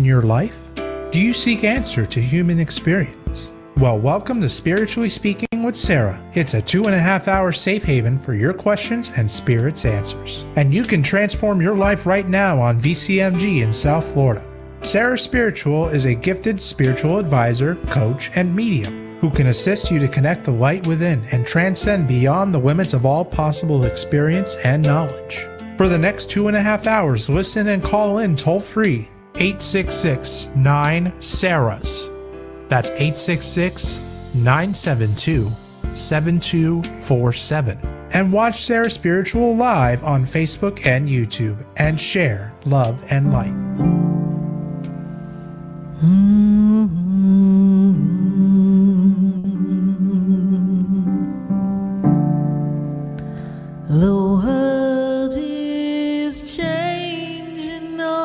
your life? Do you seek answer to human experience? Well, welcome to Spiritually Speaking with Sarah. It's a 2.5-hour safe haven for your questions and Spirit's answers. And you can transform your life right now on VCMG in South Florida. SarahSpiritual is a gifted spiritual advisor, coach, and medium who can assist you to connect the light within and transcend beyond the limits of all possible experience and knowledge. For the next 2.5 hours, listen and call in toll-free 866-9-SARAHS. That's 866-972-7247. And watch SarahSpiritual live on Facebook and YouTube and share love and light. The world is changing now,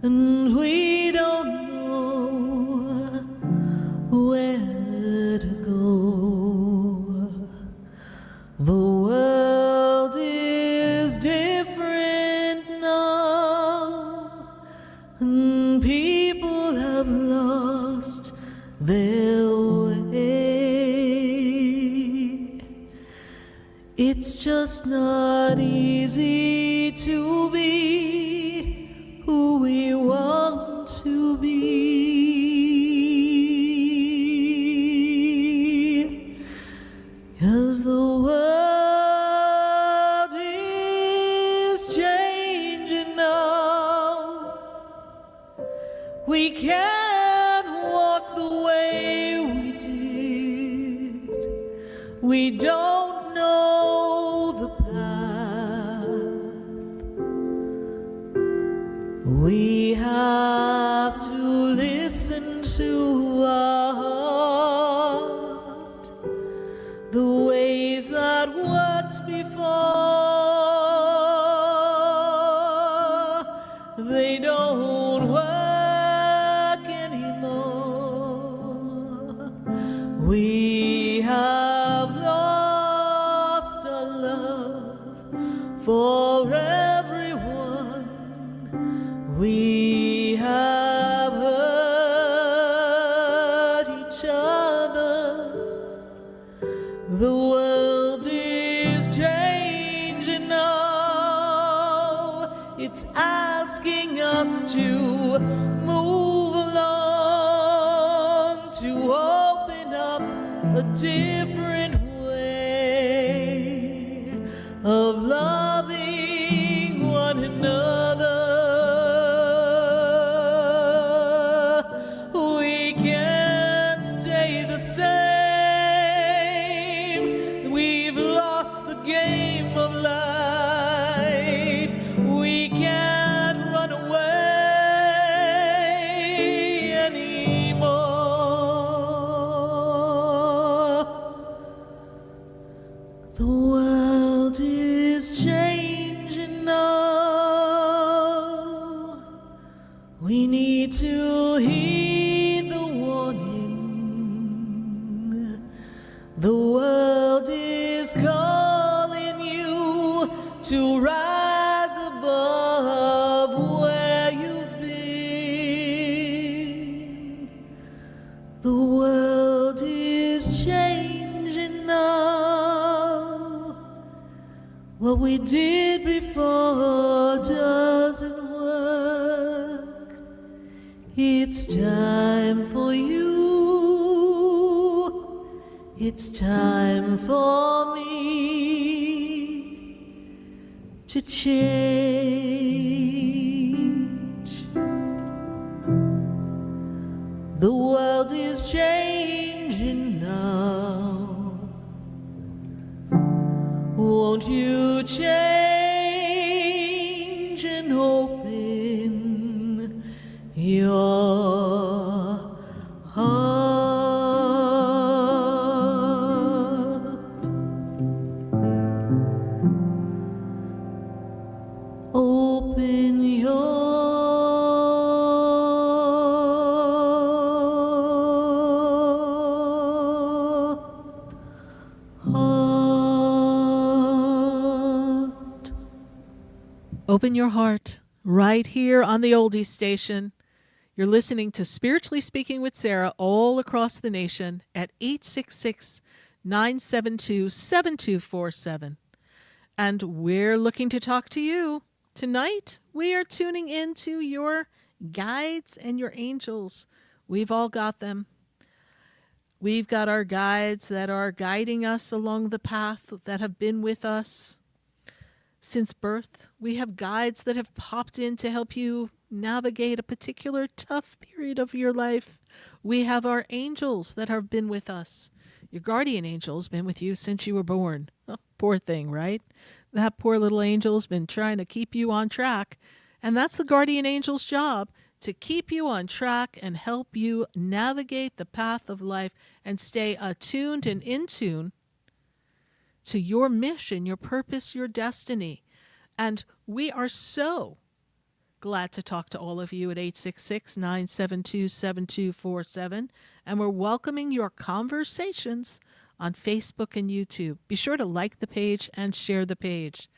and we don't know where to go. The world is different now, and people have lost their way. It's just not easy to be who we want to be, 'cause the world is changing now. We can't walk the way we did. We don't know the path. We have to listen to our heart. The ways that worked before, they don't work anymore. We have lost our love for everyone. We have hurt each other. The world is changing now. It's asking us to move along, to open up a different way of loving one another. We can't stay the same. We've lost the game of life. We can't run away anymore. The world is changing now. We need to heed the warning. The world is calling you to rise above where you've been. The world is changing now. What we did before doesn't work. It's time for you. It's time for me to change. The world is changing now. Won't you change and open your heart? Open your heart. Open your heart. right here on the Oldies station. You're listening to Spiritually Speaking with Sarah all across the nation at 866-972-7247. And we're looking to talk to you. Tonight, we are tuning into your guides and your angels. We've all got them. We've got our guides that are guiding us along the path, that have been with us since birth. We have guides that have popped in to help you navigate a particular tough period of your life. We have our angels that have been with us. Your guardian angel's been with you since you were born. Oh, poor thing, right? That poor little angel's been trying to keep you on track. And that's the guardian angel's job, to keep you on track and help you navigate the path of life and stay attuned and in tune to your mission, your purpose, your destiny. And we are so glad to talk to all of you at 866-972-7247. And we're welcoming your conversations on Facebook and YouTube. Be sure to like the page and share the page.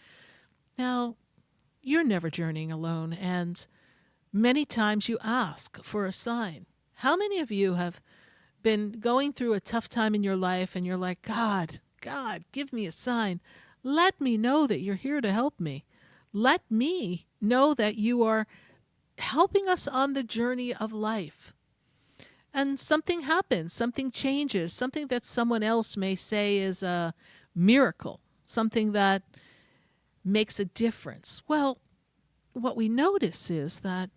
Now, you're never journeying alone, and many times you ask for a sign. How many of you have been going through a tough time in your life and you're like, God, give me a sign. Let me know that you're here to help me. Let me know that you are helping us on the journey of life. And something happens, something changes, something that someone else may say is a miracle, something that makes a difference. Well, what we notice is that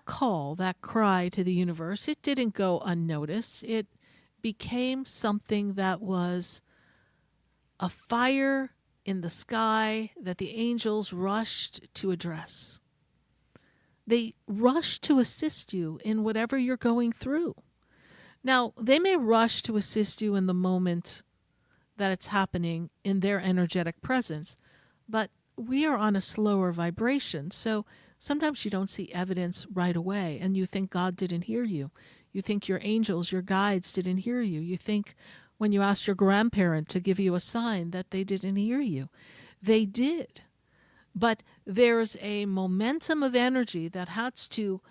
call, that cry to the universe, it didn't go unnoticed. It became something that was a fire in the sky that the angels rushed to address. They rush to assist you in whatever you're going through. Now, they may rush to assist you in the moment that it's happening in their energetic presence, but we are on a slower vibration, so sometimes you don't see evidence right away, and you think God didn't hear you. You think your angels, your guides didn't hear you. You think when you asked your grandparent to give you a sign that they didn't hear you. They did. But there's a momentum of energy that has to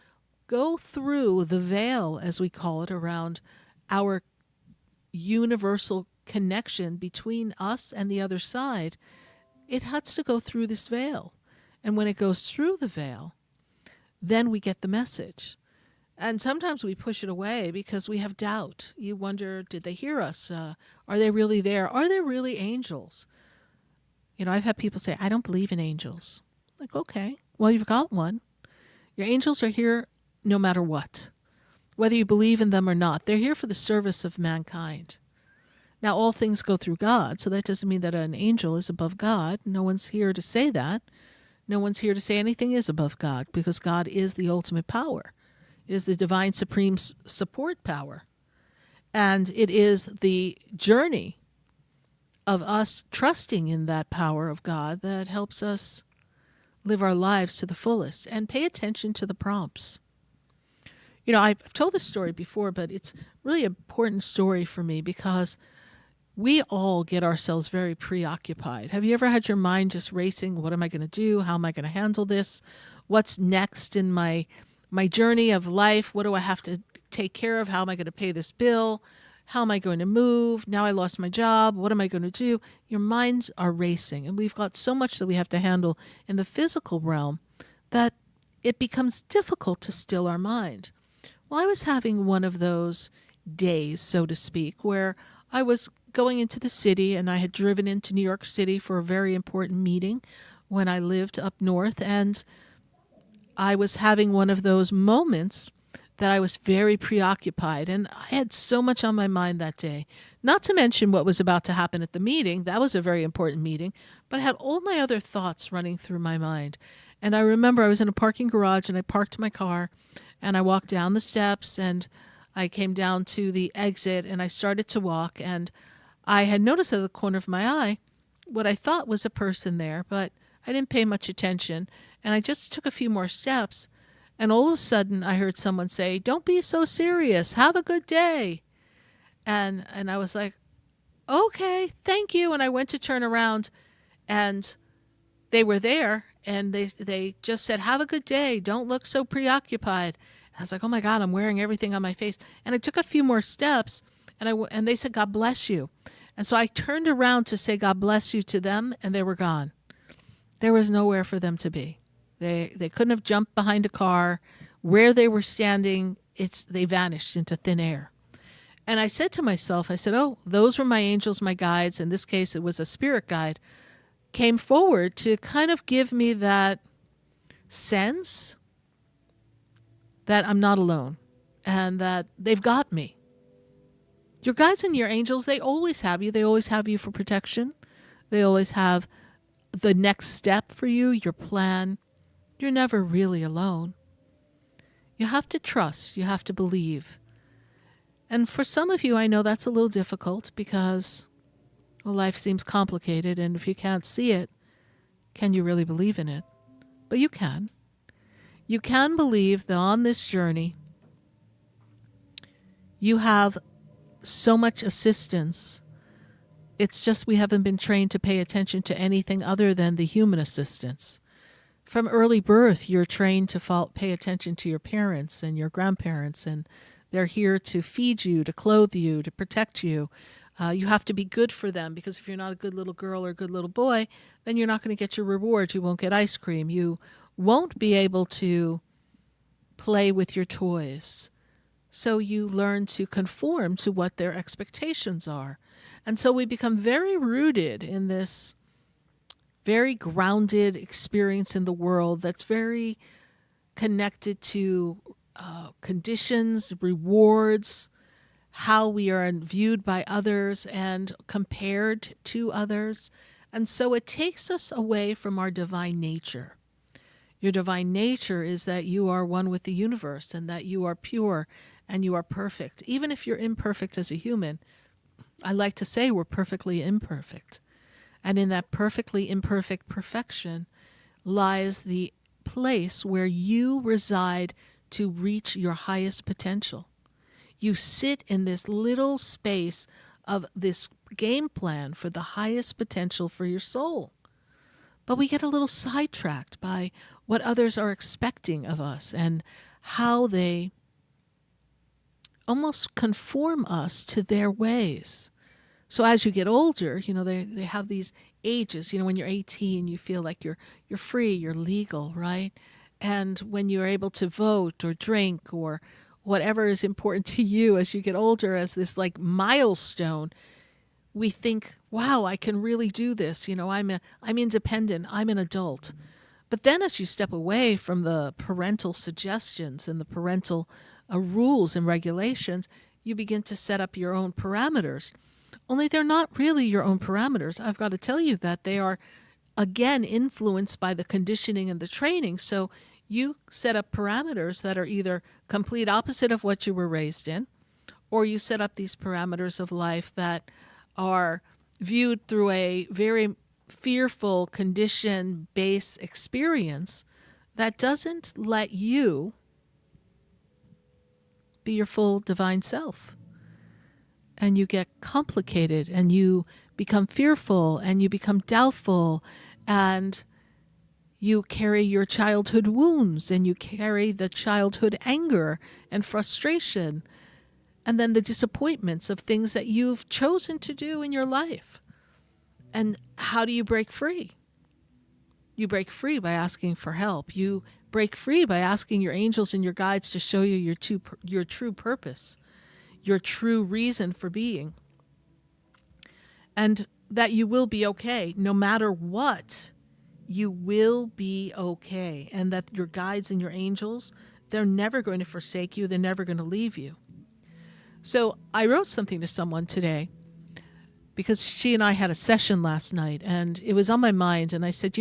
go through the veil, as we call it, around our universal connection between us and the other side. It has to go through this veil. And when it goes through the veil, then we get the message. And sometimes we push it away because we have doubt. You wonder, did they hear us? Are they really there? Are there really angels? You know, I've had people say, I don't believe in angels. Like, okay, well, you've got one. Your angels are here no matter what, whether you believe in them or not. They're here for the service of mankind. Now, all things go through God, so that doesn't mean that an angel is above God. No one's here to say that. No one's here to say anything is above God, because God is the ultimate power. It is the divine supreme support power. And it is the journey of us trusting in that power of God that helps us live our lives to the fullest and pay attention to the prompts. You know, I've told this story before, but it's really an important story for me because we all get ourselves very preoccupied. Have you ever had your mind just racing? What am I going to do? How am I going to handle this? What's next in my journey of life? What do I have to take care of? How am I going to pay this bill? How am I going to move? Now I lost my job. What am I going to do? Your minds are racing, and we've got so much that we have to handle in the physical realm that it becomes difficult to still our mind. Well, I was having one of those days, so to speak, where I was going into the city, and I had driven into New York City for a very important meeting when I lived up north, and I was having one of those moments that I was very preoccupied, and I had so much on my mind that day. Not to mention what was about to happen at the meeting. That was a very important meeting, but I had all my other thoughts running through my mind. And I remember I was in a parking garage, and I parked my car, and I walked down the steps, and I came down to the exit, and I started to walk, and I had noticed at the corner of my eye what I thought was a person there, but I didn't pay much attention, and I just took a few more steps, and all of a sudden I heard someone say, "Don't be so serious. Have a good day." And I was like, "Okay, thank you." And I went to turn around, and they were there, And they just said, "Have a good day. Don't look so preoccupied." And I was like, "Oh my God, I'm wearing everything on my face." And I took a few more steps, and they said, "God bless you." And so I turned around to say, "God bless you" to them, and they were gone. There was nowhere for them to be. They couldn't have jumped behind a car. Where they were standing, they vanished into thin air. And I said to myself, I said, "Oh, those were my angels, my guides." In this case, it was a spirit guide, came forward to kind of give me that sense that I'm not alone and that they've got me. Your guides and your angels, they always have you. They always have you for protection. They always have the next step for you, your plan. You're never really alone. You have to trust. You have to believe. And for some of you, I know that's a little difficult because, well, life seems complicated, and if you can't see it, can you really believe in it? But you can. You can believe that on this journey, you have so much assistance. It's just we haven't been trained to pay attention to anything other than the human assistance. From early birth, you're trained to pay attention to your parents and your grandparents, and they're here to feed you, to clothe you, to protect you. You have to be good for them, because if you're not a good little girl or a good little boy, then you're not going to get your reward. You won't get ice cream. You won't be able to play with your toys. So you learn to conform to what their expectations are. And so we become very rooted in this very grounded experience in the world that's very connected to conditions, rewards, how we are viewed by others and compared to others. And so it takes us away from our divine nature. Your divine nature is that you are one with the universe and that you are pure and you are perfect. Even if you're imperfect as a human, I like to say we're perfectly imperfect. And in that perfectly imperfect perfection lies the place where you reside to reach your highest potential. You sit in this little space of this game plan for the highest potential for your soul. But we get a little sidetracked by what others are expecting of us and how they almost conform us to their ways. So as you get older, they have these ages. When you're 18, you feel like you're free, you're legal, right? And when you're able to vote or drink or whatever is important to you as you get older, as this like milestone, we think, wow, I can really do this. I'm independent. I'm an adult. But then as you step away from the parental suggestions and the parental rules and regulations, you begin to set up your own parameters. Only they're not really your own parameters. I've got to tell you that they are, again, influenced by the conditioning and the training. So you set up parameters that are either complete opposite of what you were raised in, or you set up these parameters of life that are viewed through a very fearful condition-based experience that doesn't let you be your full divine self. And you get complicated and you become fearful and you become doubtful and you carry your childhood wounds and you carry the childhood anger and frustration and then the disappointments of things that you've chosen to do in your life. And how do you break free? You break free by asking for help. You break free by asking your angels and your guides to show you your true purpose, your true reason for being. And that you will be okay. No matter what, you will be okay. And that your guides and your angels, they're never going to forsake you. They're never going to leave you. So I wrote something to someone today because she and I had a session last night and it was on my mind. And I said,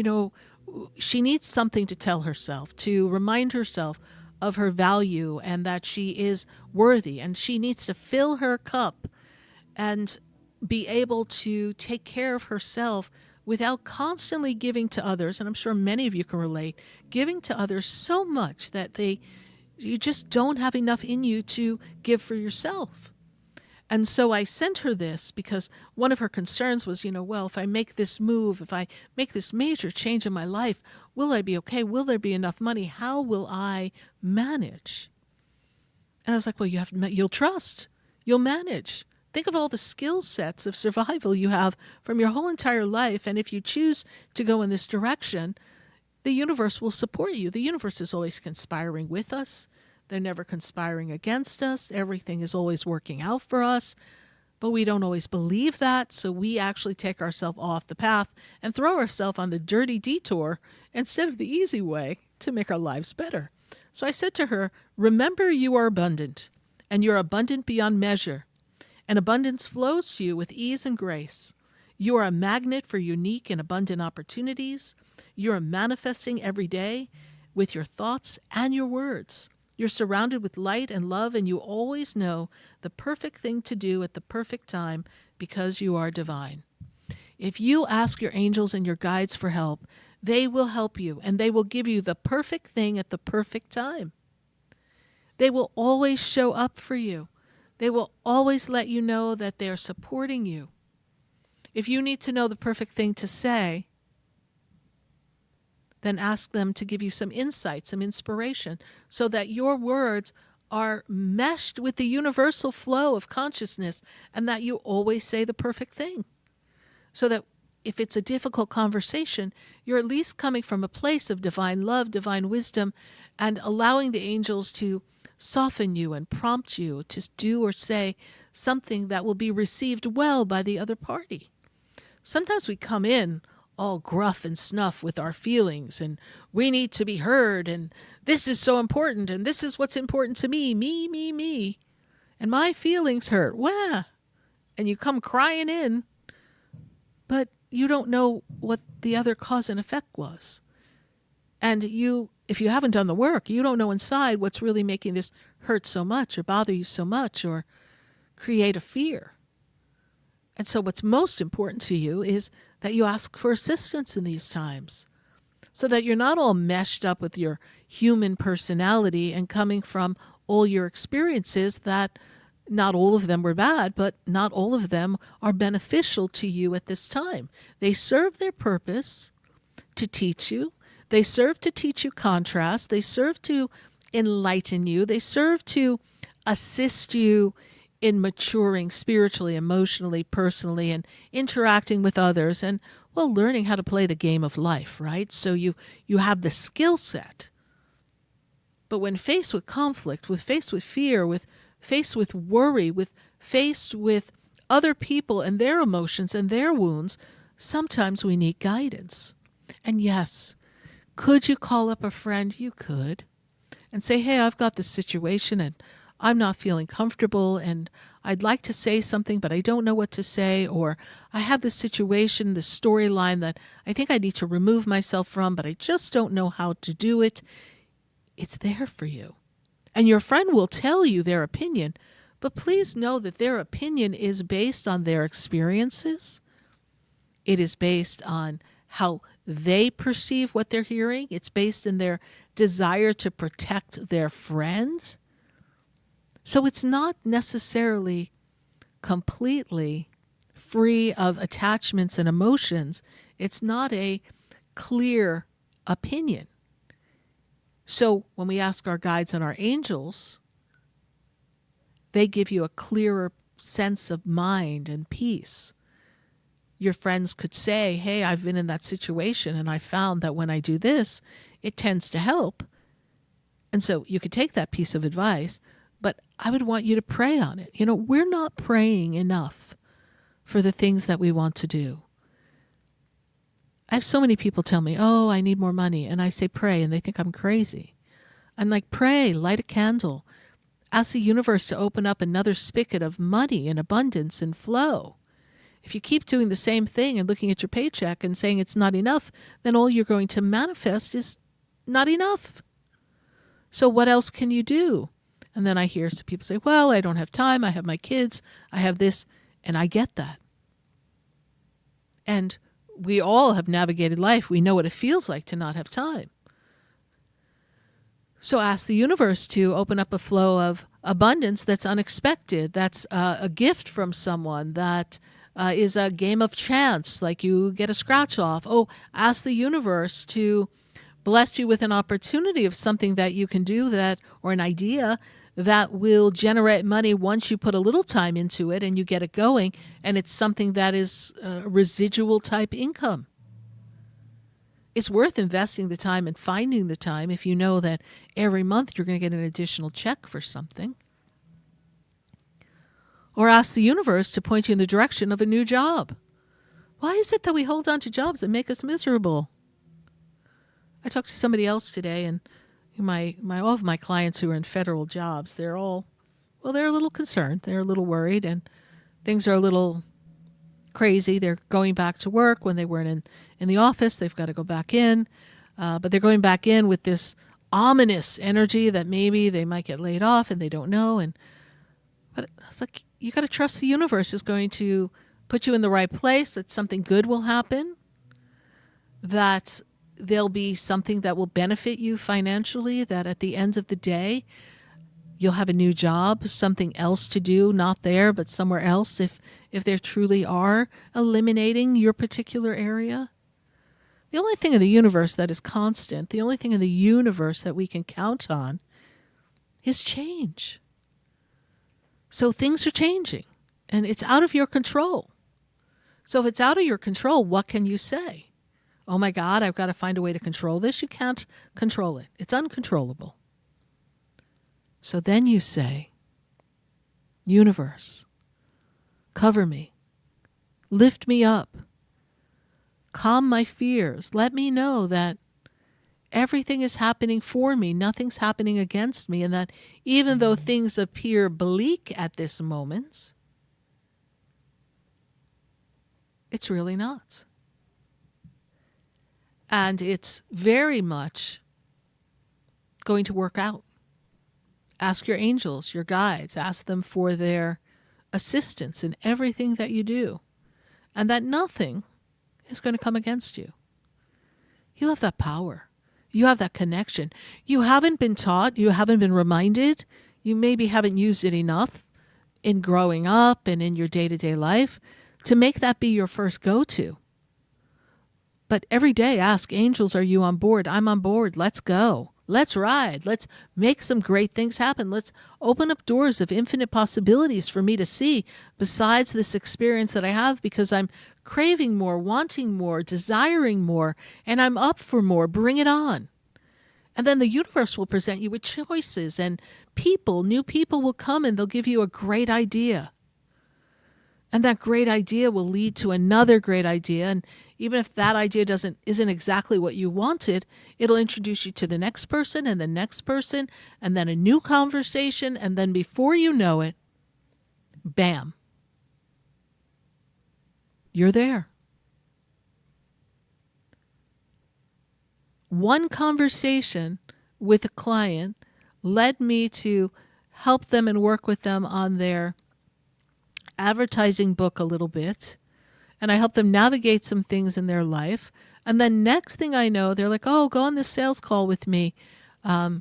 she needs something to tell herself, to remind herself of her value and that she is worthy. And she needs to fill her cup and be able to take care of herself without constantly giving to others. And I'm sure many of you can relate, giving to others so much that you just don't have enough in you to give for yourself. And so I sent her this because one of her concerns was, well, if I make this move, if I make this major change in my life, will I be okay? Will there be enough money? How will I manage? And I was like, well, you'll trust, you'll manage. Think of all the skill sets of survival you have from your whole entire life. And if you choose to go in this direction, the universe will support you. The universe is always conspiring with us. They're never conspiring against us. Everything is always working out for us. But we don't always believe that, so we actually take ourselves off the path and throw ourselves on the dirty detour instead of the easy way to make our lives better. So I said to her, remember you are abundant, and you're abundant beyond measure. And abundance flows to you with ease and grace. You are a magnet for unique and abundant opportunities. You are manifesting every day with your thoughts and your words. You're surrounded with light and love, and you always know the perfect thing to do at the perfect time because you are divine. If you ask your angels and your guides for help, they will help you, and they will give you the perfect thing at the perfect time. They will always show up for you. They will always let you know that they are supporting you. If you need to know the perfect thing to say, then ask them to give you some insight, some inspiration, so that your words are meshed with the universal flow of consciousness and that you always say the perfect thing. So that if it's a difficult conversation, you're at least coming from a place of divine love, divine wisdom, and allowing the angels to soften you and prompt you to do or say something that will be received well by the other party. Sometimes we come in all gruff and snuff with our feelings, and we need to be heard, and this is so important, and this is what's important to me, me, and my feelings hurt. Wah! And you come crying in, but you don't know what the other cause and effect was. And if you haven't done the work, you don't know inside what's really making this hurt so much or bother you so much or create a fear. And so what's most important to you is that you ask for assistance in these times so that you're not all meshed up with your human personality and coming from all your experiences that not all of them were bad, but not all of them are beneficial to you at this time. They serve their purpose to teach you. They serve to teach you contrast. They serve to enlighten you. They serve to assist you in maturing spiritually, emotionally, personally, and interacting with others and, well, learning how to play the game of life, right? So you have the skill set. But when faced with conflict, faced with fear, faced with worry, faced with other people and their emotions and their wounds, sometimes we need guidance. And yes, could you call up a friend? You could. And say, hey, I've got this situation and I'm not feeling comfortable and I'd like to say something, but I don't know what to say. Or I have this situation, this storyline that I think I need to remove myself from, but I just don't know how to do it. It's there for you. And your friend will tell you their opinion, but please know that their opinion is based on their experiences. It is based on how they perceive what they're hearing. It's based in their desire to protect their friend. So it's not necessarily completely free of attachments and emotions. It's not a clear opinion. So when we ask our guides and our angels, they give you a clearer sense of mind and peace. Your friends could say, hey, I've been in that situation and I found that when I do this, it tends to help. And so you could take that piece of advice, but I would want you to pray on it. We're not praying enough for the things that we want to do. I have so many people tell me, oh, I need more money. And I say, pray. And they think I'm crazy. I'm like, pray, light a candle. Ask the universe to open up another spigot of money and abundance and flow. If you keep doing the same thing and looking at your paycheck and saying it's not enough, then all you're going to manifest is not enough. So what else can you do? And then I hear some people say, well, I don't have time. I have my kids. I have this. And I get that. And we all have navigated life. We know what it feels like to not have time. So ask the universe to open up a flow of abundance that's unexpected, that's a gift from someone, that is a game of chance, like you get a scratch off. Oh, ask the universe to bless you with an opportunity of something that you can do that, or an idea that will generate money once you put a little time into it and you get it going, and it's something that is residual type income. It's worth investing the time and finding the time if you know that every month you're going to get an additional check for something. Or ask the universe to point you in the direction of a new job. Why is it that we hold on to jobs that make us miserable? I talked to somebody else today, and all of my clients who are in federal jobs, they're a little concerned. They're a little worried, and things are a little crazy. They're going back to work when they weren't in the office. They've got to go back in, but they're going back in with this ominous energy that maybe they might get laid off and they don't know. But it's like, you got to trust the universe is going to put you in the right place, that something good will happen, that there'll be something that will benefit you financially, that at the end of the day, you'll have a new job, something else to do, not there, but somewhere else, if there truly are eliminating your particular area. The only thing in the universe that is constant, the only thing in the universe that we can count on is change. So things are changing, and it's out of your control. So if it's out of your control, what can you say? Oh my God, I've got to find a way to control this. You can't control it. It's uncontrollable. So then you say, universe, cover me, lift me up, calm my fears. Let me know that everything is happening for me. Nothing's happening against me. And that even though things appear bleak at this moment, it's really not. And it's very much going to work out. Ask your angels, your guides, ask them for their assistance in everything that you do, and that nothing is going to come against you. You have that power. You have that connection. You haven't been taught, you haven't been reminded, you maybe haven't used it enough in growing up and in your day-to-day life to make that be your first go-to. But every day ask, angels, are you on board? I'm on board. Let's go. Let's ride. Let's make some great things happen. Let's open up doors of infinite possibilities for me to see besides this experience that I have, because I'm craving more, wanting more, desiring more, and I'm up for more. Bring it on. And then the universe will present you with choices, and new people will come and they'll give you a great idea. And that great idea will lead to another great idea. And even if that idea isn't exactly what you wanted, it'll introduce you to the next person and the next person, and then a new conversation. And then before you know it, bam, you're there. One conversation with a client led me to help them and work with them on their advertising book a little bit, and I help them navigate some things in their life. And then next thing I know, they're like, oh, go on this sales call with me. I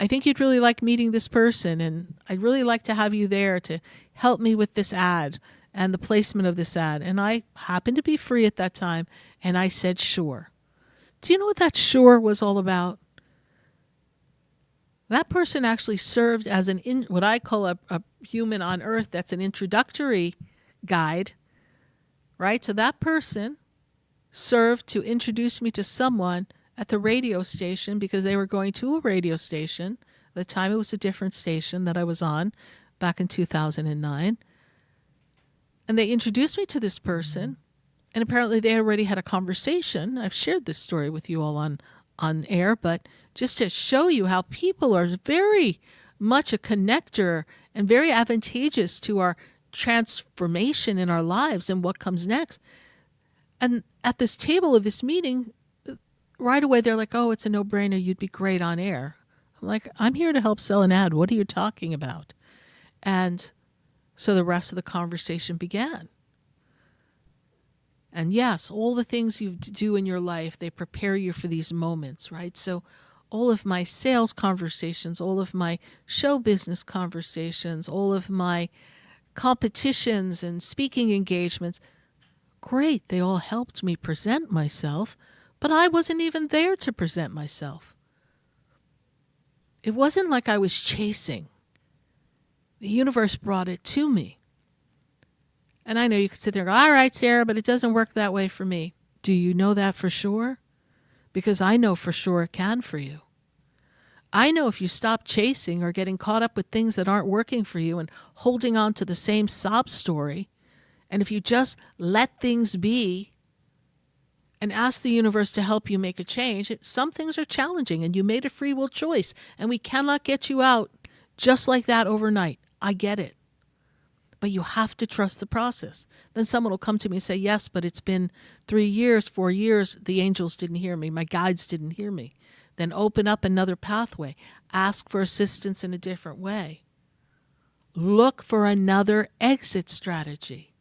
think you'd really like meeting this person, and I'd really like to have you there to help me with this ad and the placement of this ad. And I happened to be free at that time, and I said, sure. Do you know what that sure was all about? That person actually served as what I call a human on earth. That's an introductory guide, right? So that person served to introduce me to someone at the radio station, because they were going to a radio station. At the time, it was a different station that I was on back in 2009. And they introduced me to this person, and apparently they already had a conversation. I've shared this story with you all on air, but just to show you how people are very much a connector and very advantageous to our transformation in our lives and what comes next. And at this table of this meeting, right away they're like, oh, it's a no-brainer. You'd be great on air. I'm like, I'm here to help sell an ad. What are you talking about? And so the rest of the conversation began. And yes, all the things you do in your life, they prepare you for these moments, right? So all of my sales conversations, all of my show business conversations, all of my competitions and speaking engagements. Great, they all helped me present myself, but I wasn't even there to present myself. It wasn't like I was chasing. The universe brought it to me. And I know you could sit there and go, all right, Sarah, but it doesn't work that way for me. Do you know that for sure? Because I know for sure it can for you. I know if you stop chasing or getting caught up with things that aren't working for you and holding on to the same sob story, and if you just let things be and ask the universe to help you make a change, some things are challenging and you made a free will choice, and we cannot get you out just like that overnight. I get it. But you have to trust the process. Then someone will come to me and say, yes, but it's been 3 years, 4 years, the angels didn't hear me, my guides didn't hear me. Then open up another pathway. Ask for assistance in a different way. Look for another exit strategy.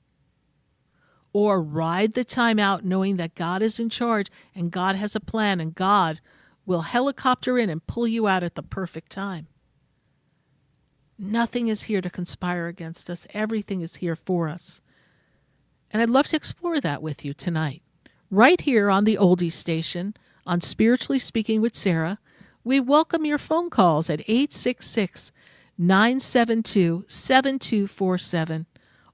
Or ride the time out knowing that God is in charge and God has a plan and God will helicopter in and pull you out at the perfect time. Nothing is here to conspire against us. Everything is here for us. And I'd love to explore that with you tonight. Right here on the Oldies station, on Spiritually Speaking with Sarah, we welcome your phone calls at 866-972-7247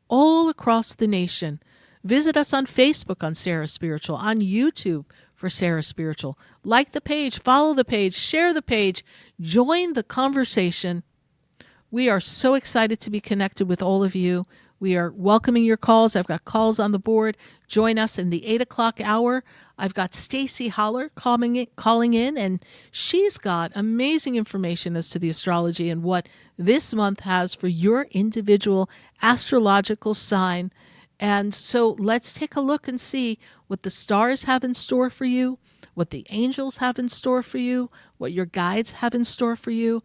all across the nation. Visit us on Facebook on SarahSpiritual, on YouTube for SarahSpiritual. Like the page, follow the page, share the page, join the conversation. We are so excited to be connected with all of you. We are welcoming your calls. I've got calls on the board. Join us in the 8 o'clock hour. I've got Stacy Holler calling in, and she's got amazing information as to the astrology and what this month has for your individual astrological sign. And so let's take a look and see what the stars have in store for you, what the angels have in store for you, what your guides have in store for you.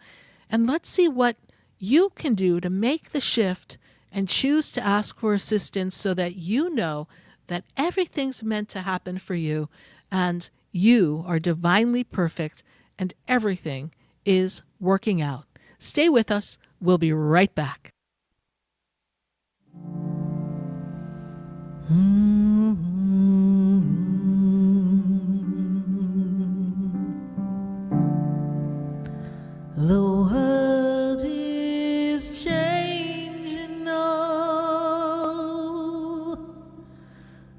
And let's see what you can do to make the shift and choose to ask for assistance so that you know that everything's meant to happen for you and you are divinely perfect and everything is working out. Stay with us. We'll be right back. The world is changing now,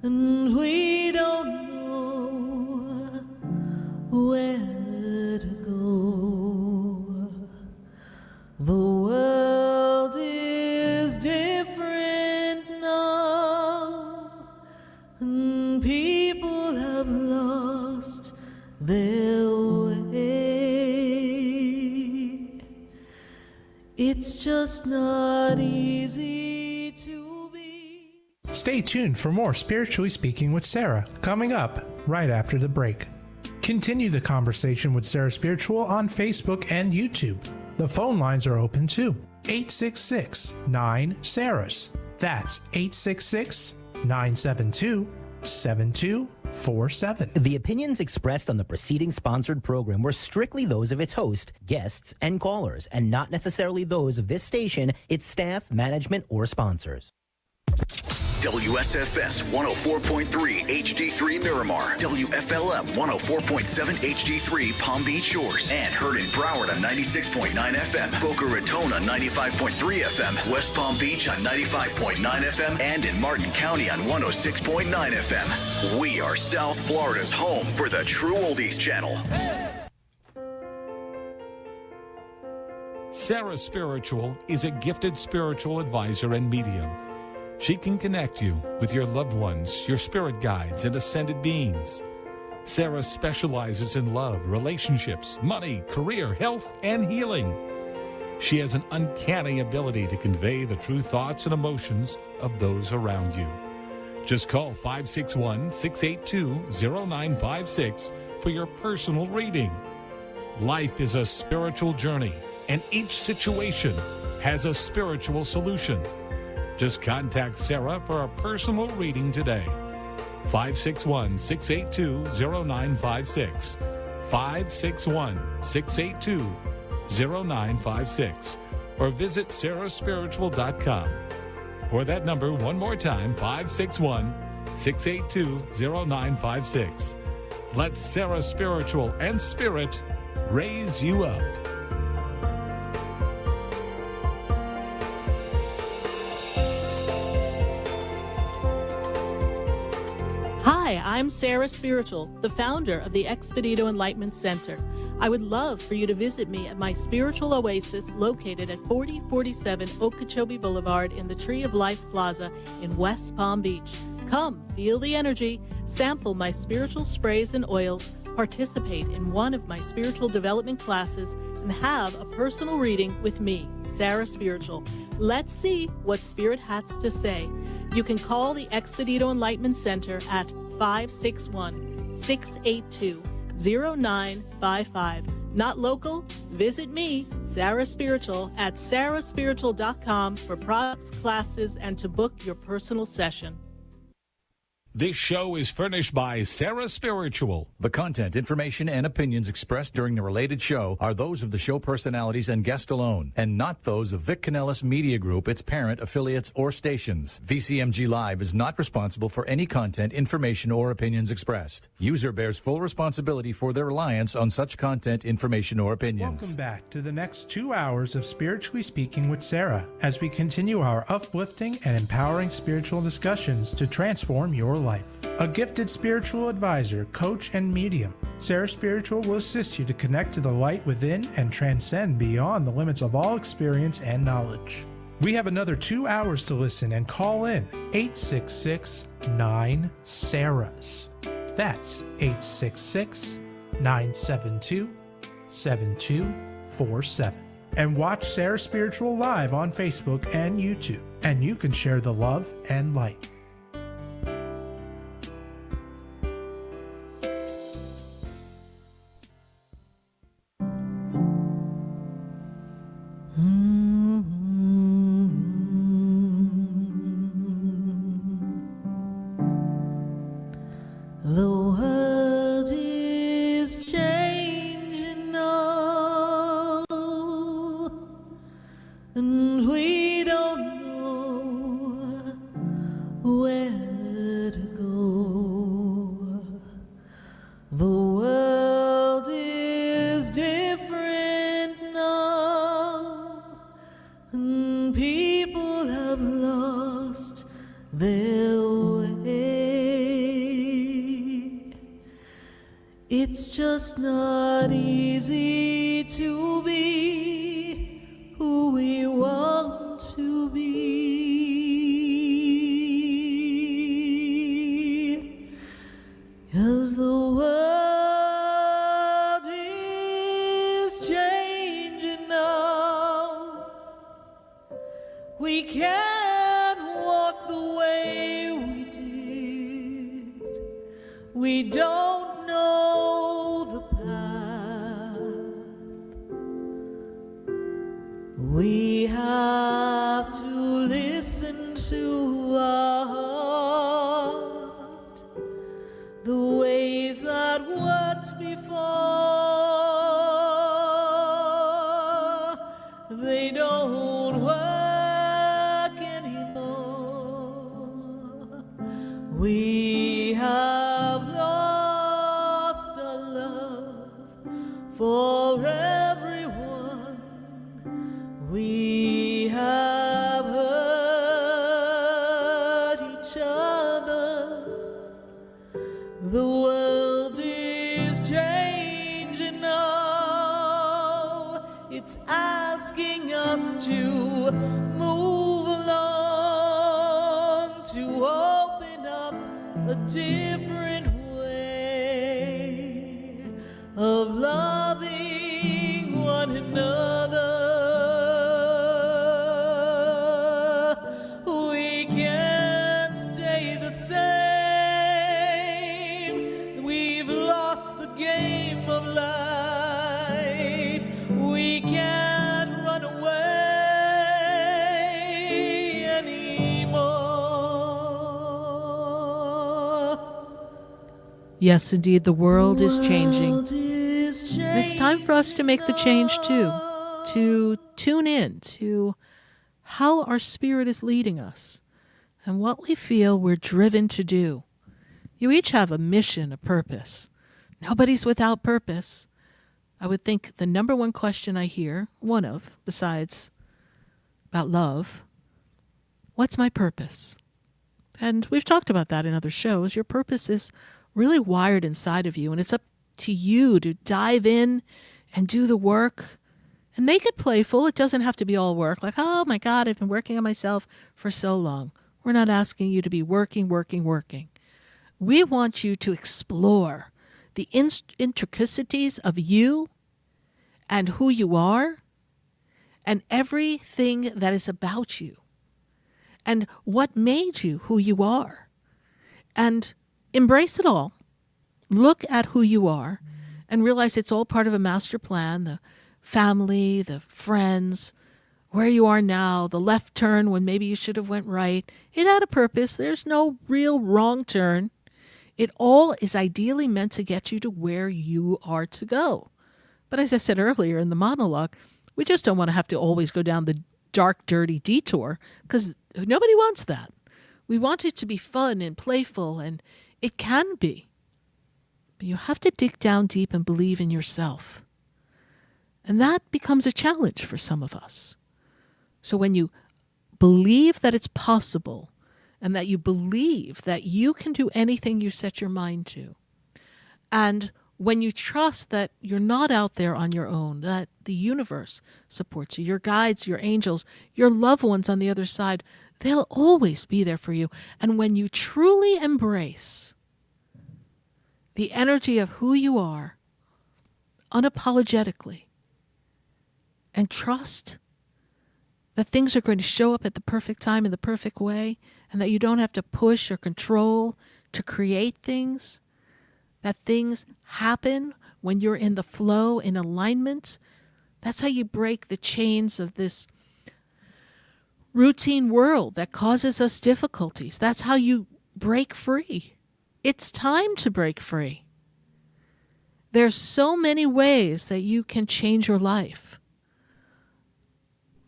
and we don't know where to go. The world is different now, and people have lost their way. It's just not easy to be. Stay tuned for more Spiritually Speaking with Sarah, coming up right after the break. Continue the conversation with Sarah Spiritual on Facebook and YouTube. The phone lines are open too. 866-9-SARAHS. That's 866-972-7247. The opinions expressed on the preceding sponsored program were strictly those of its host, guests, and callers, and not necessarily those of this station, its staff, management, or sponsors. WSFS 104.3 HD3 Miramar, WFLM 104.7 HD3 Palm Beach Shores, and heard in Broward on 96.9 FM, Boca Raton on 95.3 FM, West Palm Beach on 95.9 FM, and in Martin County on 106.9 FM. We are South Florida's home for the True Oldies channel. SarahSpiritual is a gifted spiritual advisor and medium. She can connect you with your loved ones, your spirit guides, and ascended beings. Sarah specializes in love, relationships, money, career, health, and healing. She has an uncanny ability to convey the true thoughts and emotions of those around you. Just call 561-682-0956 for your personal reading. Life is a spiritual journey, and each situation has a spiritual solution. Just contact Sarah for a personal reading today. 561-682-0956. 561-682-0956 or visit SarahSpiritual.com. Or that number one more time, 561-682-0956. Let Sarah Spiritual and Spirit raise you up. Hi, I'm Sarah Spiritual, the founder of the Expedito Enlightenment Center. I would love for you to visit me at my spiritual oasis located at 4047 Okeechobee Boulevard in the Tree of Life Plaza in West Palm Beach. Come, feel the energy, sample my spiritual sprays and oils, participate in one of my spiritual development classes, and have a personal reading with me, Sarah Spiritual. Let's see what Spirit has to say. You can call the Expedito Enlightenment Center at 561-682-0955. Not local? Visit me, Sarah Spiritual, at SarahSpiritual.com for products, classes, and to book your personal session. This show is furnished by Sarah Spiritual. The content, information, and opinions expressed during the related show are those of the show personalities and guest alone, and not those of Vic Canellis Media Group, its parent, affiliates, or stations. VCMG Live is not responsible for any content, information, or opinions expressed. User bears full responsibility for their reliance on such content, information, or opinions. Welcome back to the next 2 hours of Spiritually Speaking with Sarah, as we continue our uplifting and empowering spiritual discussions to transform your life. A gifted spiritual advisor, coach, and medium, Sarah Spiritual will assist you to connect to the light within and transcend beyond the limits of all experience and knowledge. We have another 2 hours to listen and call in 866-9-SARAHs. That's 866-972-7247. And watch Sarah Spiritual live on Facebook and YouTube, and you can share the love and light. The world is changing now, and we don't know where to go. The world is different now, and people have lost their way. It's just not easy to be who we want to be, 'cause the world is changing now. We can't walk the way we did. We don't know the path. We have to listen to our heart, the ways that worked before, they don't work anymore. We have lost our love for everyone. We have hurt each other. The world is changing now. It's asking us to move along, to open up a different way of loving one another. We can't stay the same. We've lost the game of life. We can't run away anymore. Yes, indeed, the world is changing. World is And it's time for us to make the change too, to tune in to how our spirit is leading us and what we feel we're driven to do. You each have a mission, a purpose. Nobody's without purpose. I would think the number one question I hear, one of, besides about love, what's my purpose? And we've talked about that in other shows. Your purpose is really wired inside of you, and it's up to you to dive in and do the work and make it playful. It doesn't have to be all work, like, oh my God, I've been working on myself for so long. We're not asking you to be working. We want you to explore the intricacies of you and who you are and everything that is about you and what made you who you are. And embrace it all. Look at who you are and realize it's all part of a master plan, the family, the friends, where you are now, the left turn when maybe you should have went right. It had a purpose. There's no real wrong turn. It all is ideally meant to get you to where you are to go. But as I said earlier in the monologue, we just don't want to have to always go down the dark, dirty detour because nobody wants that. We want it to be fun and playful, and it can be. But you have to dig down deep and believe in yourself. And that becomes a challenge for some of us. So when you believe that it's possible and that you believe that you can do anything you set your mind to, and when you trust that you're not out there on your own, that the universe supports you, your guides, your angels, your loved ones on the other side, they'll always be there for you. And when you truly embrace the energy of who you are, unapologetically, and trust that things are going to show up at the perfect time in the perfect way, and that you don't have to push or control to create things, that things happen when you're in the flow, in alignment. That's how you break the chains of this routine world that causes us difficulties. That's how you break free. It's time to break free. There's so many ways that you can change your life.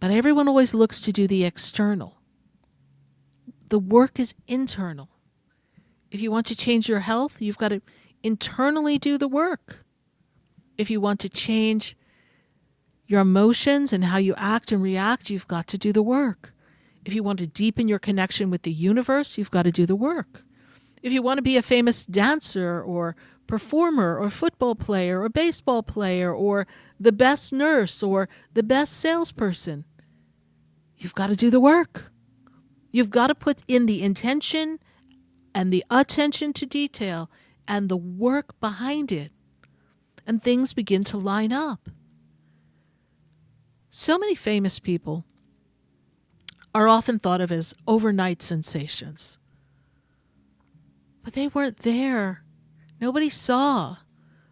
But everyone always looks to do the external. The work is internal. If you want to change your health, you've got to internally do the work. If you want to change your emotions and how you act and react, you've got to do the work. If you want to deepen your connection with the universe, you've got to do the work. If you want to be a famous dancer or performer or football player or baseball player or the best nurse or the best salesperson, you've got to do the work. You've got to put in the intention and the attention to detail and the work behind it, and things begin to line up. So many famous people are often thought of as overnight sensations. But they weren't there. Nobody saw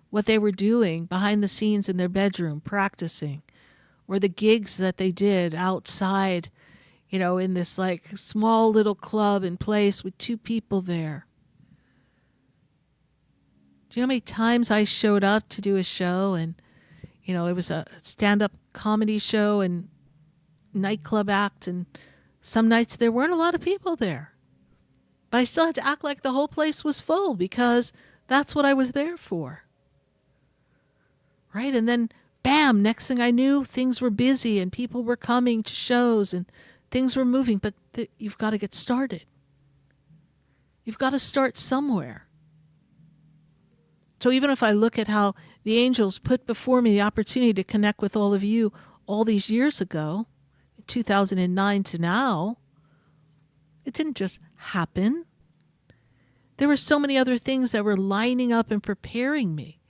what they were doing behind the scenes in their bedroom, practicing, or the gigs that they did outside, in this like small little club and place with two people there. Do you know how many times I showed up to do a show and, it was a stand-up comedy show and nightclub act, and some nights there weren't a lot of people there. But I still had to act like the whole place was full because that's what I was there for. Right? And then, bam, next thing I knew, things were busy and people were coming to shows and things were moving. But you've got to get started. You've got to start somewhere. So even if I look at how the angels put before me the opportunity to connect with all of you all these years ago, 2009 to now, it didn't just happen. There were so many other things that were lining up and preparing me.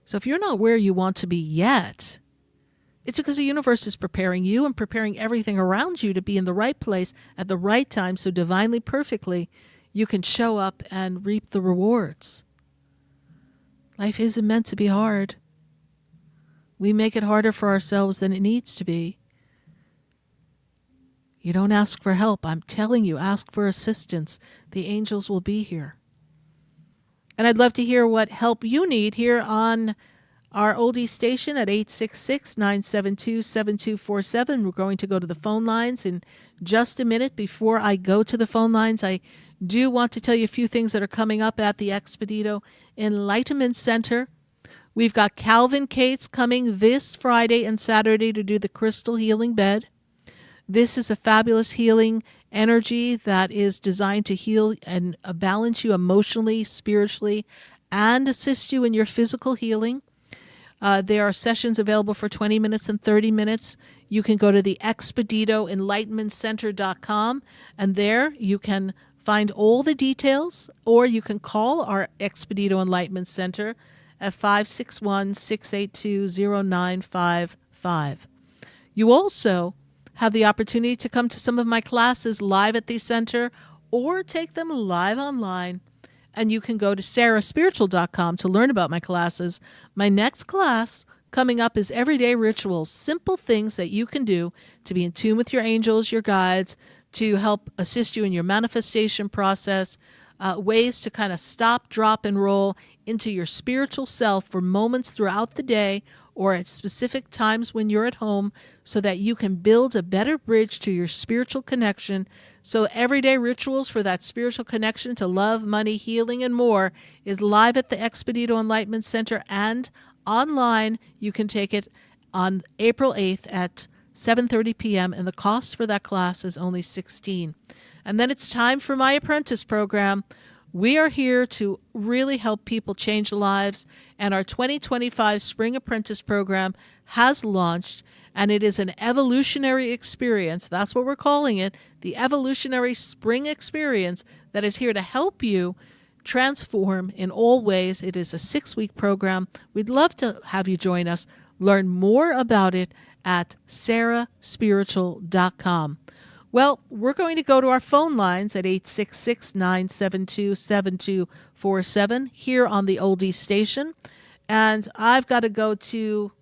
So if you're not where you want to be yet, it's because the universe is preparing you and preparing everything around you to be in the right place at the right time, so divinely, perfectly, you can show up and reap the rewards. Life isn't meant to be hard. We make it harder for ourselves than it needs to be. You don't ask for help. I'm telling you, ask for assistance. The angels will be here. And I'd love to hear what help you need here on our Oldies station at 866-972-7247. We're going to go to the phone lines in just a minute. Before I go to the phone lines, I do want to tell you a few things that are coming up at the Expedito Enlightenment Center. We've got Calvin Cates coming this Friday and Saturday to do the crystal healing bed. This is a fabulous healing energy that is designed to heal and balance you emotionally, spiritually, and assist you in your physical healing. There are sessions available for 20 minutes and 30 minutes. You can go to the ExpeditoEnlightenmentCenter.com, and there you can find all the details, or you can call our Expedito Enlightenment Center at 561-682-0955. You also have the opportunity to come to some of my classes live at the center or take them live online. And you can go to SarahSpiritual.com to learn about my classes. My next class coming up is Everyday Rituals, simple things that you can do to be in tune with your angels, your guides, to help assist you in your manifestation process, ways to kind of stop, drop, and roll into your spiritual self for moments throughout the day or at specific times when you're at home so that you can build a better bridge to your spiritual connection. So Everyday Rituals for that spiritual connection to love, money, healing, and more is live at the Expedito Enlightenment Center and online. You can take it on April 8th at 7:30 p.m. and the cost for that class is only $16. And then it's time for my apprentice program. We are here to really help people change lives, and our 2025 Spring Apprentice Program has launched, and it is an evolutionary experience. That's what we're calling it, the Evolutionary Spring Experience, that is here to help you transform in all ways. It is a 6-week program. We'd love to have you join us. Learn more about it at SarahSpiritual.com. Well, we're going to go to our phone lines at 866-972-7247 here on the Oldies station. And I've got to go to,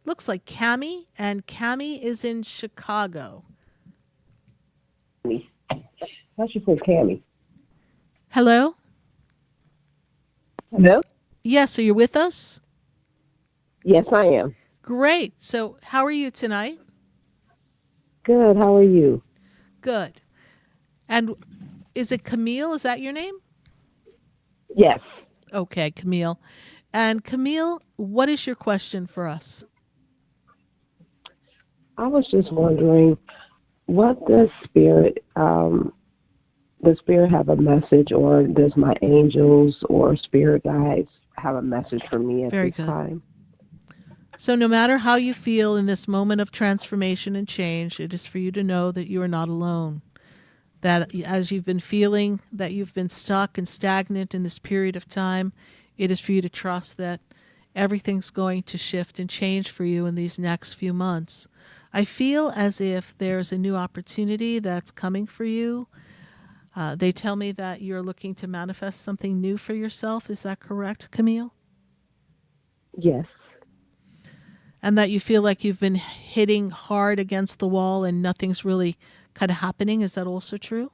looks like Cammie, and Cammie is in Chicago. How's your friend Cammie? Hello? Hello? Yes, are you with us? Yes, I am. Great. So how are you tonight? Good. How are you? Good. And is it Camille? Is that your name? Yes. Okay, Camille. And Camille, what is your question for us? I was just wondering, what does Spirit, does Spirit have a message, or does my angels or Spirit guides have a message for me at Very this good. time? So no matter how you feel in this moment of transformation and change, it is for you to know that you are not alone. That as you've been feeling that you've been stuck and stagnant in this period of time, it is for you to trust that everything's going to shift and change for you in these next few months. I feel as if there's a new opportunity that's coming for you. They tell me that you're looking to manifest something new for yourself. Is that correct, Camille? Yes. And that you feel like you've been hitting hard against the wall and nothing's really kind of happening. Is that also true?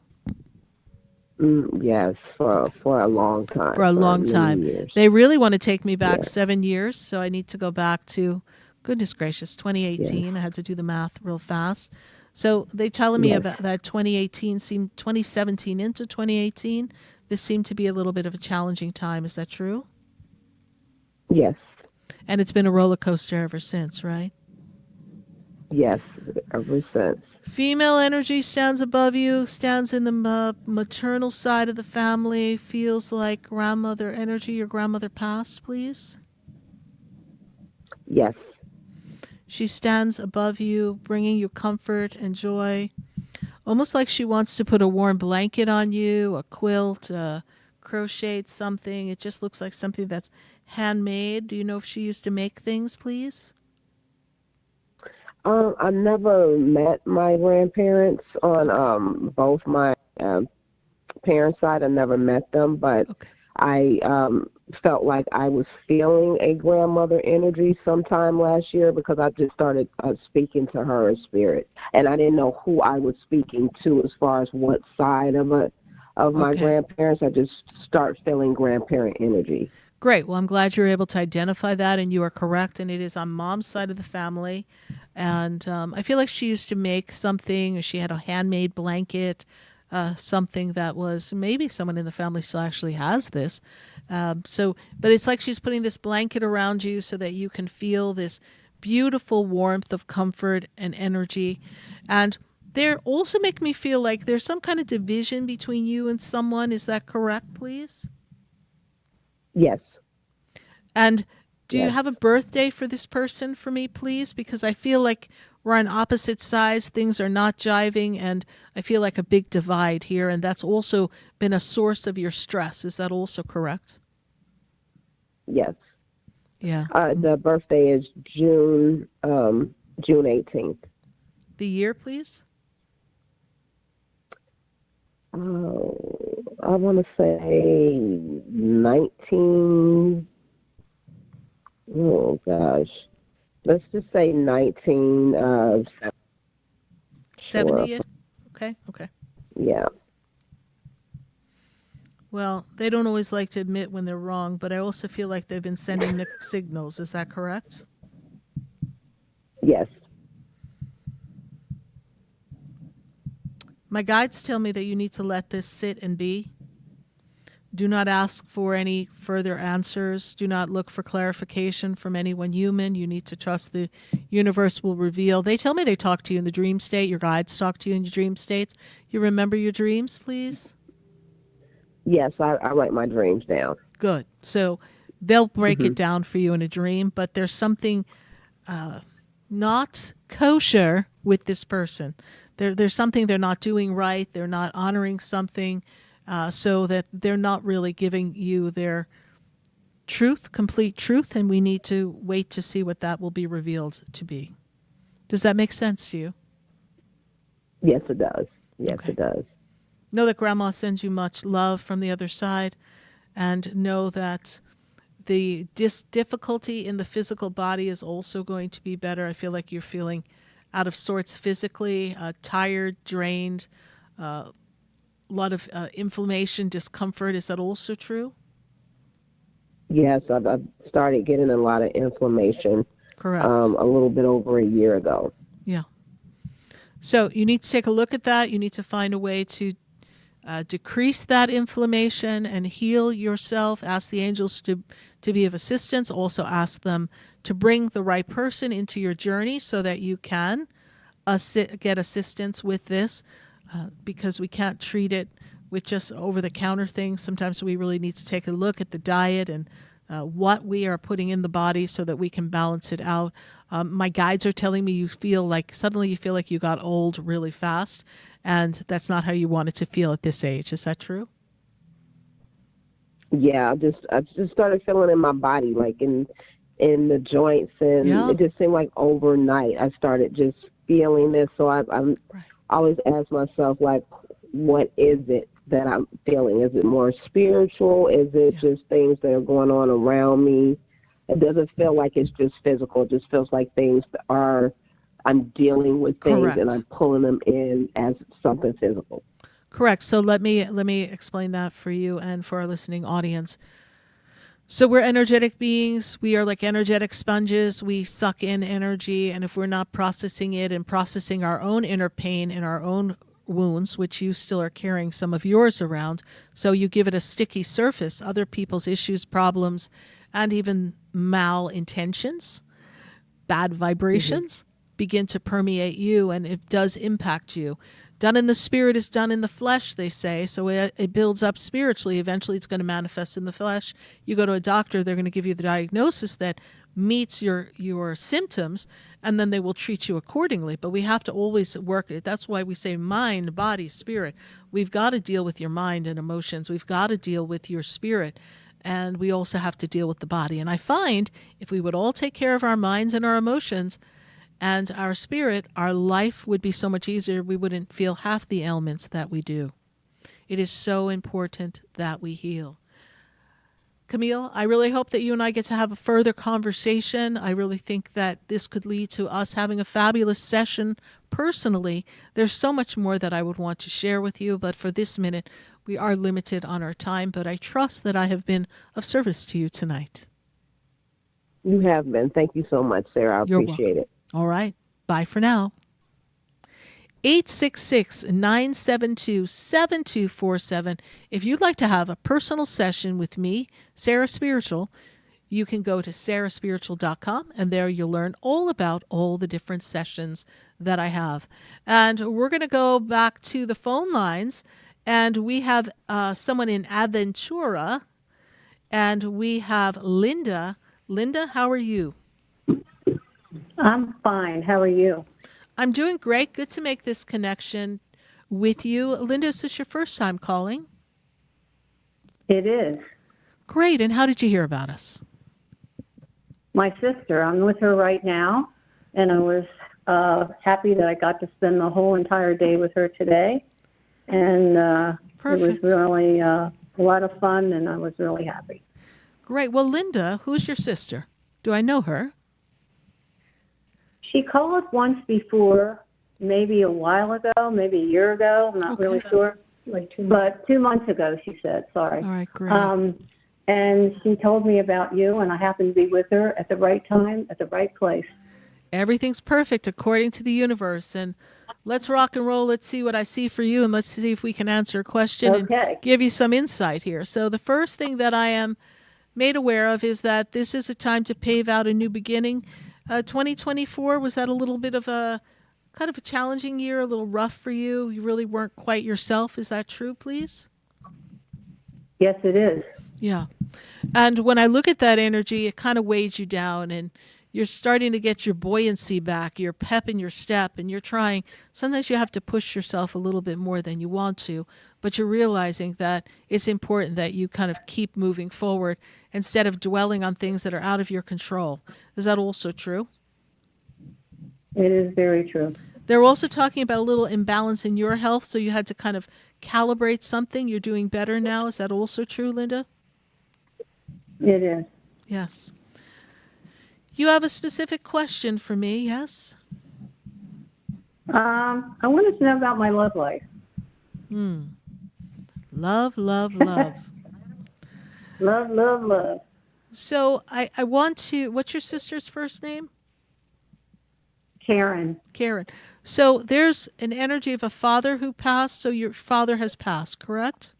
Yes, for a long time. For a long time. Years. They really want to take me back Yes. 7 years, so I need to go back to, goodness gracious, 2018. Yes. I had to do the math real fast. So they telling me Yes. about that 2017 into 2018. This seemed to be a little bit of a challenging time. Is that true? Yes. And it's been a roller coaster ever since, right? Yes, ever since. Female energy stands above you, stands in the maternal side of the family, feels like grandmother energy. Your grandmother passed, please? Yes. She stands above you, bringing you comfort and joy, almost like she wants to put a warm blanket on you, a quilt, crocheted something. It just looks like something that's handmade. Do you know if she used to make things, please? I never met my grandparents on both my parents' side. I never met them, but Okay. I felt like I was feeling a grandmother energy sometime last year because I just started speaking to her in spirit, and I didn't know who I was speaking to as far as what side of my Okay. grandparents. I just start feeling grandparent energy. Great. Well, I'm glad you're able to identify that, and you are correct. And it is on Mom's side of the family. And I feel like she used to make something, or she had a handmade blanket, something that was maybe someone in the family still actually has this. But it's like she's putting this blanket around you so that you can feel this beautiful warmth of comfort and energy. And they're also make me feel like there's some kind of division between you and someone. Is that correct, please? Yes. And do you Yes. have a birthday for this person for me, please? Because I feel like we're on opposite sides. Things are not jiving, and I feel like a big divide here. And that's also been a source of your stress. Is that also correct? Yes. Yeah. The birthday is June 18th. The year, please? I want to say 19. Oh gosh, let's just say 19. 70? Okay. Yeah. Well, they don't always like to admit when they're wrong, but I also feel like they've been sending mixed signals. Is that correct? Yes. My guides tell me that you need to let this sit and be. Do not ask for any further answers. Do not look for clarification from anyone human. You need to trust the universe will reveal. They tell me they talk to you in the dream state. Your guides talk to you in your dream states. You remember your dreams, please? Yes, I write my dreams down. Good. So they'll break it down for you in a dream, but there's something not kosher with this person. There's something they're not doing right. They're not honoring something. So that they're not really giving you their truth, complete truth, and we need to wait to see what that will be revealed to be. Does that make sense to you? Yes, it does. Yes, Okay. it does. Know that Grandma sends you much love from the other side, and know that the difficulty in the physical body is also going to be better. I feel like you're feeling out of sorts physically, tired, drained, a lot of inflammation, discomfort. Is that also true? Yes, I've started getting a lot of inflammation. Correct. A little bit over a year ago. Yeah. So you need to take a look at that. You need to find a way to decrease that inflammation and heal yourself. Ask the angels to be of assistance. Also ask them to bring the right person into your journey so that you can get assistance with this, because we can't treat it with just over-the-counter things. Sometimes we really need to take a look at the diet and what we are putting in the body so that we can balance it out. My guides are telling me suddenly you feel like you got old really fast, and that's not how you wanted to feel at this age. Is that true? Yeah, I just started feeling in my body, like in the joints, and it just seemed like overnight I started just feeling this. So I'm always ask myself, like, what is it that I'm feeling? Is it more spiritual? Is it just things that are going on around me? It doesn't feel like it's just physical. It just feels like I'm dealing with things. Correct. And I'm pulling them in as something physical. Correct. So let me explain that for you and for our listening audience. So we're energetic beings. We are like energetic sponges. We suck in energy, and if we're not processing it and processing our own inner pain and our own wounds, which you still are carrying some of yours around, so you give it a sticky surface, other people's issues, problems, and even malintentions, bad vibrations begin to permeate you, and it does impact you. Done in the spirit is done in the flesh, they say. So it builds up spiritually. Eventually it's going to manifest in the flesh. You go to a doctor, they're going to give you the diagnosis that meets your symptoms, and then they will treat you accordingly. But we have to always work it. That's why we say mind, body, spirit. We've got to deal with your mind and emotions. We've got to deal with your spirit. And we also have to deal with the body. And I find if we would all take care of our minds and our emotions and our spirit, our life would be so much easier. We wouldn't feel half the ailments that we do. It is so important that we heal. Camille, I really hope that you and I get to have a further conversation. I really think that this could lead to us having a fabulous session personally. There's so much more that I would want to share with you, but for this minute, we are limited on our time, but I trust that I have been of service to you tonight. You have been. Thank you so much, Sarah. I appreciate it. All right. Bye for now. 866-972-7247. If you'd like to have a personal session with me, Sarah Spiritual, you can go to SarahSpiritual.com, and there you'll learn all about all the different sessions that I have. And we're going to go back to the phone lines, and we have someone in Aventura, and we have Linda. Linda, how are you? I'm fine. How are you? I'm doing great. Good to make this connection with you. Linda, is this your first time calling? It is. Great. And how did you hear about us? My sister. I'm with her right now, and I was happy that I got to spend the whole entire day with her today. And it was really a lot of fun, and I was really happy. Great. Well, Linda, who's your sister? Do I know her? She called once before, maybe a while ago, maybe a year ago. I'm not really sure. But 2 months ago, she said, sorry. All right, great. And she told me about you, and I happened to be with her at the right time, at the right place. Everything's perfect according to the universe. And let's rock and roll. Let's see what I see for you, and let's see if we can answer a question and give you some insight here. So the first thing that I am made aware of is that this is a time to pave out a new beginning. 2024, was that a little bit of a kind of a challenging year, a little rough for you? You really weren't quite yourself. Is that true, please? Yes, it is. Yeah. And when I look at that energy, it kind of weighs you down, and you're starting to get your buoyancy back, your pep in your step, and you're trying. Sometimes you have to push yourself a little bit more than you want to, but you're realizing that it's important that you kind of keep moving forward instead of dwelling on things that are out of your control. Is that also true? It is very true. They're also talking about a little imbalance in your health, so you had to kind of calibrate something. You're doing better now. Is that also true, Linda? It is. Yes. You have a specific question for me, yes? I wanted to know about my love life. Love, love, love. Love, love, love. So I want to, what's your sister's first name? Karen. Karen. So there's an energy of a father who passed, so your father has passed, correct?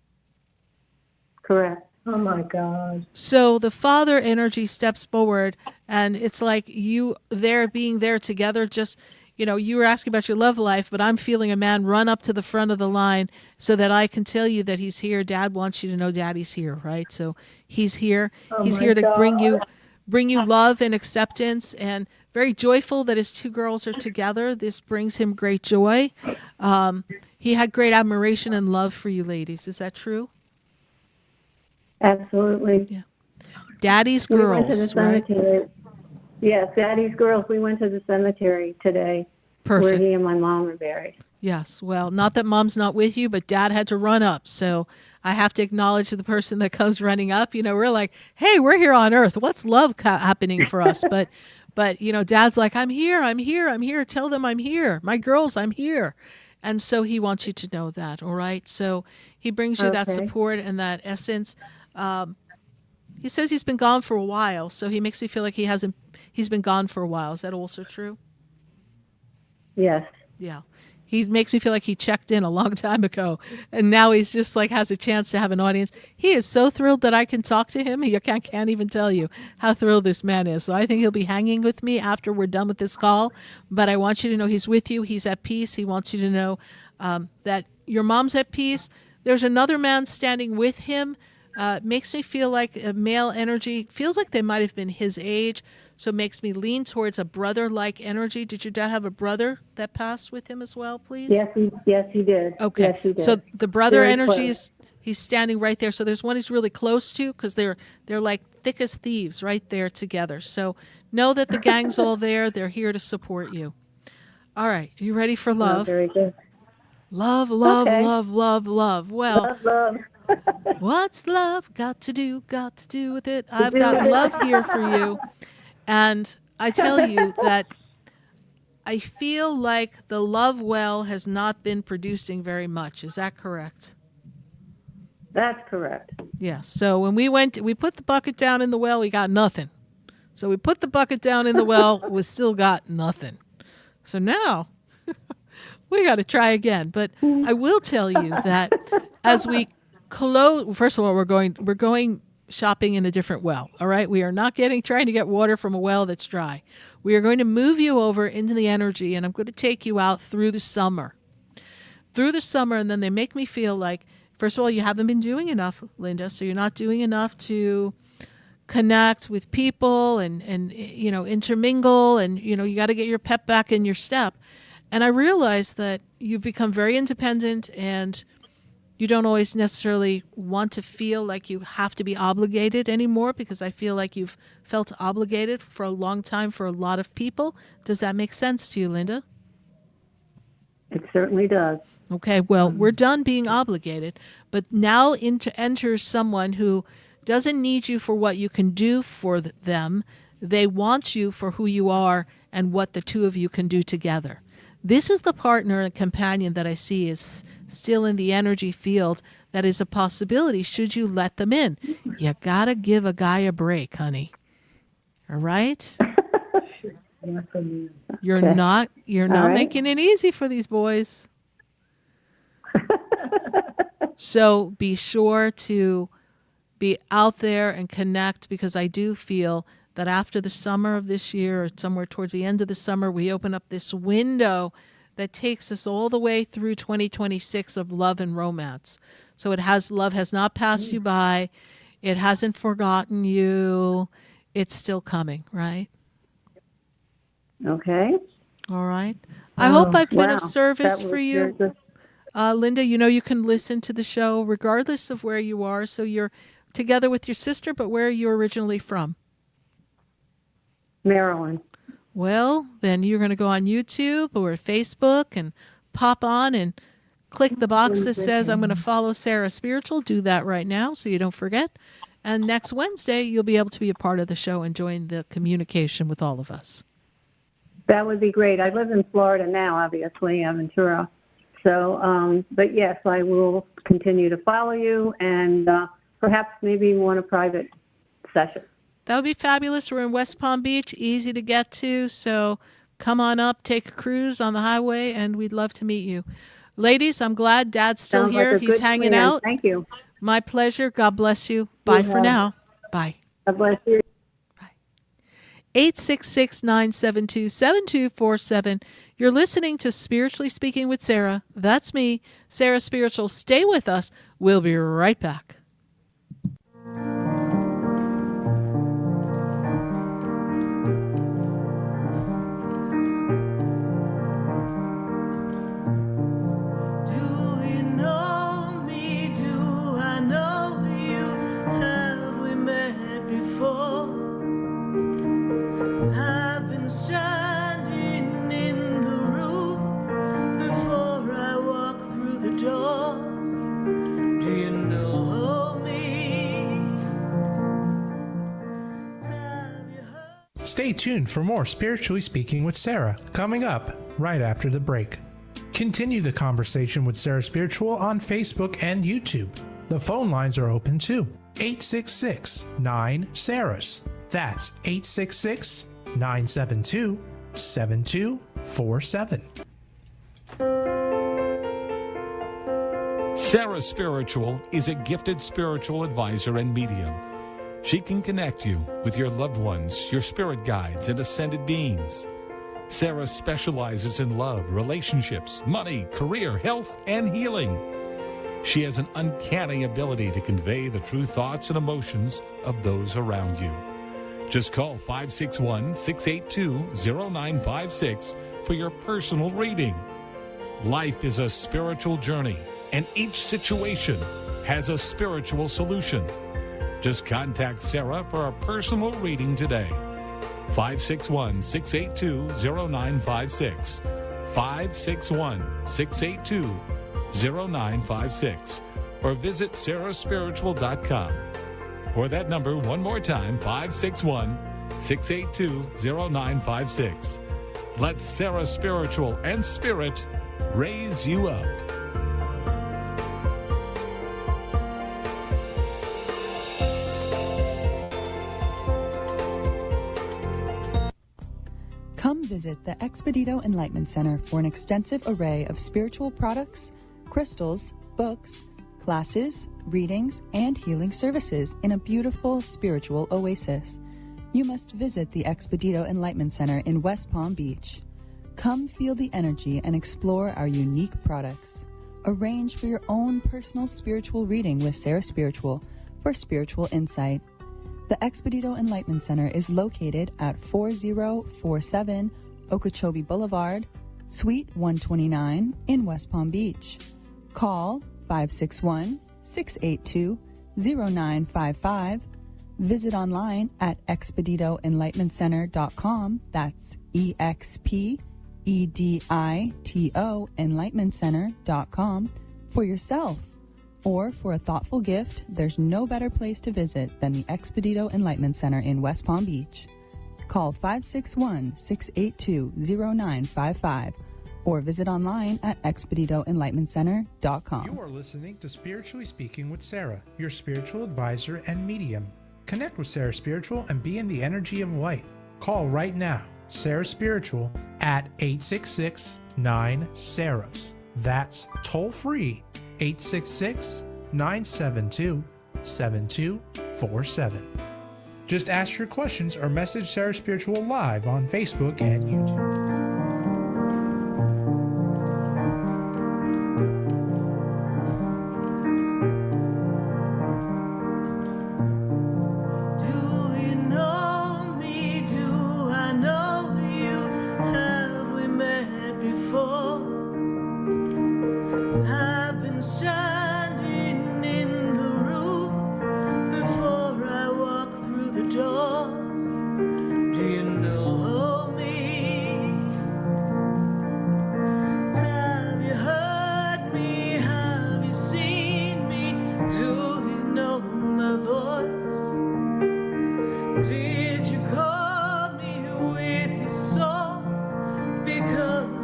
Correct. Oh my God. So the father energy steps forward, and it's like you being there together. Just, you were asking about your love life, but I'm feeling a man run up to the front of the line so that I can tell you that he's here. Dad wants you to know Daddy's here, right? So he's here. He's here to bring you love and acceptance, and very joyful that his two girls are together. This brings him great joy. He had great admiration and love for you ladies. Is that true? Absolutely. Yeah. Daddy's girls, we went to the cemetery. Right? Yes, Daddy's girls. We went to the cemetery today. Perfect. Where he and my mom are buried. Yes. Well, not that Mom's not with you, but Dad had to run up. So I have to acknowledge the person that comes running up. We're like, hey, we're here on Earth. What's love happening for us? But Dad's like, I'm here. Tell them I'm here. My girls, I'm here. And so he wants you to know that. All right. So he brings you that support and that essence. He says he's been gone for a while, so he makes me feel like he's been gone for a while. Is that also true? Yes. Yeah. He makes me feel like he checked in a long time ago, and now he's just like has a chance to have an audience. He is so thrilled that I can talk to him. He can't even tell you how thrilled this man is. So I think he'll be hanging with me after we're done with this call, but I want you to know he's with you. He's at peace. He wants you to know that your mom's at peace. There's another man standing with him. Makes me feel like a male energy. Feels like they might have been his age, so it makes me lean towards a brother-like energy. Did your dad have a brother that passed with him as well, please? Yes, he did. Okay. Yes, he did. So the brother Very energy close. he's standing right there. So there's one he's really close to because they're like thick as thieves right there together. So know that the gang's all there. They're here to support you. All right. Are you ready for love? Oh, very good. Love, love, Okay. love, love, love. Well, Love. What's love got to do with it? I've got love here for you. And I tell you that I feel like the love well has not been producing very much. Is that correct? That's correct. Yes. So when we put the bucket down in the well, we got nothing. So we put the bucket down in the well, we still got nothing. So now we got to try again. But I will tell you that as we close, first of all, we're going shopping in a different well. All right. We are not trying to get water from a well that's dry. We are going to move you over into the energy, and I'm going to take you out through the summer. And then they make me feel like, first of all, you haven't been doing enough, Linda. So you're not doing enough to connect with people and intermingle, and, you got to get your pep back in your step. And I realize that you've become very independent, and you don't always necessarily want to feel like you have to be obligated anymore, because I feel like you've felt obligated for a long time for a lot of people. Does that make sense to you, Linda? It certainly does. Okay, well, we're done being obligated, but now enters someone who doesn't need you for what you can do for them. They want you for who you are and what the two of you can do together. This is the partner and companion that I see is still in the energy field that is a possibility should you let them in. You got to give a guy a break, honey. All right? You're not making it easy for these boys. So be sure to be out there and connect, because I do feel that after the summer of this year, or somewhere towards the end of the summer, we open up this window that takes us all the way through 2026 of love and romance. So love has not passed you by. It hasn't forgotten you. It's still coming, right? Okay. All right. I hope I've been of service for you. Good. Linda, you can listen to the show regardless of where you are. So you're together with your sister, but where are you originally from? Maryland. Well, then you're going to go on YouTube or Facebook and pop on and click the box that says, I'm going to follow SarahSpiritual. Do that right now so you don't forget. And next Wednesday, you'll be able to be a part of the show and join the communication with all of us. That would be great. I live in Florida now, obviously, Ventura. So, but yes, I will continue to follow you, and perhaps maybe want a private session. That would be fabulous. We're in West Palm Beach, easy to get to. So come on up, take a cruise on the highway, and we'd love to meet you. Ladies, I'm glad Dad's still Sounds here. like a He's good hanging plan. out. Thank you. My pleasure. God bless you. Bye for now. Bye. God bless you. 866-972-7247. You're listening to Spiritually Speaking with Sarah. That's me, Sarah Spiritual. Stay with us. We'll be right back. Stay tuned for more Spiritually Speaking with Sarah, coming up right after the break. Continue the conversation with Sarah Spiritual on Facebook and YouTube. The phone lines are open too. 866-9-SARAHS. That's 866-972-7247. SarahSpiritual is a gifted spiritual advisor and medium. She can connect you with your loved ones, your spirit guides, and ascended beings. Sarah specializes in love, relationships, money, career, health, and healing. She has an uncanny ability to convey the true thoughts and emotions of those around you. Just call 561-682-0956 for your personal reading. Life is a spiritual journey, and each situation has a spiritual solution. Just contact Sarah for a personal reading today. 561-682-0956. 561-682-0956. or visit SarahSpiritual.com. Or that number one more time, 561-682-0956. Let Sarah Spiritual and Spirit raise you up. Come visit the Expedito Enlightenment Center for an extensive array of spiritual products, crystals, books, classes, readings, and healing services in a beautiful spiritual oasis. You must visit the Expedito Enlightenment Center in West Palm Beach. Come feel the energy and explore our unique products. Arrange for your own personal spiritual reading with SarahSpiritual for spiritual insight. The Expedito Enlightenment Center is located at 4047 Okeechobee Boulevard, Suite 129 in West Palm Beach. Call 561-682-0955. Visit online at expeditoenlightenmentcenter.com. That's EXPEDITO enlightenmentcenter.com for yourself. Or for a thoughtful gift, there's no better place to visit than the Expedito Enlightenment Center in West Palm Beach. Call 561-682-0955 or visit online at expeditoenlightenmentcenter.com. You are listening to Spiritually Speaking with Sarah, your spiritual advisor and medium. Connect with Sarah Spiritual and be in the energy of light. Call right now, Sarah Spiritual, at 866-9-SARAHS. That's toll free, 866-972-7247. Just ask your questions or message Sarah Spiritual live on Facebook and YouTube.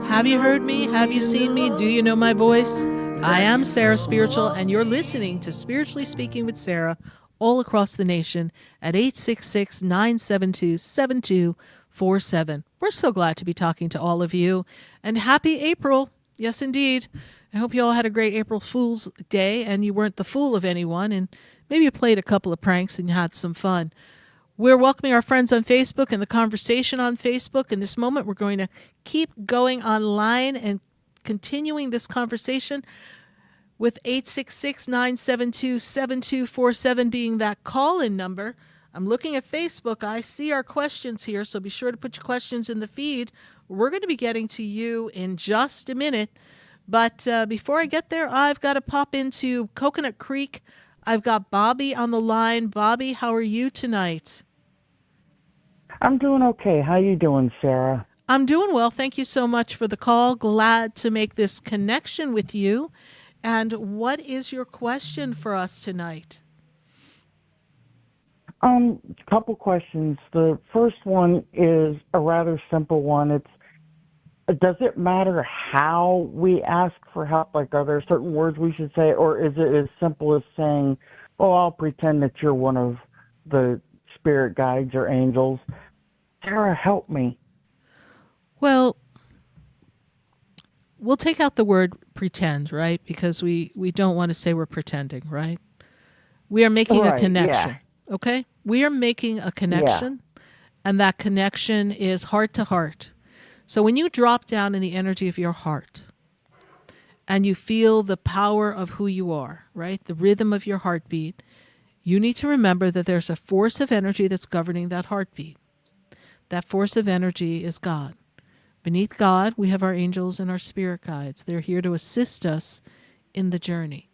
Have you heard me? Have you seen me? Do you know my voice? I am Sarah Spiritual, and you're listening to Spiritually Speaking with Sarah all across the nation at 866-972-7247. We're so glad to be talking to all of you. And happy April. Yes, indeed. I hope you all had a great April Fool's Day and you weren't the fool of anyone, and maybe you played a couple of pranks and you had some fun. We're welcoming our friends on Facebook and the conversation on Facebook. In this moment, we're going to keep going online and continuing this conversation with 866-972-7247 being that call-in number. I'm looking at Facebook. I see our questions here, so be sure to put your questions in the feed. We're going to be getting to you in just a minute. But before I get there, I've got to pop into Coconut Creek. I've got Bobby on the line. Bobby, how are you tonight? I'm doing okay. How you doing, Sarah? I'm doing well. Thank you so much for the call. Glad to make this connection with you. And what is your question for us tonight? A couple questions. The first one is a rather simple one. Does it matter how we ask for help? Like, are there certain words we should say, or is it as simple as saying, "Oh, I'll pretend that you're one of the spirit guides or angels. Sarah, help me"? Well, we'll take out the word pretend, right? Because we don't want to say we're pretending, right? We are making a connection, okay? We are making a connection, and that connection is heart to heart. So when you drop down in the energy of your heart and you feel the power of who you are, right? The rhythm of your heartbeat, you need to remember that there's a force of energy that's governing that heartbeat. That force of energy is God. Beneath God, we have our angels and our spirit guides. They're here to assist us in the journey.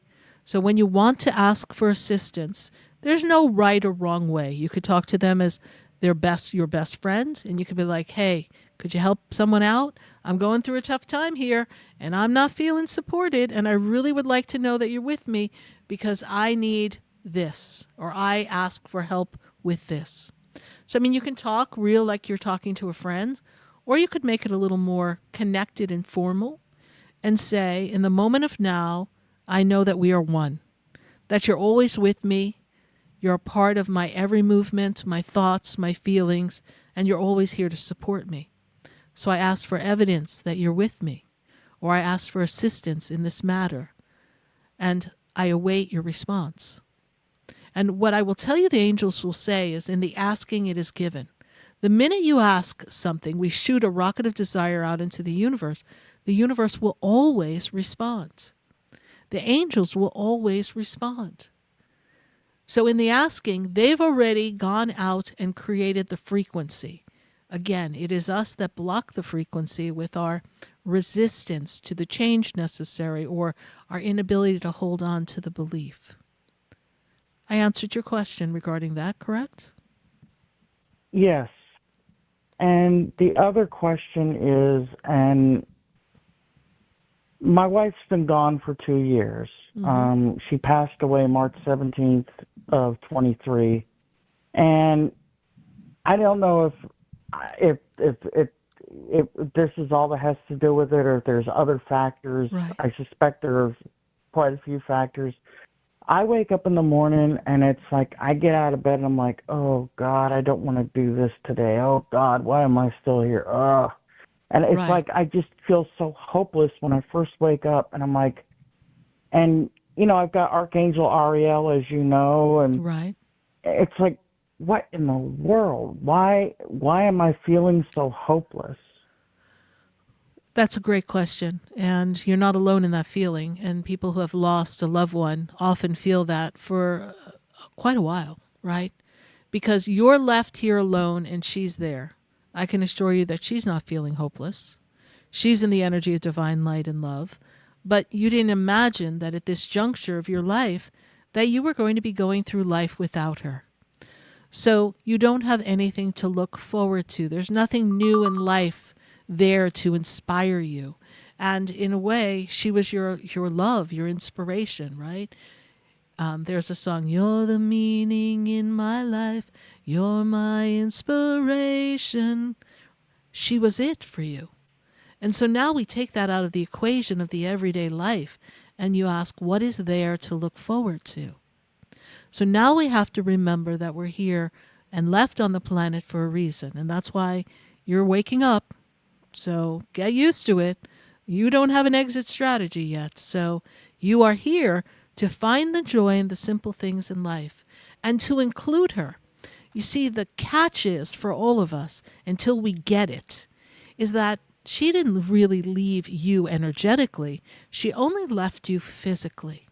So when you want to ask for assistance, there's no right or wrong way. You could talk to them as your best friend, and you could be like, "Hey, could you help someone out? I'm going through a tough time here, and I'm not feeling supported, and I really would like to know that you're with me. because I need this, or I ask for help with this. So, I mean, you can talk real like you're talking to a friend, or you could make it a little more connected and formal and say, in the moment of now, I know that we are one, that you're always with me, you're a part of my every movement, my thoughts, my feelings, and you're always here to support me. So I ask for evidence that you're with me, or I ask for assistance in this matter, and I await your response. And what I will tell you the angels will say is, in the asking it is given. The minute you ask something, we shoot a rocket of desire out into the universe will always respond. The angels will always respond. So in the asking, they've already gone out and created the frequency. Again, it is us that block the frequency with our resistance to the change necessary, or our inability to hold on to the belief. I answered your question regarding that, correct? Yes. And the other question is, and my wife's been gone for 2 years. She passed away March 17th of 23. And I don't know if this is all that has to do with it, or if there's other factors. Right. I suspect there are quite a few factors. I wake up in the morning and it's like I get out of bed and I'm like, oh, God, I don't want to do this today. Oh, God, why am I still here? Ugh. And it's like I just feel so hopeless when I first wake up, and I'm like, and, you know, I've got Archangel Ariel, as you know, and it's like, what in the world? Why am I feeling so hopeless? That's a great question, and you're not alone in that feeling, and people who have lost a loved one often feel that for quite a while, right? Because you're left here alone and she's there. I can assure you that she's not feeling hopeless. She's in the energy of divine light and love, but you didn't imagine that at this juncture of your life that you were going to be going through life without her. So you don't have anything to look forward to. There's nothing new in life there to inspire you. And in a way, she was your love, your inspiration, right? There's a song, you're the meaning in my life, you're my inspiration. She was it for you. And so now we take that out of the equation of the everyday life, and you ask, what is there to look forward to? So now we have to remember that we're here and left on the planet for a reason, and that's why you're waking up. So get used to it. You don't have an exit strategy yet. So you are here to find the joy in the simple things in life and to include her. You see, the catch is for all of us, until we get it, is that she didn't really leave you energetically. She only left you physically.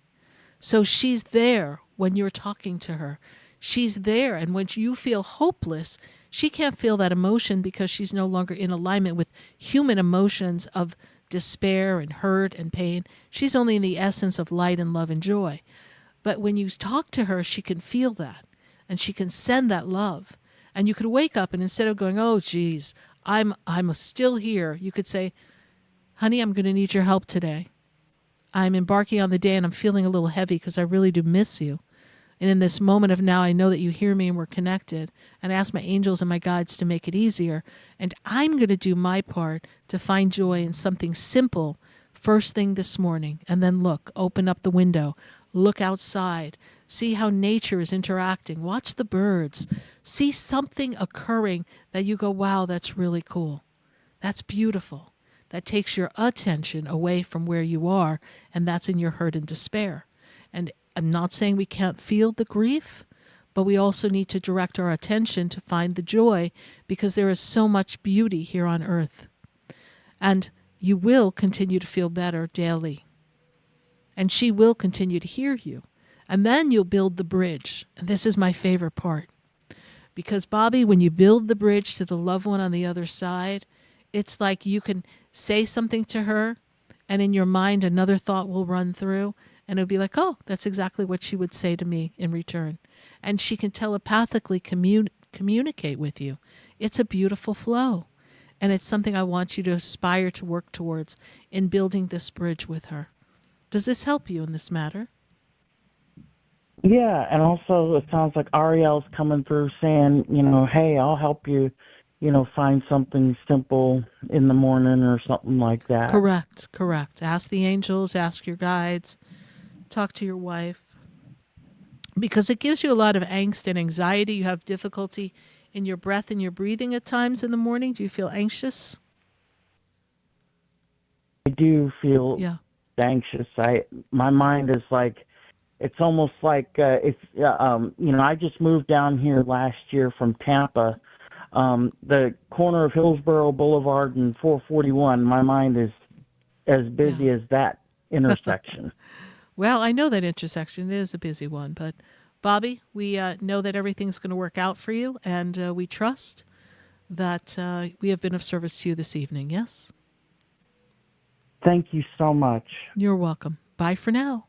So she's there when you're talking to her. She's there, and when you feel hopeless, she can't feel that emotion because she's no longer in alignment with human emotions of despair and hurt and pain. She's only in the essence of light and love and joy. But when you talk to her, she can feel that, and she can send that love. And you could wake up, and instead of going, oh, geez, I'm still here, you could say, honey, I'm going to need your help today. I'm embarking on the day, and I'm feeling a little heavy because I really do miss you. And in this moment of now, I know that you hear me and we're connected. And I ask my angels and my guides to make it easier. And I'm going to do my part to find joy in something simple first thing this morning. And then look, open up the window, look outside, see how nature is interacting, watch the birds, see something occurring that you go, wow, that's really cool. That's beautiful. That takes your attention away from where you are, and that's in your hurt and despair. And I'm not saying we can't feel the grief, but we also need to direct our attention to find the joy, because there is so much beauty here on earth. And you will continue to feel better daily. And she will continue to hear you. And then you'll build the bridge. And this is my favorite part. Because, Bobby, when you build the bridge to the loved one on the other side, it's like you can say something to her, and in your mind another thought will run through, and it'll be like, oh, that's exactly what she would say to me in return. And she can telepathically communicate with you. It's a beautiful flow. And it's something I want you to aspire to work towards in building this bridge with her. Does this help you in this matter? Yeah, and also it sounds like Ariel's coming through saying, hey, I'll help you, find something simple in the morning or something like that. Correct. Ask the angels, ask your guides, talk to your wife. Because it gives you a lot of angst and anxiety. You have difficulty in your breath and your breathing at times in the morning. Do you feel anxious? I do feel anxious. My mind is like, it's almost like I just moved down here last year from Tampa. The corner of Hillsborough Boulevard and 441, my mind is as busy as that intersection. Well, I know that intersection is a busy one, but Bobby, we know that everything's going to work out for you, and we trust that we have been of service to you this evening, yes? Thank you so much. You're welcome. Bye for now.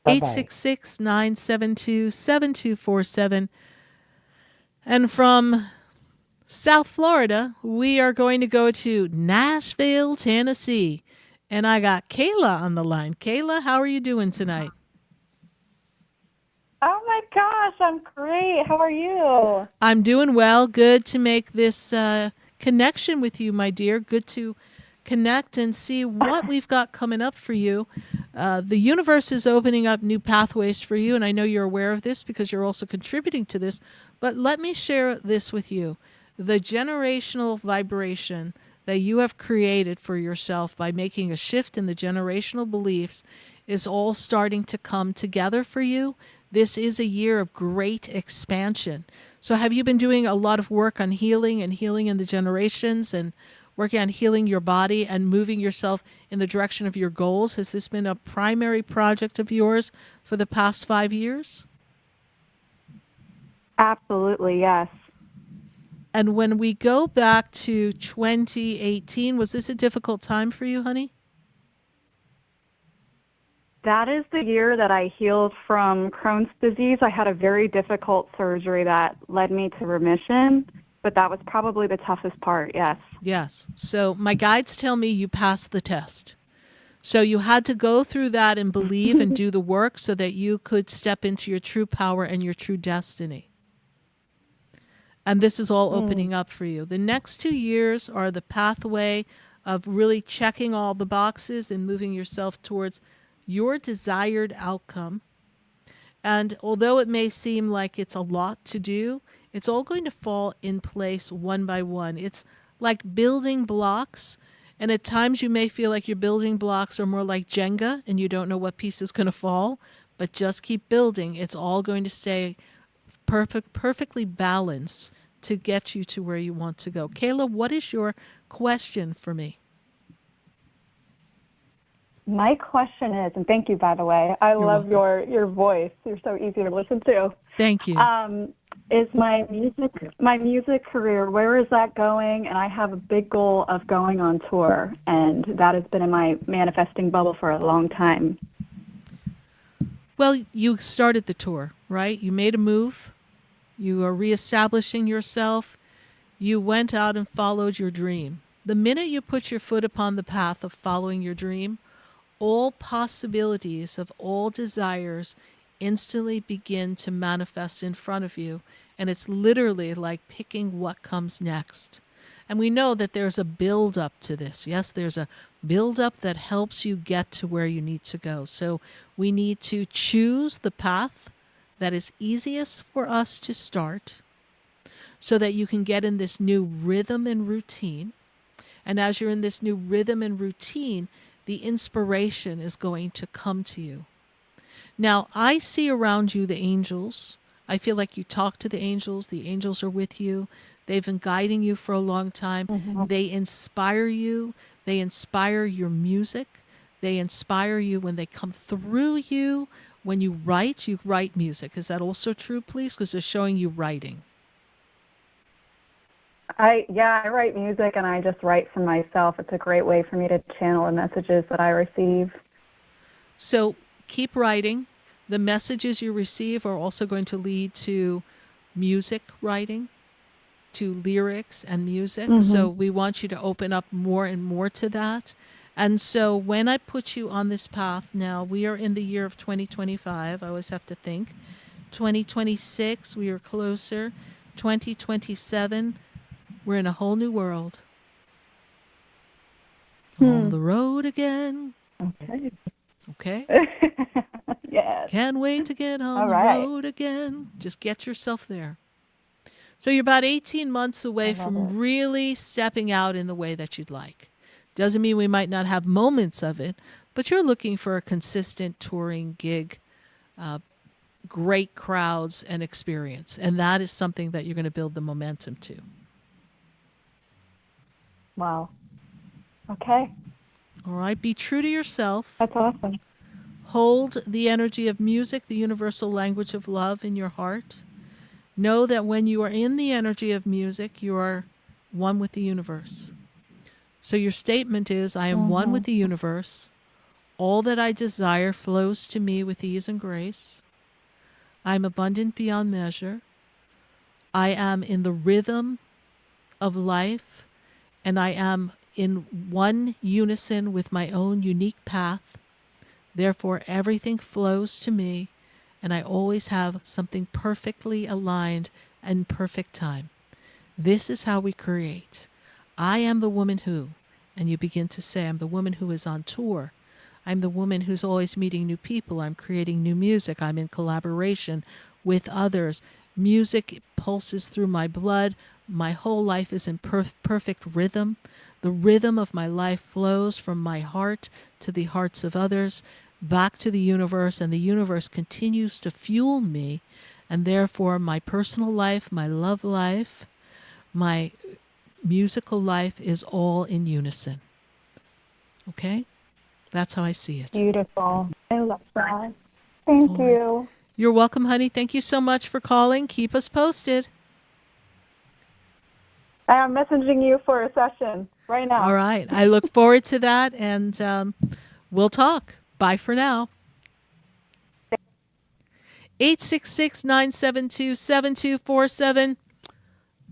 Bye-bye. 866-972-7247. And from South Florida, we are going to go to Nashville, Tennessee. And I got Kayla on the line. Kayla, how are you doing tonight? Oh my gosh, I'm great. How are you? I'm doing well. Good to make this connection with you, my dear. Good to connect and see what we've got coming up for you. The universe is opening up new pathways for you, and I know you're aware of this because you're also contributing to this. But let me share this with you. The generational vibration that you have created for yourself by making a shift in the generational beliefs is all starting to come together for you. This is a year of great expansion. So have you been doing a lot of work on healing and healing in the generations and working on healing your body and moving yourself in the direction of your goals? Has this been a primary project of yours for the past 5 years? Absolutely, yes. And when we go back to 2018, was this a difficult time for you, honey? That is the year that I healed from Crohn's disease. I had a very difficult surgery that led me to remission, but that was probably the toughest part, yes. Yes. So my guides tell me you passed the test. So you had to go through that and believe and do the work so that you could step into your true power and your true destiny. And this is all opening up for you. The next 2 years are the pathway of really checking all the boxes and moving yourself towards your desired outcome. And although it may seem like it's a lot to do, it's all going to fall in place one by one. It's like building blocks. And at times you may feel like your building blocks are more like Jenga and you don't know what piece is going to fall, but just keep building. It's all going to stay perfectly balanced to get you to where you want to go. Kayla, what is your question for me? My question is, and thank you, by the way, I love your voice. You're so easy to listen to. Thank you. Is my music career, where is that going? And I have a big goal of going on tour, and that has been in my manifesting bubble for a long time. Well, you started the tour, right? You made a move. You are reestablishing yourself. You went out and followed your dream. The minute you put your foot upon the path of following your dream, all possibilities of all desires instantly begin to manifest in front of you. And it's literally like picking what comes next. And we know that there's a build-up to this. Yes, there's a build-up that helps you get to where you need to go. So we need to choose the path that is easiest for us to start so that you can get in this new rhythm and routine. And as you're in this new rhythm and routine, the inspiration is going to come to you. Now, I see around you the angels. I feel like you talk to the angels. The angels are with you. They've been guiding you for a long time. Mm-hmm. They inspire you. They inspire your music. They inspire you when they come through you. When you write music. Is that also true, please? Because they're showing you writing. I write music, and I just write for myself. It's a great way for me to channel the messages that I receive. So keep writing. The messages you receive are also going to lead to music writing, to lyrics and music. Mm-hmm. So we want you to open up more and more to that. And so when I put you on this path, now we are in the year of 2025. I always have to think. 2026, we are closer. 2027, we're in a whole new world. On the road again. Okay. Okay? Yes. Can't wait to get on All the right. road again. Just get yourself there. So you're about 18 months away from really stepping out in the way that you'd like. Doesn't mean we might not have moments of it, but you're looking for a consistent touring gig, great crowds and experience. And that is something that you're going to build the momentum to. Wow. Okay. All right. Be true to yourself. That's awesome. Hold the energy of music, the universal language of love, in your heart. Know that when you are in the energy of music, you are one with the universe. So your statement is, I am one with the universe. All that I desire flows to me with ease and grace. I am abundant beyond measure. I am in the rhythm of life, and I am in one unison with my own unique path. Therefore, everything flows to me, and I always have something perfectly aligned and perfect time. This is how we create. I am the woman who, and you begin to say, I'm the woman who is on tour. I'm the woman who's always meeting new people. I'm creating new music. I'm in collaboration with others. Music pulses through my blood. My whole life is in perfect rhythm. The rhythm of my life flows from my heart to the hearts of others, back to the universe, and the universe continues to fuel me. And therefore, my personal life, my love life, my musical life is all in unison. Okay? That's how I see it. Beautiful. I love that. Thank you. You're welcome, honey. Thank you so much for calling. Keep us posted. I am messaging you for a session right now. All right. I look forward to that, and we'll talk. Bye for now. 866-972-7247.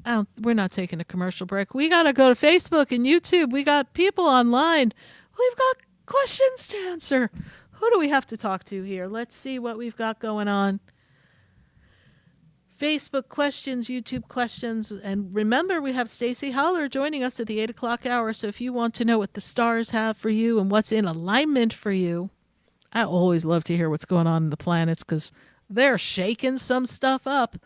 Oh, we're not taking a commercial break. We got to go to Facebook and YouTube. We got people online. We've got questions to answer. Who do we have to talk to here? Let's see what we've got going on. Facebook questions, YouTube questions. And remember, we have Stacy Holler joining us at the 8 o'clock hour. So if you want to know what the stars have for you and what's in alignment for you, I always love to hear what's going on in the planets because they're shaking some stuff up.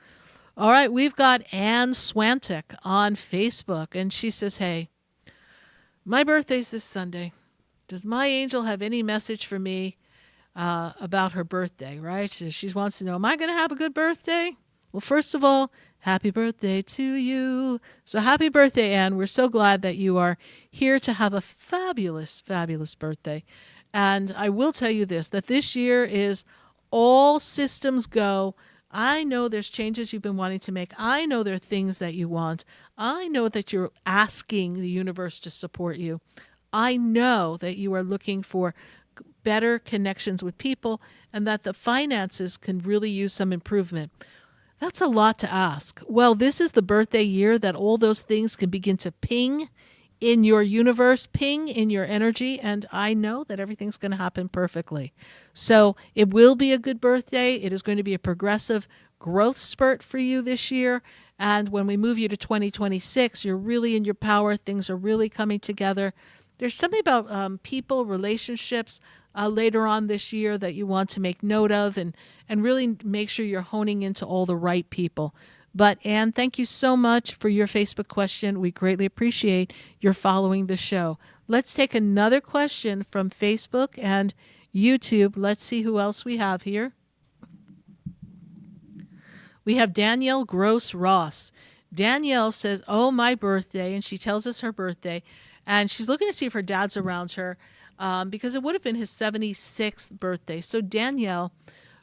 All right, we've got Ann Swantek on Facebook, and she says, hey, my birthday's this Sunday. Does my angel have any message for me about her birthday, right? She wants to know, am I going to have a good birthday? Well, first of all, happy birthday to you. So happy birthday, Ann. We're so glad that you are here to have a fabulous, fabulous birthday. And I will tell you this, that this year is all systems go. I know there's changes you've been wanting to make. I know there are things that you want. I know that you're asking the universe to support you. I know that you are looking for better connections with people and that the finances can really use some improvement. That's a lot to ask. Well, this is the birthday year that all those things can begin to ping in your universe, ping in your energy, and I know that everything's going to happen perfectly. So it will be a good birthday. It is going to be a progressive growth spurt for you this year. And when we move you to 2026, you're really in your power. Things are really coming together. There's something about people, relationships later on this year that you want to make note of and really make sure you're honing into all the right people. But Anne, thank you so much for your Facebook question. We greatly appreciate your following the show. Let's take another question from Facebook and YouTube. Let's see who else we have here. We have Danielle Gross Ross. Danielle says, oh, my birthday, and she tells us her birthday, and she's looking to see if her dad's around her because it would have been his 76th birthday. So Danielle,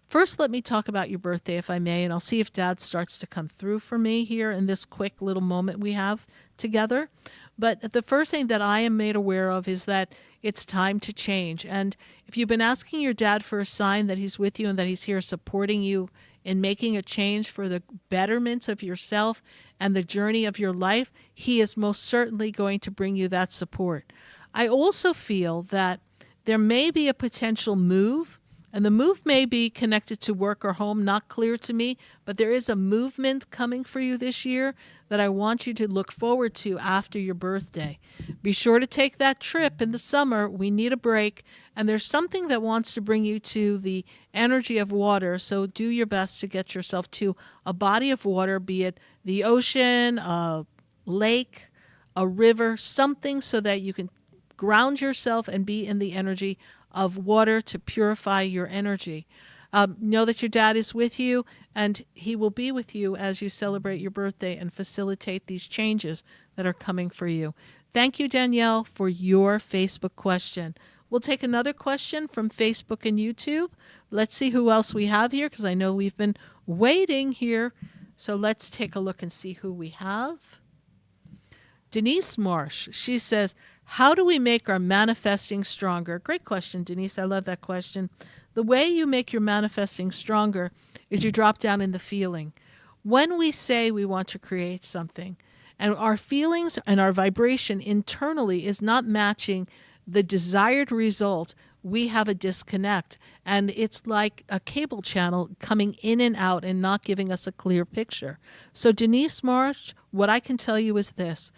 first, let me talk about your birthday, if I may, and I'll see if Dad starts to come through for me here in this quick little moment we have together. But the first thing that I am made aware of is that it's time to change. And if you've been asking your dad for a sign that he's with you and that he's here supporting you in making a change for the betterment of yourself and the journey of your life, he is most certainly going to bring you that support. I also feel that there may be a potential move, and the move may be connected to work or home, not clear to me, but there is a movement coming for you this year that I want you to look forward to after your birthday. Be sure to take that trip in the summer. We need a break, and there's something that wants to bring you to the energy of water, so do your best to get yourself to a body of water, be it the ocean, a lake, a river, something so that you can ground yourself and be in the energy of water to purify your energy. Know that your dad is with you, and he will be with you as you celebrate your birthday and facilitate these changes that are coming for you. Thank you, Danielle, for your Facebook question. We'll take another question from Facebook and YouTube. Let's see who else we have here, because I know we've been waiting here. So let's take a look and see who we have. Denise Marsh, she says, how do we make our manifesting stronger? Great question, Denise. I love that question. The way you make your manifesting stronger is you drop down in the feeling. When we say we want to create something, and our feelings and our vibration internally is not matching the desired result, we have a disconnect. And it's like a cable channel coming in and out and not giving us a clear picture. So Denise Marsh, what I can tell you is this.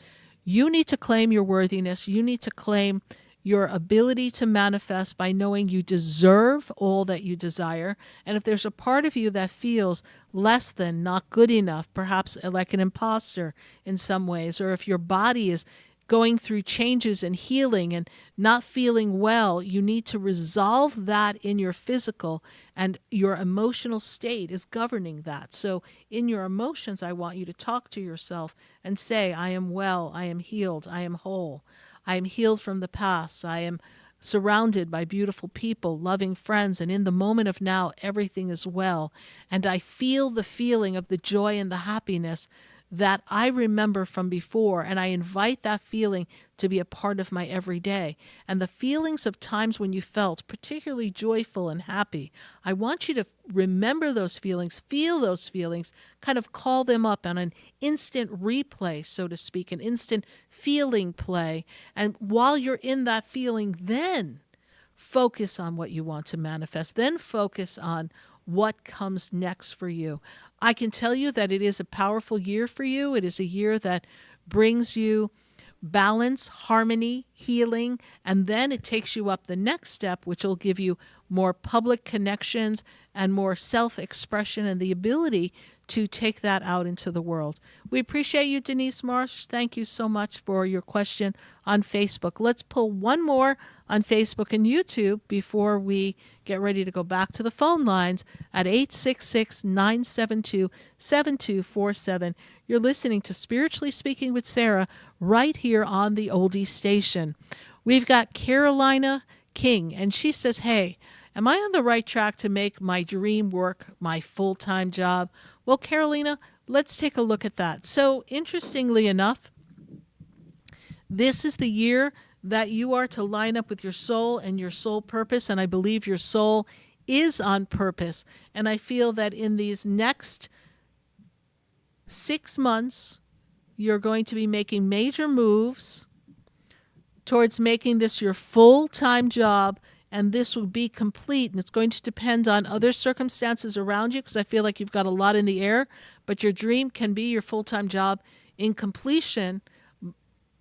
You need to claim your worthiness. You need to claim your ability to manifest by knowing you deserve all that you desire. And if there's a part of you that feels less than, not good enough, perhaps like an imposter in some ways, or if your body is going through changes and healing and not feeling well, you need to resolve that in your physical, and your emotional state is governing that. So in your emotions, I want you to talk to yourself and say, I am well, I am healed, I am whole, I am healed from the past, I am surrounded by beautiful people, loving friends, and in the moment of now, everything is well. And I feel the feeling of the joy and the happiness that I remember from before, and I invite that feeling to be a part of my everyday. And the feelings of times when you felt particularly joyful and happy, I want you to remember those feelings, feel those feelings, kind of call them up on an instant replay, so to speak, an instant feeling play. And while you're in that feeling, then focus on what you want to manifest. Then focus on what comes next for you. I can tell you that it is a powerful year for you. It is a year that brings you balance, harmony, healing, and then it takes you up the next step, which will give you more public connections and more self-expression and the ability to take that out into the world. We appreciate you, Denise Marsh. Thank you so much for your question on Facebook. Let's pull one more on Facebook and YouTube before we get ready to go back to the phone lines at 866-972-7247. You're listening to Spiritually Speaking with Sarah right here on the Oldies station. We've got Carolina King, and she says, hey, am I on the right track to make my dream work my full-time job? Well, Carolina, let's take a look at that. So, interestingly enough, this is the year that you are to line up with your soul and your soul purpose, and I believe your soul is on purpose. And I feel that in these next 6 months, you're going to be making major moves towards making this your full-time job, and this will be complete. And it's going to depend on other circumstances around you, because I feel like you've got a lot in the air, but your dream can be your full-time job in completion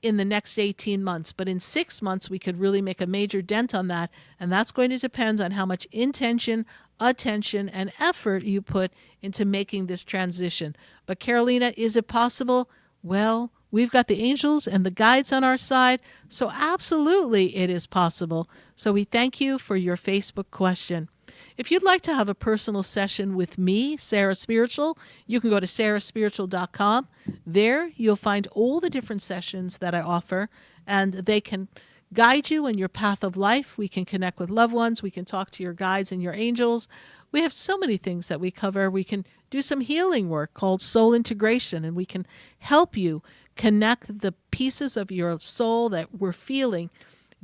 in the next 18 months. But in 6 months, we could really make a major dent on that, and that's going to depend on how much intention, attention, and effort you put into making this transition. But Carolina, is it possible? Well, we've got the angels and the guides on our side, so absolutely it is possible. So we thank you for your Facebook question. If you'd like to have a personal session with me, Sarah Spiritual, you can go to SarahSpiritual.com. There you'll find all the different sessions that I offer, and they can guide you in your path of life. We can connect with loved ones. We can talk to your guides and your angels. We have so many things that we cover. We can do some healing work called soul integration, and we can help you connect the pieces of your soul that we're feeling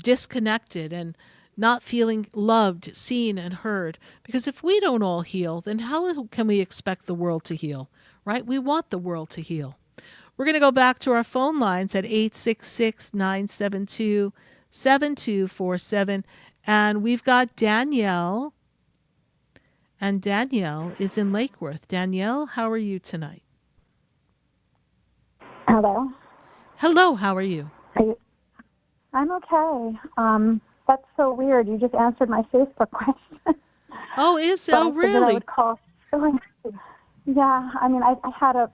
disconnected and not feeling loved, seen, and heard. Because if we don't all heal, then how can we expect the world to heal, right? We want the world to heal. We're going to go back to our phone lines at 866-972-7247. 7247. And we've got Danielle. And Danielle is in Lake Worth. Danielle, how are you tonight? Hello. Hello, how are you? I'm okay. That's so weird. You just answered my Facebook question. Oh, is But oh I figured I really? would call. Yeah, I mean, I had a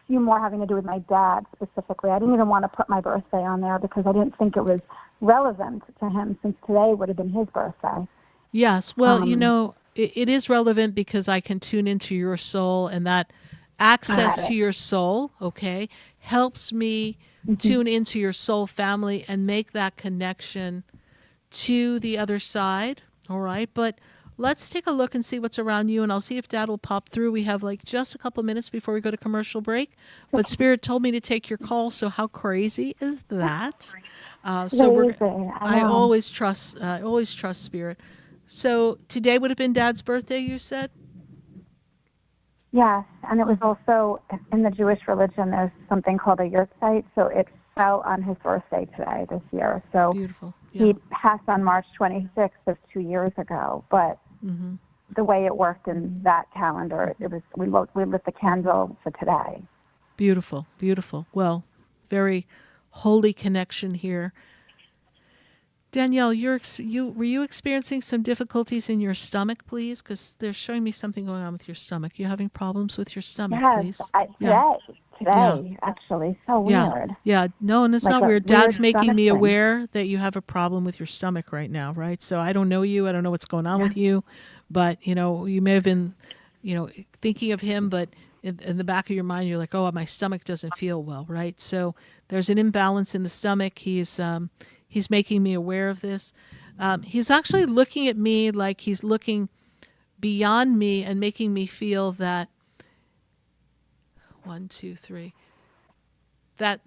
few more having to do with my dad specifically. I didn't even want to put my birthday on there because I didn't think it was relevant to him since today would have been his birthday. Yes. Well, it is relevant because I can tune into your soul, and that access to your soul, okay, helps me tune into your soul family and make that connection to the other side. All right. But let's take a look and see what's around you, and I'll see if Dad will pop through. We have like just a couple minutes before we go to commercial break, but Spirit told me to take your call. So how crazy is that? I always trust Spirit. So today would have been Dad's birthday, you said? Yes, and it was also in the Jewish religion. There's something called a yurtzeit, so it fell on his birthday today this year. So beautiful. Yeah. He passed on March 26th of 2 years ago, but the way it worked in that calendar, it was we lit the candle for today. Beautiful, beautiful. Well, very holy connection here. Danielle, were you experiencing some difficulties in your stomach, please? Because they're showing me something going on with your stomach. You having problems with your stomach, please? Today, actually. So weird. Yeah, no, and it's Like not a weird. Dad's weird making me stomach thing. aware that you have a problem with your stomach right now, right? So I don't know you. I don't know what's going on with you. But, you may have been, thinking of him, but in the back of your mind, you're like, oh, my stomach doesn't feel well, right? So there's an imbalance in the stomach. He's making me aware of this. He's actually looking at me like he's looking beyond me and making me feel that that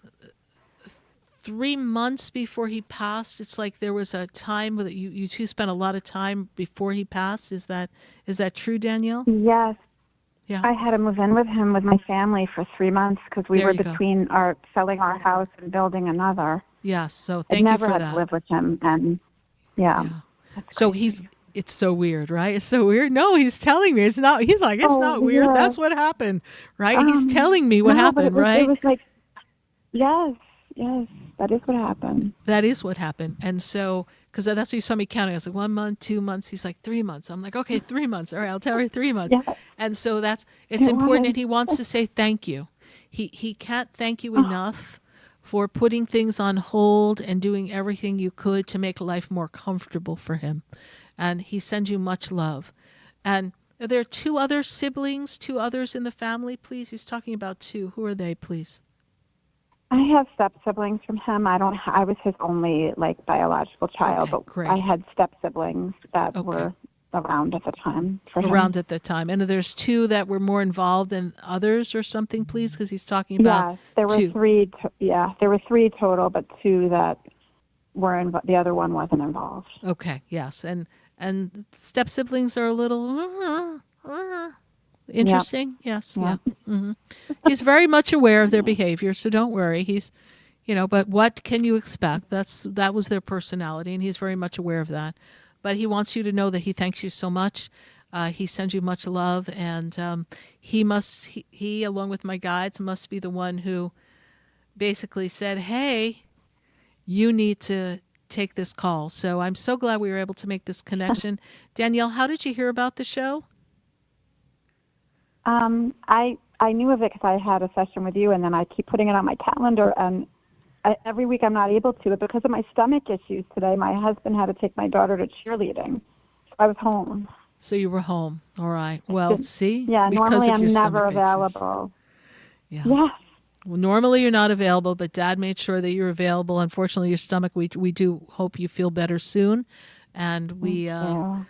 3 months before he passed, it's like there was a time that you two spent a lot of time before he passed. Is that true, Danielle? Yes. Yeah. I had to move in with him with my family for 3 months because we were between selling our house and building another. Yes. So I thank you never for had that. to live with him, and So it's so weird, right? It's so weird. No, he's telling me it's not. He's like, it's not weird. Yeah. That's what happened, right? He's telling me what happened, right? It was like, yes, that is what happened. That is what happened. And so, because that's what you saw me counting. I was like, 1 month, 2 months. He's like, 3 months. I'm like, okay, 3 months. All right, I'll tell her 3 months. Yeah. And so it's important, and he wants to say thank you. He can't thank you enough for putting things on hold and doing everything you could to make life more comfortable for him. And he sends you much love. And are there two others in the family, please? He's talking about two. Who are they, please? I have step siblings from him. I was his only biological child, but great. I had step siblings that were around at the time. At the time. And there's two that were more involved than others or something, please? Because he's talking about there were two. three. There were three total, but two that were involved. The other one wasn't involved. Okay, yes. And step siblings are a little interesting. Yes, yeah. Mm-hmm. He's very much aware of their behavior, so don't worry. He's, but what can you expect? That was their personality, and he's very much aware of that. But he wants you to know that he thanks you so much. He sends you much love, and he along with my guides must be the one who basically said, hey, you need to take this call. So I'm so glad we were able to make this connection. Danielle, how did you hear about the show? I knew of it because I had a session with you, and then I keep putting it on my calendar, and every week I'm not able to. But because of my stomach issues today, my husband had to take my daughter to cheerleading. So I was home. So you were home. All right. Well, see? Yeah, because normally of your I'm never stomach issues. available. Yeah. Yes. Well, normally you're not available, but Dad made sure that you're available. Unfortunately, your stomach, we do hope you feel better soon. And we are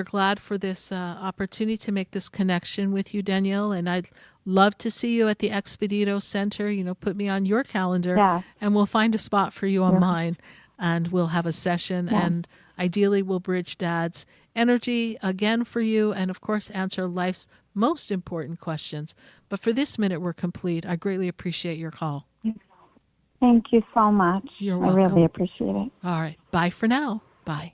glad for this opportunity to make this connection with you, Danielle. And I'd love to see you at the Expedito Center. Put me on your calendar, and we'll find a spot for you on mine. And we'll have a session, and ideally we'll bridge Dad's energy again for you, and of course answer life's most important questions. But for this minute, we're complete. I greatly appreciate your call. Thank you so much. You're I welcome. really appreciate it. All right. Bye for now. Bye.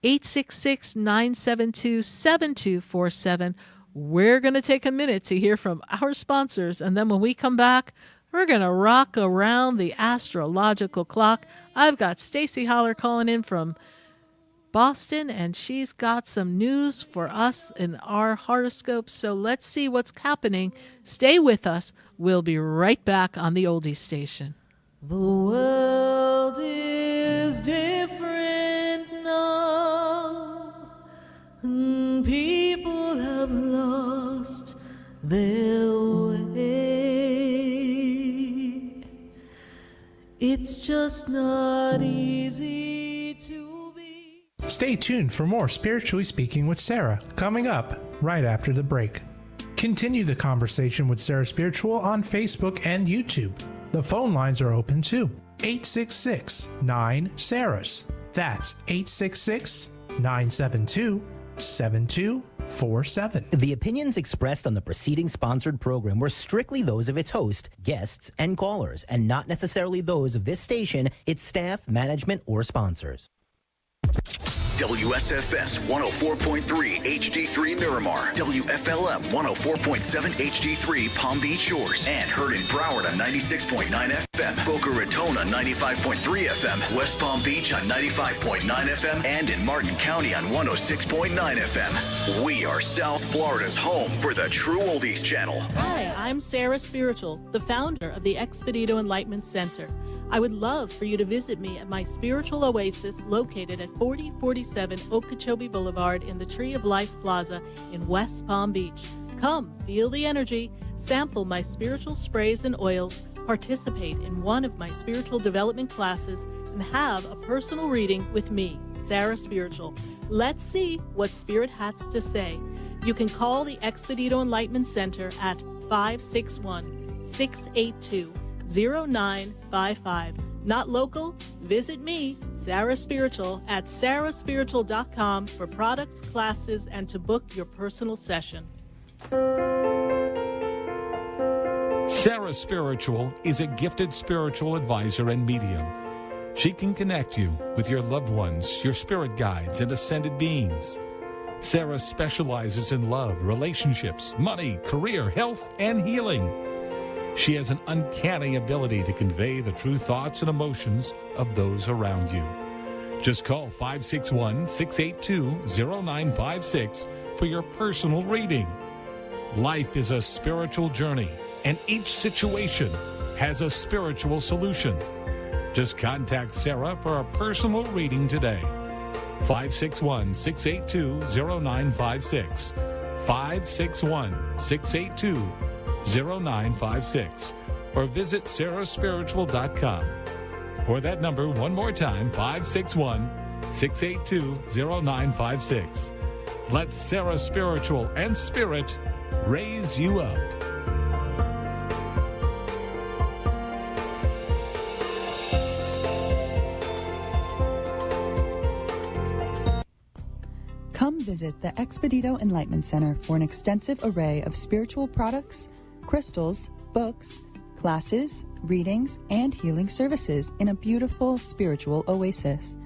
866-972-7247. We're going to take a minute to hear from our sponsors, and then when we come back, we're going to rock around the astrological clock. I've got Stacy Holler calling in from Boston, and she's got some news for us in our horoscopes. So let's see what's happening. Stay with us. We'll be right back on the Oldies station. The world is different now. People have lost their way. It's just not easy to be. Stay tuned for more Spiritually Speaking with Sarah, coming up right after the break. Continue the conversation with Sarah Spiritual on Facebook and YouTube. The phone lines are open too. 866-9-SARAHS. That's 866-972-7247. The opinions expressed on the preceding sponsored program were strictly those of its host, guests, and callers, and not necessarily those of this station, its staff, management, or sponsors. WSFS 104.3 HD3 Miramar, WFLM 104.7 HD3 Palm Beach Shores, and heard in Broward on 96.9 FM, Boca Raton on 95.3 FM, West Palm Beach on 95.9 FM, and in Martin County on 106.9 FM. We are South Florida's home for the True Oldies channel. Hi, I'm Sarah Spiritual, the founder of the Expedito Enlightenment Center. I would love for you to visit me at my spiritual oasis located at 4047 Okeechobee Boulevard in the Tree of Life Plaza in West Palm Beach. Come, feel the energy, sample my spiritual sprays and oils, participate in one of my spiritual development classes, and have a personal reading with me, Sarah Spiritual. Let's see what Spirit has to say. You can call the Expedito Enlightenment Center at 561-682-0955. Not local? Visit me, Sarah Spiritual, at sarahspiritual.com for products, classes, and to book your personal session. Sarah Spiritual is a gifted spiritual advisor and medium. She can connect you with your loved ones, your spirit guides, and ascended beings. Sarah specializes in love, relationships, money, career, health, and healing. She has an uncanny ability to convey the true thoughts and emotions of those around you. Just call 561-682-0956 for your personal reading. Life is a spiritual journey, and each situation has a spiritual solution. Just contact Sarah for a personal reading today. 561-682-0956. 561-682-0956. Or visit sarahspiritual.com. Or that number one more time, 561-682-0956. Let Sarah Spiritual and Spirit raise you up. Come visit the Expedito Enlightenment Center for an extensive array of spiritual products, crystals, books, classes, readings, and healing services in a beautiful spiritual oasis.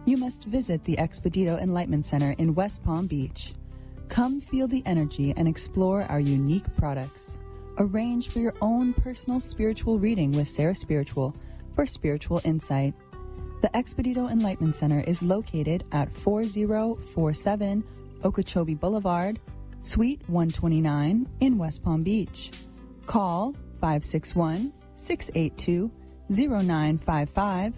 You must visit the Expedito Enlightenment Center in West Palm Beach. Come feel the energy and explore our unique products. Arrange for your own personal spiritual reading with Sarah Spiritual for spiritual insight. The Expedito Enlightenment Center is located at 4047 Okeechobee Boulevard, Suite 129 in West Palm Beach. Call 561-682-0955.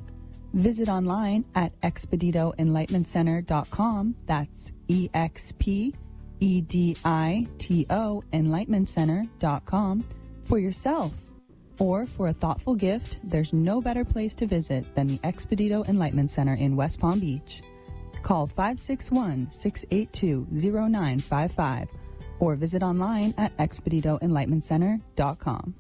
Visit online at expeditoenlightenmentcenter.com. That's EXPEDITO enlightenmentcenter.com for yourself. Or for a thoughtful gift, there's no better place to visit than the Expedito Enlightenment Center in West Palm Beach. Call 561-682-0955 or visit online at expeditoenlightenmentcenter.com.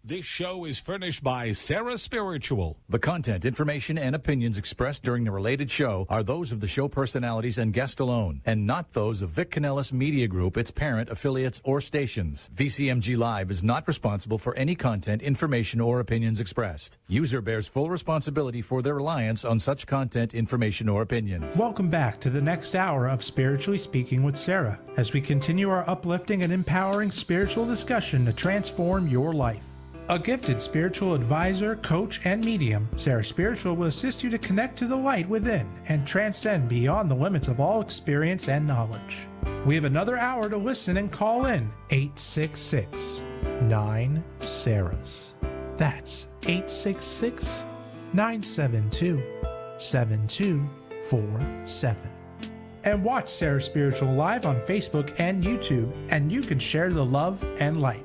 This show is furnished by SarahSpiritual. The content, information, and opinions expressed during the related show are those of the show personalities and guest alone, and not those of Vic Canellis Media Group, its parent, affiliates, or stations. VCMG Live is not responsible for any content, information, or opinions expressed. User bears full responsibility for their reliance on such content, information, or opinions. Welcome back to the next hour of Spiritually Speaking with Sarah, as we continue our uplifting and empowering spiritual discussion to transform your life. A gifted spiritual advisor, coach, and medium, SarahSpiritual will assist you to connect to the light within and transcend beyond the limits of all experience and knowledge. We have another hour to listen and call in 866-9-SARAHs. That's 866-972-7247. And watch SarahSpiritual live on Facebook and YouTube, and you can share the love and light.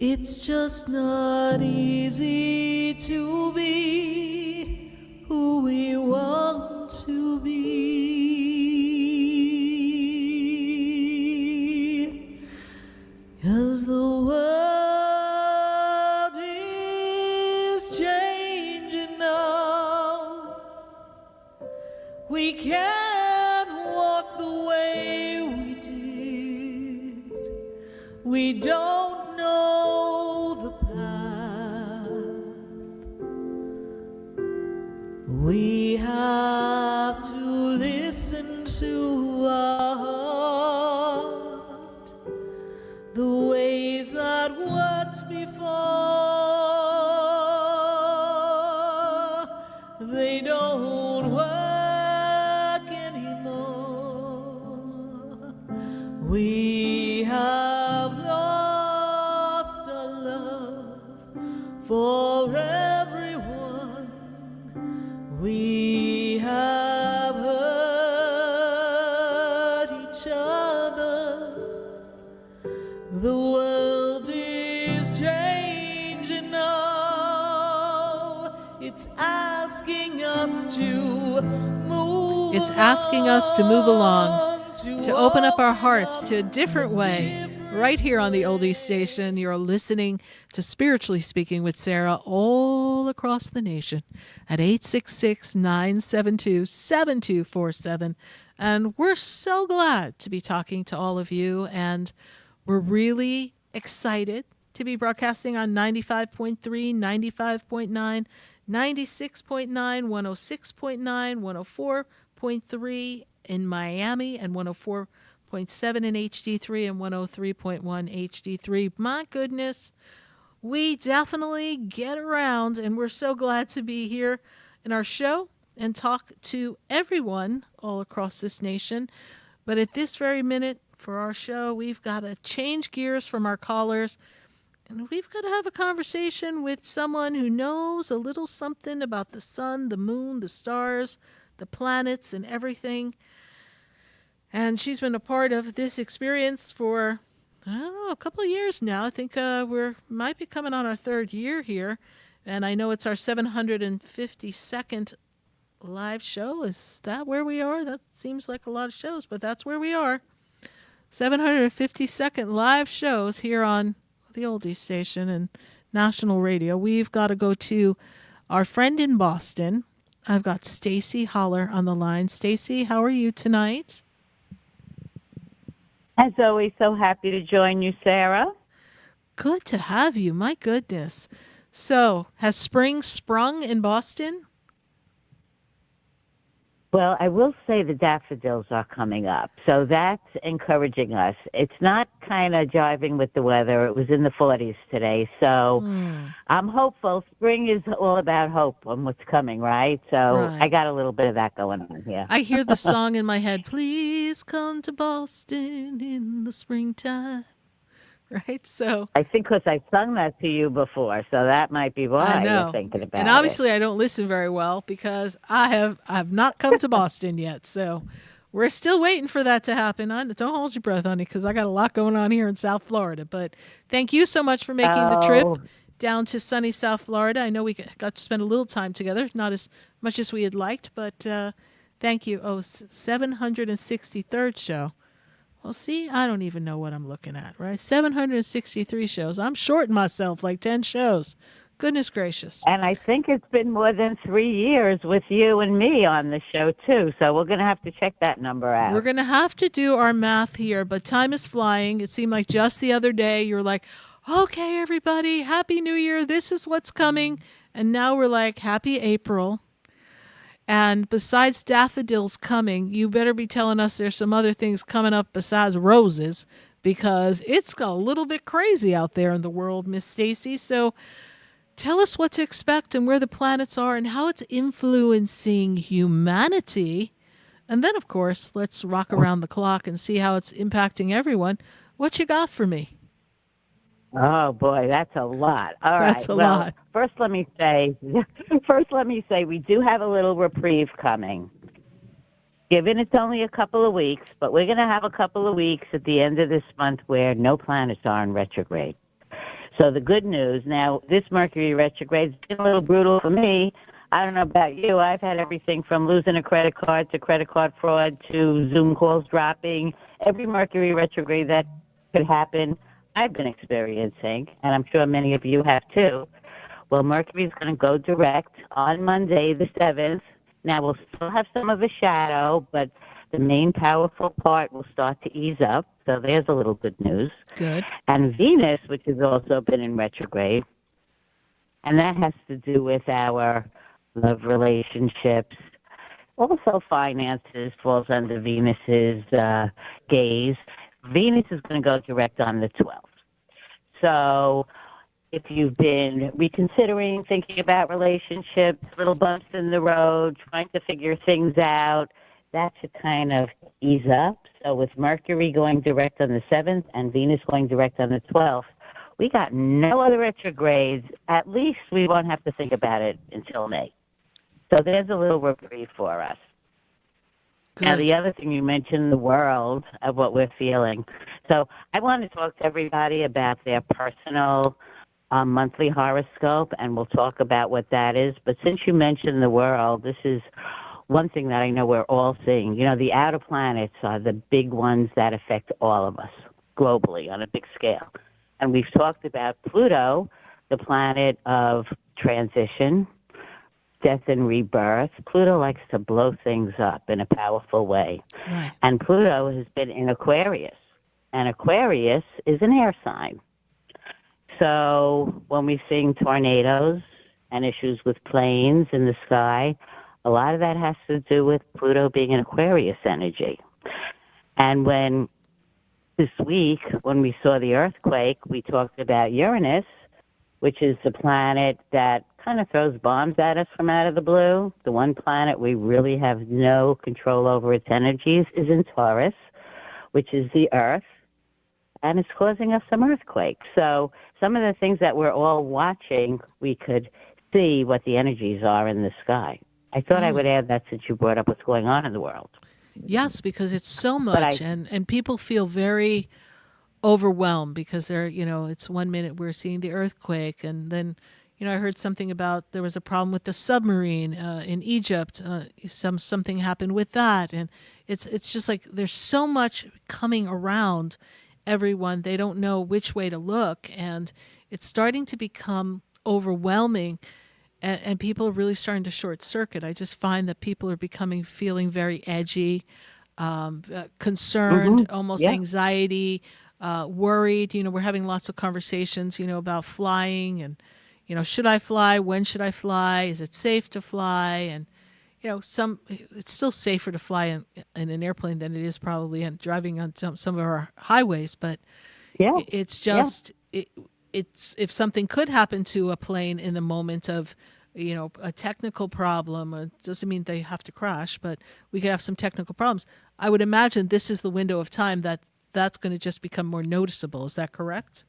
It's just not easy to be who we want to be, 'cause the world is changing now. We can't walk the way we did. We don't know the path. We have to listen to our heart. The ways that worked before, they don't work anymore. We have lost our love for everyone. We have hurt each other. The world is changing now. It's asking us to move. It's asking us to move along, to open up our hearts to a different way. Right here on the Oldies station, you're listening to Spiritually Speaking with Sarah all across the nation at 866-972-7247. And we're so glad to be talking to all of you. And we're really excited to be broadcasting on 95.3, 95.9, 96.9, 106.9, 104.3 in Miami, and 104.7 in HD3 and 103.1 HD3. My goodness, we definitely get around, and we're so glad to be here in our show and talk to everyone all across this nation. But at this very minute for our show, we've got to change gears from our callers, and we've got to have a conversation with someone who knows a little something about the sun, the moon, the stars, the planets, and everything. And she's been a part of this experience for, I don't know, a couple of years now. I think we might be coming on our third year here. And I know it's our 752nd live show. Is that where we are? That seems like a lot of shows, but that's where we are. 752nd live shows here on the Oldies station and national radio. We've got to go to our friend in Boston. I've got Stacy Holler on the line. Stacy, how are you tonight? As always, so happy to join you, Sarah. Good to have you. My goodness. So, has spring sprung in Boston? Well, I will say the daffodils are coming up, so that's encouraging us. It's not kind of jiving with the weather. It was in the 40s today, so I'm hopeful. Spring is all about hope on what's coming, right? So I Right. got a little bit of that going on here. I hear the song in my head, please come to Boston in the springtime. Right? So I think because I sung that to you before, so that might be I why you're know. thinking about And it. obviously I don't listen very well because I have not come to Boston yet. So we're still waiting for that to happen. Don't hold your breath, honey, because I got a lot going on here in South Florida. But thank you so much for making the trip Oh, down to sunny South Florida. I know we got to spend a little time together, not as much as we had liked, but thank you. Oh, 763rd show. Well, see, I don't even know what I'm looking at, right? 763 shows. I'm shorting myself like 10 shows. Goodness gracious. and I think it's been more than 3 years with you and me on the show, too, so we're going to have to check that number We're out. going to have to do our math here, but time is flying. It seemed like just the other day you were like, okay, everybody, Happy New Year. This is what's coming. And now we're like, Happy April. And besides daffodils coming, you better be telling us there's some other things coming up besides roses because it's got a little bit crazy out there in the world, Miss Stacy. So tell us what to expect and where the planets are and how it's influencing humanity. And then, of course, let's rock around the clock and see how it's impacting everyone. What you got for me? Oh boy, that's a lot. All right. That's a well, lot. First let me say we do have a little reprieve coming. Given it's only a couple of weeks, but we're going to have a couple of weeks at the end of this month where no planets are in retrograde. So the good news, now this Mercury retrograde has been a little brutal for me. I don't know about you. I've had everything from losing a credit card to credit card fraud to Zoom calls dropping. Every Mercury retrograde that could happen, I've been experiencing, and I'm sure many of you have too. Well, Mercury is going to go direct on Monday, the 7th. Now, we'll still have some of a shadow, but the main powerful part will start to ease up. So there's a little good news. Good. And Venus, which has also been in retrograde, and that has to do with our love relationships. Also, finances falls under Venus's gaze. Venus is going to go direct on the 12th. So if you've been reconsidering, thinking about relationships, little bumps in the road, trying to figure things out, that should kind of ease up. So with Mercury going direct on the 7th and Venus going direct on the 12th, we got no other retrogrades. At least we won't have to think about it until May. So there's a little reprieve for us. Good. Now, the other thing you mentioned, the world of what we're feeling. So I want to talk to everybody about their personal monthly horoscope, and we'll talk about what that is. But since you mentioned the world, this is one thing that I know we're all seeing. You know, the outer planets are the big ones that affect all of us globally on a big scale. And we've talked about Pluto, the planet of transition, death and rebirth. Pluto likes to blow things up in a powerful way. Right. And Pluto has been in Aquarius. And Aquarius is an air sign. So when we see tornadoes and issues with planes in the sky, a lot of that has to do with Pluto being an Aquarius energy. And when this week, when we saw the earthquake, we talked about Uranus, which is the planet that kind of throws bombs at us from out of the blue. The one planet we really have no control over its energies is in Taurus, which is the Earth, and it's causing us some earthquakes. So some of the things that we're all watching, we could see what the energies are in the sky. I thought I would add that since you brought up what's going on in the world. Yes, because it's so much, and people feel very overwhelmed because they're, it's 1 minute we're seeing the earthquake, and then, I heard something about there was a problem with the submarine in Egypt. Something happened with that, and it's just like there's so much coming around everyone. They don't know which way to look, and it's starting to become overwhelming. And people are really starting to short circuit. I just find that people are feeling very edgy, concerned, almost anxiety, worried. We're having lots of conversations, about flying and, should I fly? When should I fly? Is it safe to fly? And, it's still safer to fly in an airplane than it is probably driving on some of our highways. But it's just it's if something could happen to a plane in the moment of a technical problem. It doesn't mean they have to crash, but we could have some technical problems. I would imagine this is the window of time that's going to just become more noticeable. Is that correct?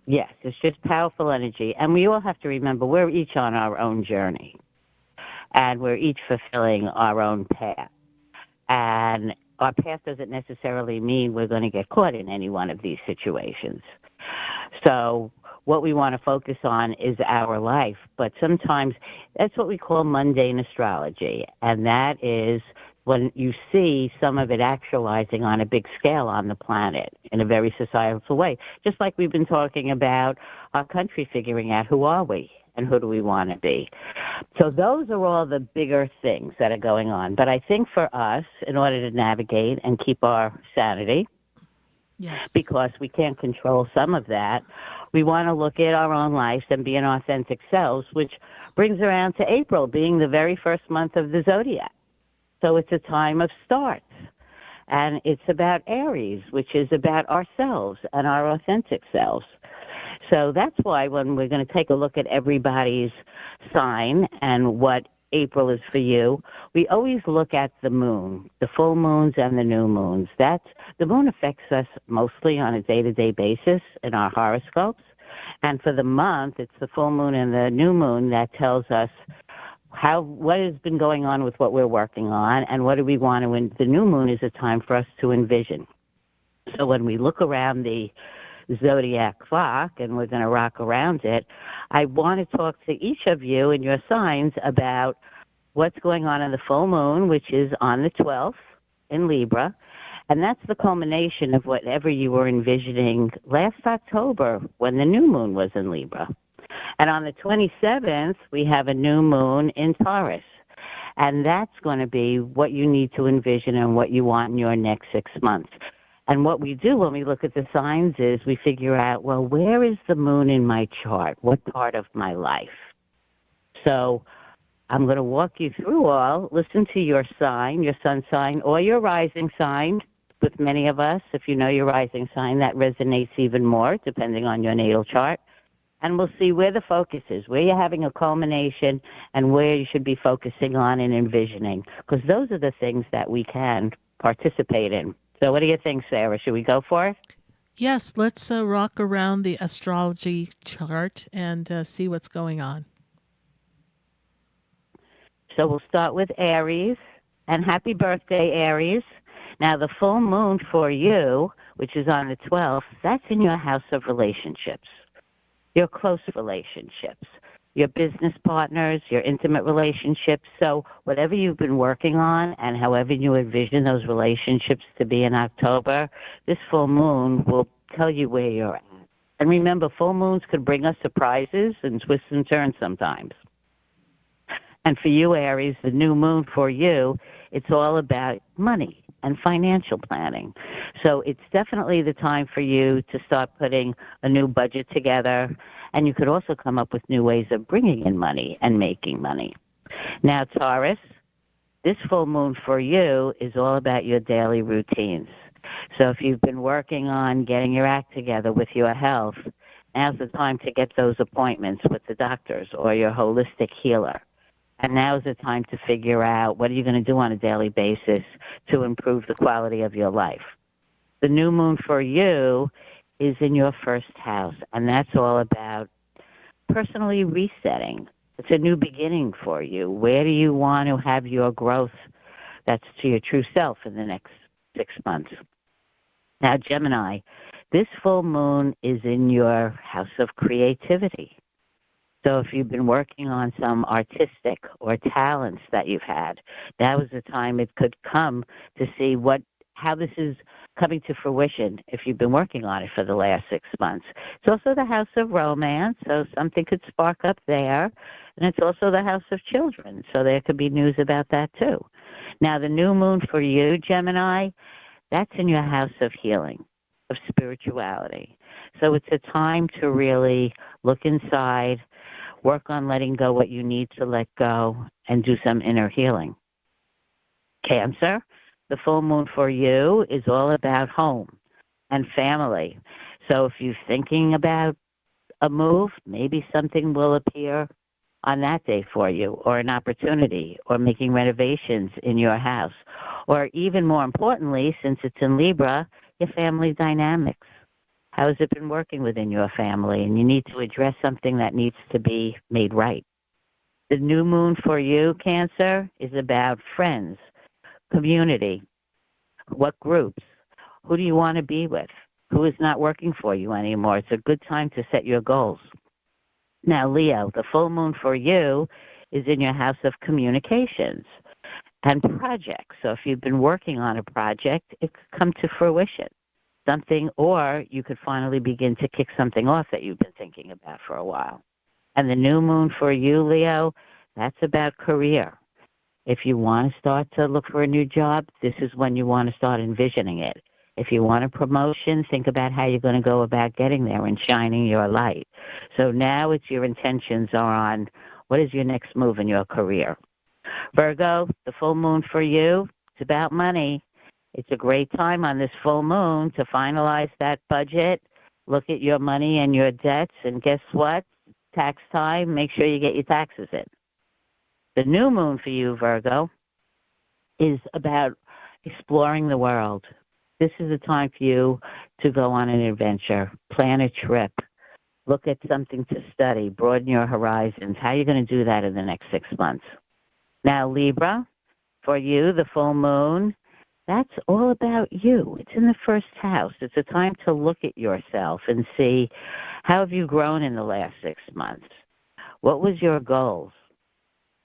Yes, it's just powerful energy. And we all have to remember we're each on our own journey. And we're each fulfilling our own path. And our path doesn't necessarily mean we're going to get caught in any one of these situations. So what we want to focus on is our life. But sometimes that's what we call mundane astrology. And that is when you see some of it actualizing on a big scale on the planet in a very societal way. Just like we've been talking about our country figuring out who are we and who do we want to be. So those are all the bigger things that are going on. But I think for us, in order to navigate and keep our sanity, because we can't control some of that, we want to look at our own lives and be an authentic selves, which brings around to April being the very first month of the zodiac. So it's a time of starts. And it's about Aries, which is about ourselves and our authentic selves. So that's why when we're going to take a look at everybody's sign and what April is for you, we always look at the moon, the full moons and the new moons. The moon affects us mostly on a day-to-day basis in our horoscopes. And for the month, it's the full moon and the new moon that tells us what has been going on with what we're working on and what do we want to. The new moon is a time for us to envision. So when we look around the zodiac clock, and we're going to rock around it, I want to talk to each of you and your signs about what's going on in the full moon, which is on the 12th in Libra, and that's the culmination of whatever you were envisioning last October when the new moon was in Libra. And on the 27th, we have a new moon in Taurus, and that's going to be what you need to envision and what you want in your next 6 months. And what we do when we look at the signs is we figure out, well, where is the moon in my chart? What part of my life? So I'm going to walk you through all. Listen to your sign, your sun sign, or your rising sign. With many of us, if you know your rising sign, that resonates even more, depending on your natal chart. And we'll see where the focus is, where you're having a culmination, and where you should be focusing on and envisioning. Because those are the things that we can participate in. So what do you think, Sarah? Should we go for it? Yes, let's rock around the astrology chart and see what's going on. So we'll start with Aries, and happy birthday, Aries. Now, the full moon for you, which is on the 12th, that's in your house of relationships, your close relationships, your business partners, your intimate relationships. So whatever you've been working on and however you envision those relationships to be in October, this full moon will tell you where you're at. And remember, full moons could bring us surprises and twists and turns sometimes. And for you, Aries, the new moon for you, it's all about money and financial planning. So it's definitely the time for you to start putting a new budget together. And you could also come up with new ways of bringing in money and making money. Now, Taurus, this full moon for you is all about your daily routines. So if you've been working on getting your act together with your health, now's the time to get those appointments with the doctors or your holistic healer. And now's the time to figure out what are you going to do on a daily basis to improve the quality of your life. The new moon for you is in your first house, and that's all about personally resetting. It's a new beginning for you. Where do you want to have your growth that's to your true self in the next 6 months? Now, Gemini, this full moon is in your house of creativity. So if you've been working on some artistic or talents that you've had, that was the time it could come to see how this is coming to fruition if you've been working on it for the last 6 months. It's also the house of romance, so something could spark up there. And it's also the house of children, so there could be news about that too. Now, the new moon for you, Gemini, that's in your house of healing, of spirituality. So it's a time to really look inside, work on letting go what you need to let go, and do some inner healing. Cancer, the full moon for you is all about home and family. So if you're thinking about a move, maybe something will appear on that day for you, or an opportunity, or making renovations in your house, or even more importantly, since it's in Libra, your family dynamics. How has it been working within your family? And you need to address something that needs to be made right. The new moon for you, Cancer, is about friends, community, what groups, who do you want to be with, who is not working for you anymore. It's a good time to set your goals. Now, Leo, the full moon for you is in your house of communications and projects. So if you've been working on a project, it could come to fruition. Something, or you could finally begin to kick something off that you've been thinking about for a while. And the new moon for you, Leo, that's about career. If you want to start to look for a new job, this is when you want to start envisioning it. If you want a promotion, think about how you're going to go about getting there and shining your light. So now it's your intentions are on what is your next move in your career. Virgo, the full moon for you, it's about money. It's a great time on this full moon to finalize that budget, look at your money and your debts, and guess what? Tax time, make sure you get your taxes in. The new moon for you, Virgo, is about exploring the world. This is a time for you to go on an adventure, plan a trip, look at something to study, broaden your horizons. How are you going to do that in the next 6 months? Now, Libra, for you, the full moon, that's all about you. It's in the first house. It's a time to look at yourself and see how have you grown in the last 6 months? What was your goals?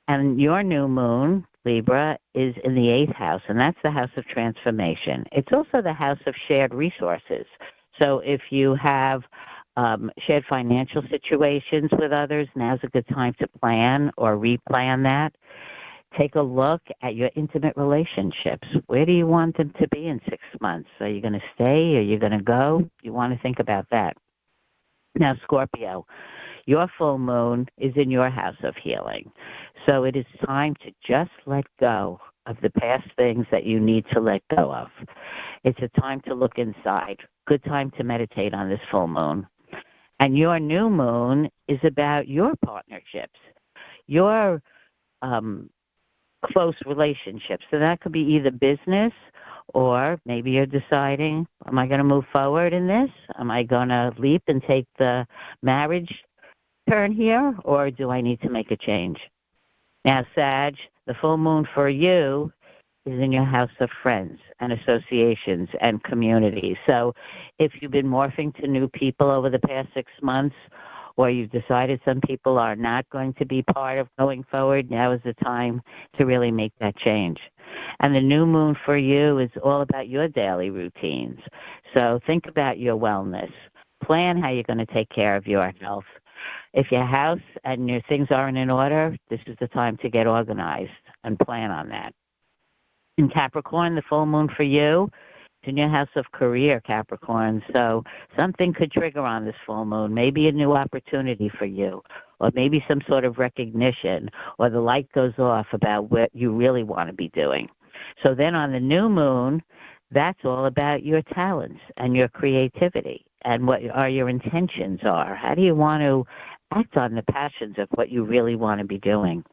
And your new moon, Libra, is in the 8th house, and that's the house of transformation. It's also the house of shared resources. So if you have shared financial situations with others, now's a good time to plan or replan that. Take a look at your intimate relationships. Where do you want them to be in 6 months? Are you going to stay? Are you going to go? You want to think about that. Now, Scorpio, your full moon is in your house of healing. So it is time to just let go of the past things that you need to let go of. It's a time to look inside. Good time to meditate on this full moon. And your new moon is about your partnerships, your close relationships. So that could be either business, or maybe you're deciding, am I going to move forward in this? Am I going to leap and take the marriage turn here, or do I need to make a change? Now, Sag, the full moon for you is in your house of friends and associations and communities. So if you've been morphing to new people over the past 6 months, or you've decided some people are not going to be part of going forward, now is the time to really make that change. And the new moon for you is all about your daily routines. So think about your wellness. Plan how you're going to take care of your health. If your house and your things aren't in order, this is the time to get organized and plan on that. In Capricorn, the full moon for you, it's in your house of career, Capricorn. So something could trigger on this full moon, maybe a new opportunity for you, or maybe some sort of recognition, or the light goes off about what you really want to be doing. So then on the new moon, that's all about your talents and your creativity and what are your intentions are. How do you want to act on the passions of what you really want to be doing?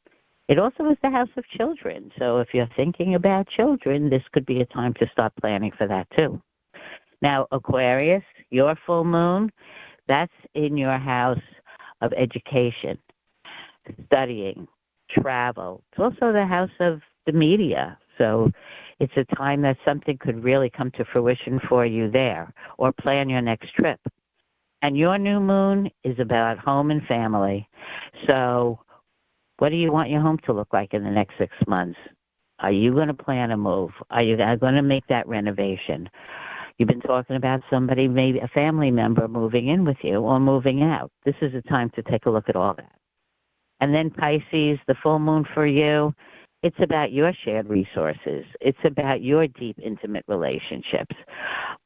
It also is the house of children. So if you're thinking about children, this could be a time to start planning for that too. Now, Aquarius, your full moon, that's in your house of education, studying, travel. It's also the house of the media. So it's a time that something could really come to fruition for you there, or plan your next trip. And your new moon is about home and family. So what do you want your home to look like in the next 6 months? Are you going to plan a move? Are you going to make that renovation? You've been talking about somebody, maybe a family member moving in with you or moving out. This is a time to take a look at all that. And then Pisces, the full moon for you, it's about your shared resources. It's about your deep, intimate relationships.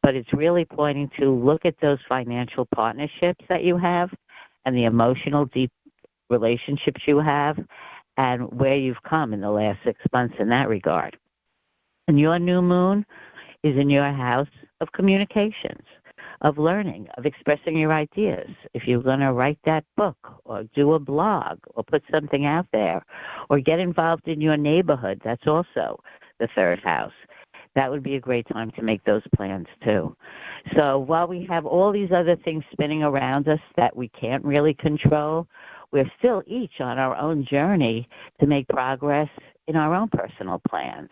But it's really pointing to look at those financial partnerships that you have and the emotional, deep relationships you have, and where you've come in the last 6 months in that regard. And your new moon is in your house of communications, of learning, of expressing your ideas. If you're going to write that book or do a blog or put something out there or get involved in your neighborhood, that's also the third house. That would be a great time to make those plans too. So while we have all these other things spinning around us that we can't really control, we're still each on our own journey to make progress in our own personal plans,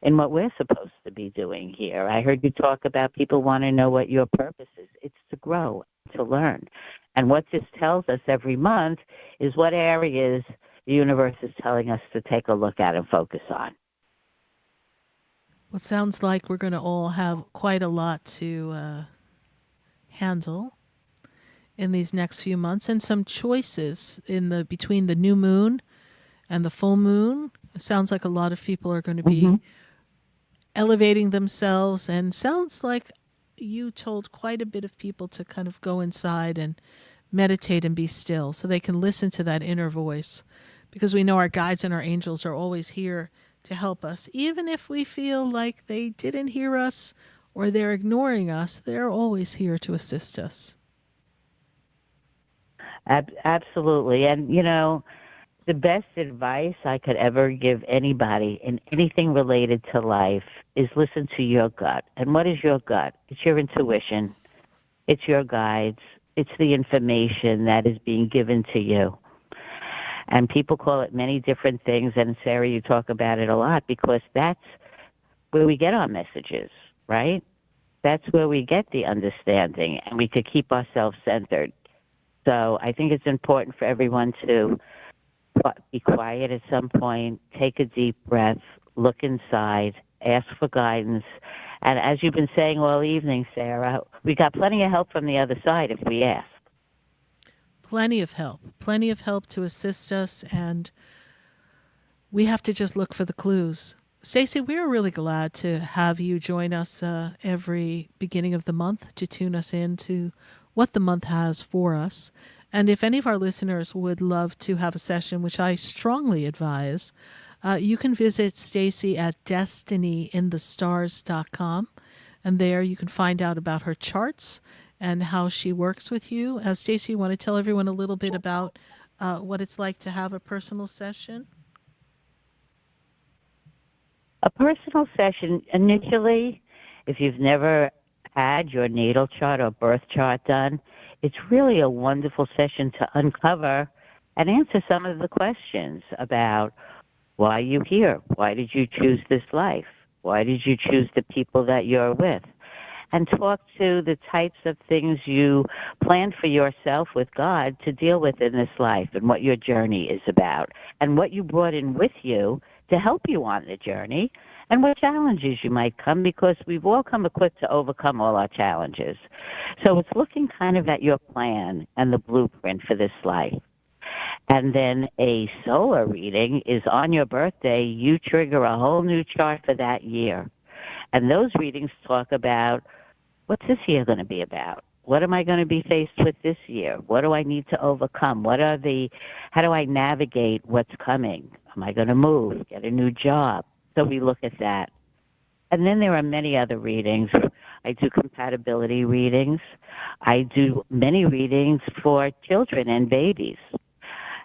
in what we're supposed to be doing here. I heard you talk about people want to know what your purpose is. It's to grow, to learn. And what this tells us every month is what areas the universe is telling us to take a look at and focus on. Well, it sounds like we're going to all have quite a lot to handle in these next few months, and some choices between the new moon and the full moon. It sounds like a lot of people are going to be elevating themselves, and sounds like you told quite a bit of people to kind of go inside and meditate and be still so they can listen to that inner voice, because we know our guides and our angels are always here to help us. Even if we feel like they didn't hear us or they're ignoring us, they're always here to assist us. Absolutely. And, the best advice I could ever give anybody in anything related to life is listen to your gut. And what is your gut? It's your intuition. It's your guides. It's the information that is being given to you. And people call it many different things. And Sarah, you talk about it a lot because that's where we get our messages, right? That's where we get the understanding, and we could keep ourselves centered. So I think it's important for everyone to be quiet at some point, take a deep breath, look inside, ask for guidance. And as you've been saying all evening, Sarah, we got plenty of help from the other side if we ask. Plenty of help to assist us, and we have to just look for the clues. Stacey, we're really glad to have you join us every beginning of the month to tune us into what the month has for us. And if any of our listeners would love to have a session, which I strongly advise, you can visit Stacey at destinyinthestars.com. And there you can find out about her charts and how she works with you. Stacey, you want to tell everyone a little bit about what it's like to have a personal session? A personal session, initially, if you've never had your natal chart or birth chart done, it's really a wonderful session to uncover and answer some of the questions about why you're here, why did you choose this life, why did you choose the people that you're with, and talk to the types of things you planned for yourself with God to deal with in this life, and what your journey is about, and what you brought in with you to help you on the journey, and what challenges you might come, because we've all come equipped to overcome all our challenges. So it's looking kind of at your plan and the blueprint for this life. And then a solar reading is on your birthday. You trigger a whole new chart for that year. And those readings talk about, what's this year going to be about? What am I going to be faced with this year? What do I need to overcome? How do I navigate what's coming? Am I going to move, get a new job? So we look at that. And then there are many other readings. I do compatibility readings. I do many readings for children and babies.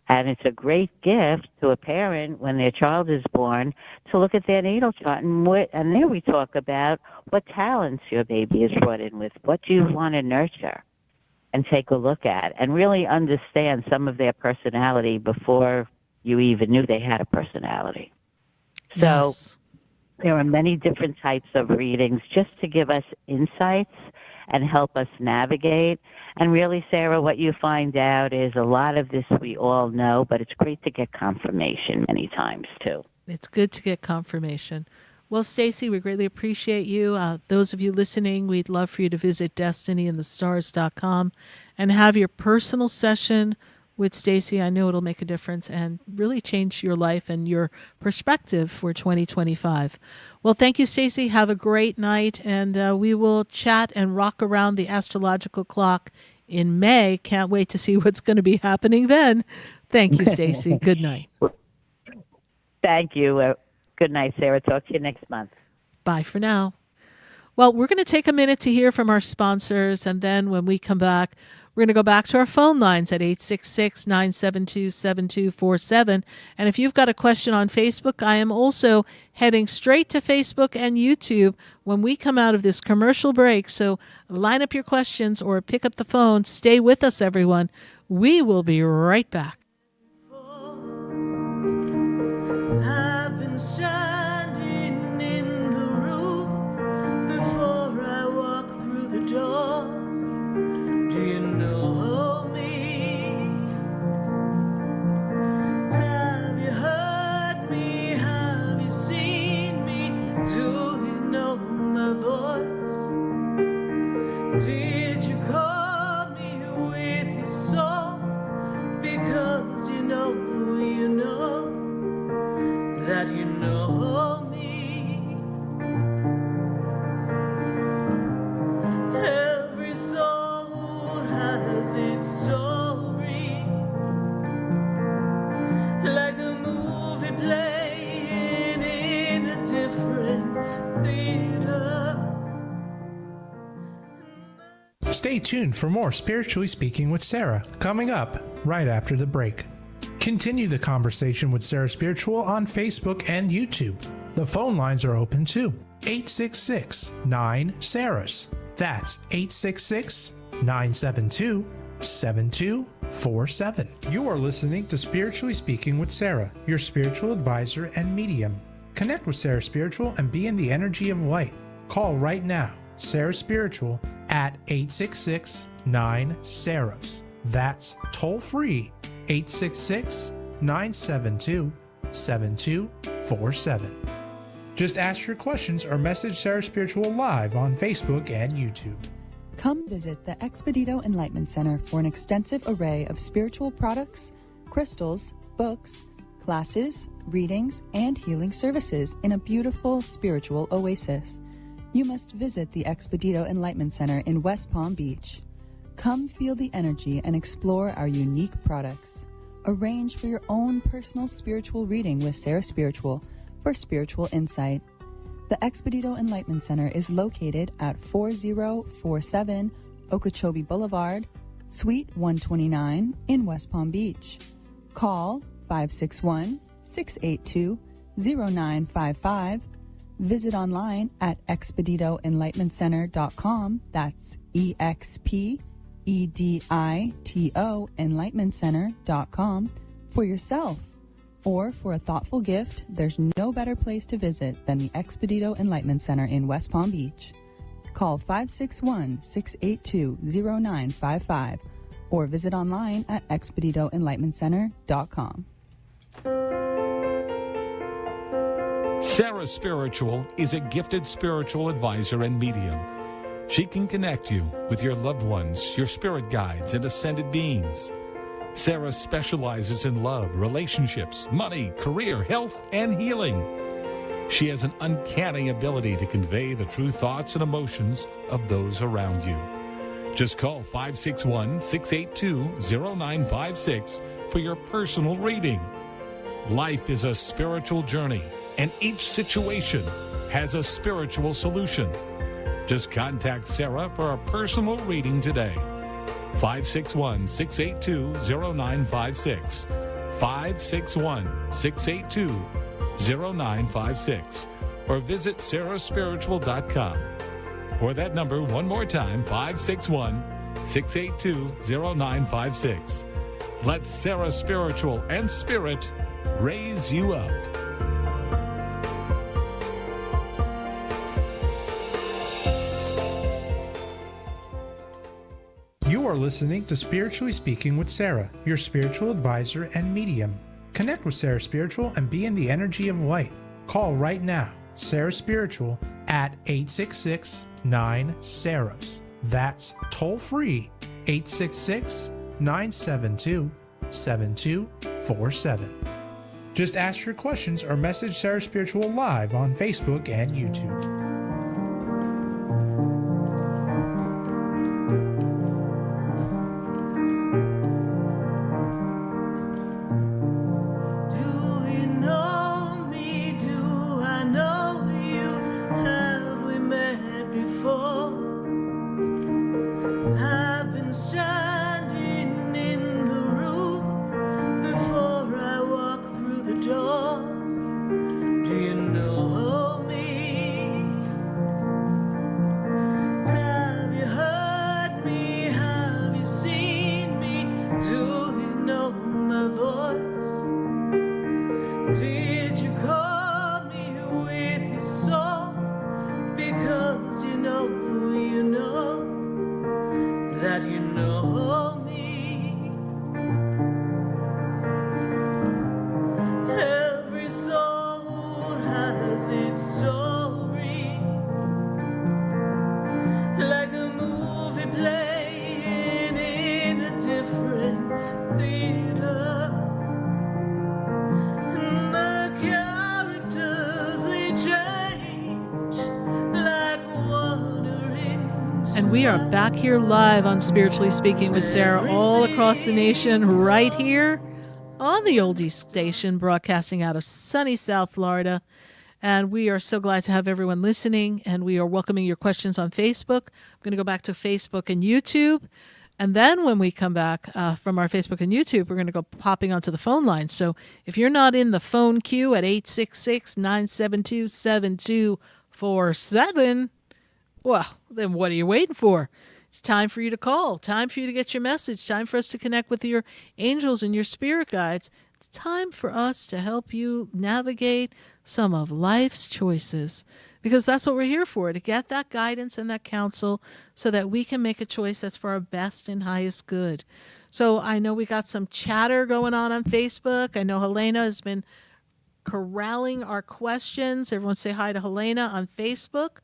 And it's a great gift to a parent when their child is born to look at their natal chart. And there we talk about what talents your baby is brought in with, what you want to nurture and take a look at, and really understand some of their personality before you even knew they had a personality. So there are many different types of readings just to give us insights and help us navigate. And really, Sarah, what you find out is a lot of this we all know, but it's great to get confirmation many times, too. It's good to get confirmation. Well, Stacey, we greatly appreciate you. Those of you listening, we'd love for you to visit destinyinthestars.com and have your personal session with Stacey. I know it'll make a difference and really change your life and your perspective for 2025. Well, thank you, Stacey. Have a great night, and we will chat and rock around the astrological clock in May. Can't wait to see what's going to be happening then. Thank you, Stacey. Good night. Thank you. Good night, Sarah. Talk to you next month. Bye for now. Well, we're going to take a minute to hear from our sponsors, and then when we come back, we're going to go back to our phone lines at 866-972-7247. And if you've got a question on Facebook, I am also heading straight to Facebook and YouTube when we come out of this commercial break. So line up your questions or pick up the phone. Stay with us, everyone. We will be right back. I've been standing in the room before I walk through the door. Do you know me? Have you heard me? Have you seen me? Do you know my voice? Did you call me with your soul? Because you know that you know me. Every soul has its story, like a movie playing in a different theater. Stay tuned for more Spiritually Speaking with Sarah, coming up right after the break. Continue the conversation with Sarah Spiritual on Facebook and YouTube. The phone lines are open too. 866-9-SARAHS. That's 866-972-7247. You are listening to Spiritually Speaking with Sarah, your spiritual advisor and medium. Connect with Sarah Spiritual and be in the energy of light. Call right now, Sarah Spiritual, at 866-9-SARAHS. That's toll free. 866-972-7247. Just ask your questions or message Sarah Spiritual live on Facebook and YouTube. Come visit the Expedito Enlightenment Center for an extensive array of spiritual products, crystals, books, classes, readings, and healing services in a beautiful spiritual oasis. You must visit the Expedito Enlightenment Center in West Palm Beach. Come feel the energy and explore our unique products. Arrange for your own personal spiritual reading with Sarah Spiritual for spiritual insight. The Expedito Enlightenment Center is located at 4047 Okeechobee Boulevard, Suite 129 in West Palm Beach. Call 561-682-0955. Visit online at expeditoenlightenmentcenter.com. That's EXPEDITO enlightenmentcenter.com for yourself. Or for a thoughtful gift, there's no better place to visit than the Expedito Enlightenment Center in West Palm Beach. Call 561-682-0955 or visit online at expeditoenlightenmentcenter.com. Sarah Spiritual is a gifted spiritual advisor and medium. She can connect you with your loved ones, your spirit guides, and ascended beings. Sarah specializes in love, relationships, money, career, health, and healing. She has an uncanny ability to convey the true thoughts and emotions of those around you. Just call 561-682-0956 for your personal reading. Life is a spiritual journey, and each situation has a spiritual solution. Just contact Sarah for a personal reading today. 561-682-0956. 561-682-0956. Or visit SarahSpiritual.com. Or that number one more time, 561-682-0956. Let Sarah Spiritual and Spirit raise you up. You are listening to Spiritually Speaking with Sarah, your spiritual advisor and medium. Connect with Sarah Spiritual and be in the energy of light. Call right now, Sarah Spiritual, at 866-9-SARAHS. That's toll free, 866-972-7247. Just ask your questions or message Sarah Spiritual live on Facebook and YouTube. Do you know Did you call me with your song? Because you know that you know me. Every soul has its story, like a movie playing in a different theater. And the characters, they change like water into. And we are back here live on Spiritually Speaking with Sarah, all across the nation, right here on the Oldies station, broadcasting out of sunny South Florida. And we are so glad to have everyone listening, and we are welcoming your questions on Facebook. I'm going to go back to Facebook and YouTube. And then when we come back from our Facebook and YouTube, we're going to go popping onto the phone line. So if you're not in the phone queue at 866-972-7247, well, then what are you waiting for? It's time for you to call. Time for you to get your message. Time for us to connect with your angels and your spirit guides. It's time for us to help you navigate some of life's choices, because that's what we're here for, to get that guidance and that counsel so that we can make a choice that's for our best and highest good. So I know we got some chatter going on Facebook. I know Helena has been corralling our questions. Everyone say hi to Helena on Facebook.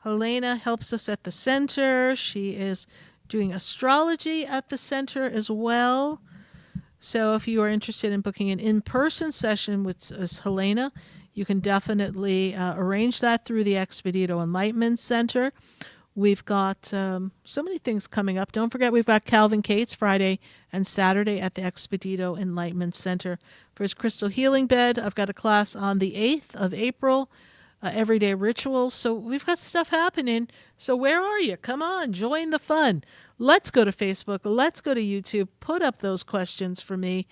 Helena helps us at the center. She is doing astrology at the center as well. So if you are interested in booking an in-person session with Helena, you can definitely arrange that through the Expedito Enlightenment Center. We've got so many things coming up. Don't forget, we've got Calvin Cates Friday and Saturday at the Expedito Enlightenment Center for his crystal healing bed. I've got a class on the 8th of April. Everyday rituals. So we've got stuff happening. So where are you? Come on, join the fun. Let's go to Facebook. Let's go to YouTube. Put up those questions for me.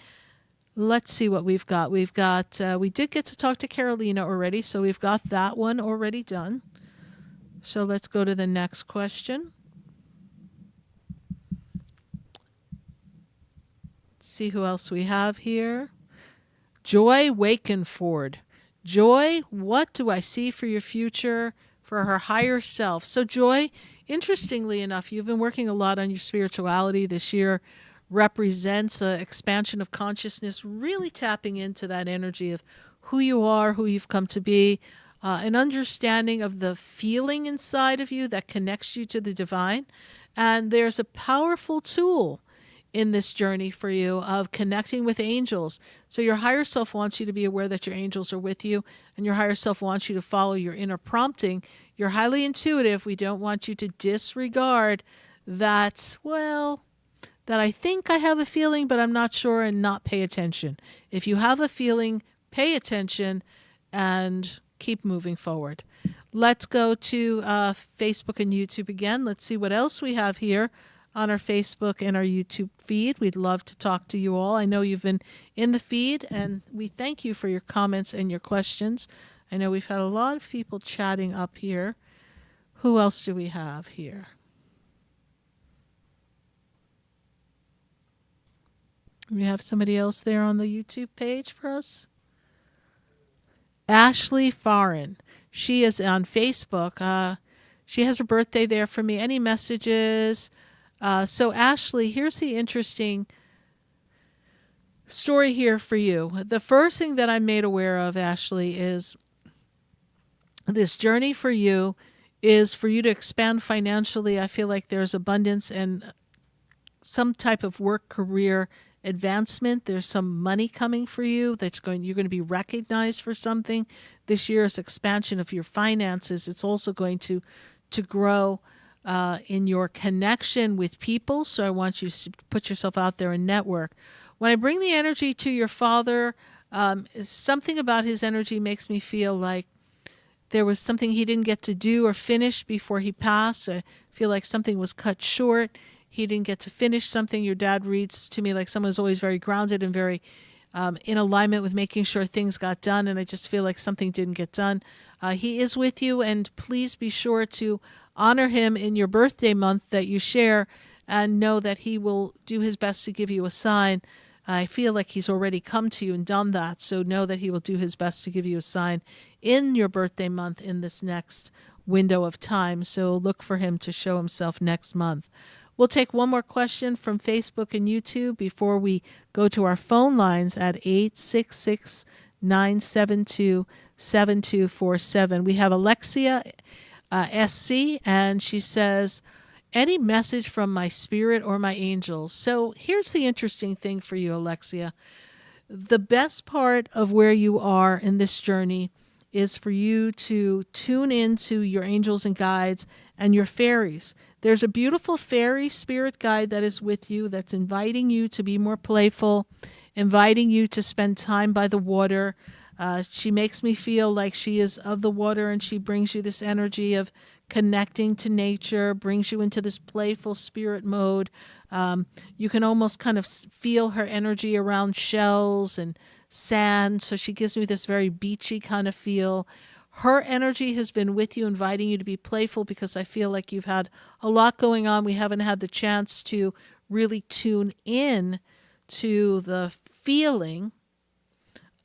Let's see what we've got. We did get to talk to Carolina already, so we've got that one already done. So let's go to the next question. Let's see who else we have here. Joy Wakenford. Joy, what do I see for your future, for her higher self? So Joy, interestingly enough, you've been working a lot on your spirituality this year. Represents an expansion of consciousness, really tapping into that energy of who you are, who you've come to be, an understanding of the feeling inside of you that connects you to the divine. And there's a powerful tool in this journey for you of connecting with angels. So your higher self wants you to be aware that your angels are with you, and your higher self wants you to follow your inner prompting. You're highly intuitive. We don't want you to disregard that, well, that I think I have a feeling, but I'm not sure, and not pay attention. If you have a feeling, pay attention and keep moving forward. Let's go to Facebook and YouTube again. Let's see what else we have here on our Facebook and our YouTube feed. We'd love to talk to you all. I know you've been in the feed, and we thank you for your comments and your questions. I know we've had a lot of people chatting up here. Who else do we have here? We have somebody else there on the YouTube page for us. Ashley Farin. She is on Facebook. She has her birthday there for me. Any messages? So Ashley, here's the interesting story here for you. The first thing that I'm made aware of, Ashley, is this journey for you is for you to expand financially. I feel like there's abundance and some type of work career advancement. There's some money coming for you you're going to be recognized for something. This year's expansion of your finances, it's also going to grow in your connection with people. So I want you to put yourself out there and network. When I bring the energy to your father, something about his energy makes me feel like there was something he didn't get to do or finish before he passed. I feel like something was cut short. He didn't get to finish something. Your dad reads to me like someone who's always very grounded and very in alignment with making sure things got done. And I just feel like something didn't get done. He is with you, and please be sure to honor him in your birthday month that you share, and know that he will do his best to give you a sign I feel like he's already come to you and done that. So know that he will do his best to give you a sign in your birthday month in this next window of time. So look for him to show himself next month. We'll take one more question from Facebook and YouTube before we go to our phone lines at 866 972 7247. We have Alexia SC, and she says, any message from my spirit or my angels? So here's the interesting thing for you, Alexia. The best part of where you are in this journey is for you to tune into your angels and guides and your fairies. There's a beautiful fairy spirit guide that is with you that's inviting you to be more playful, inviting you to spend time by the water. She makes me feel like she is of the water, and she brings you this energy of connecting to nature, brings you into this playful spirit mode. You can almost kind of feel her energy around shells and sand, so she gives me this very beachy kind of feel. Her energy has been with you, inviting you to be playful, because I feel like you've had a lot going on. We haven't had the chance to really tune in to the feeling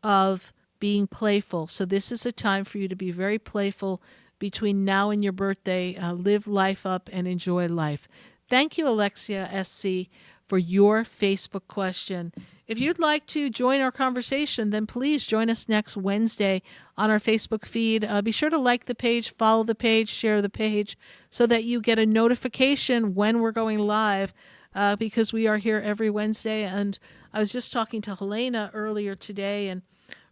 of being playful. So this is a time for you to be very playful between now and your birthday. Live life up and enjoy life. Thank you, Alexia SC, for your Facebook question. If you'd like to join our conversation, then please join us next Wednesday on our Facebook feed. Be sure to like the page, follow the page, share the page, so that you get a notification when we're going live, because we are here every Wednesday. And I was just talking to Helena earlier today, and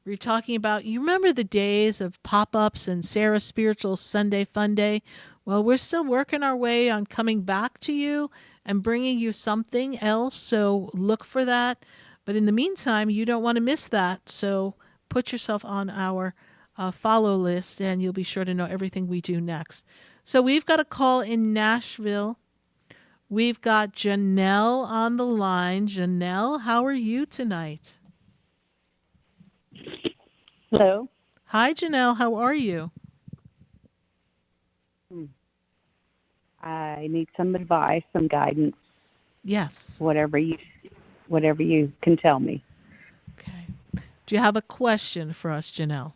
we were talking about, you remember the days of pop-ups and SarahSpiritual Sunday Fun Day? Well, we're still working our way on coming back to you and bringing you something else, so look for that. But in the meantime, you don't want to miss that, so put yourself on our follow list, and you'll be sure to know everything we do next. So we've got a call in Nashville. We've got Janelle on the line. Janelle, how are you tonight? Hello. Hi, Janelle. How are you? I need some advice, some guidance. Yes. Whatever you can tell me. Okay. Do you have a question for us, Janelle?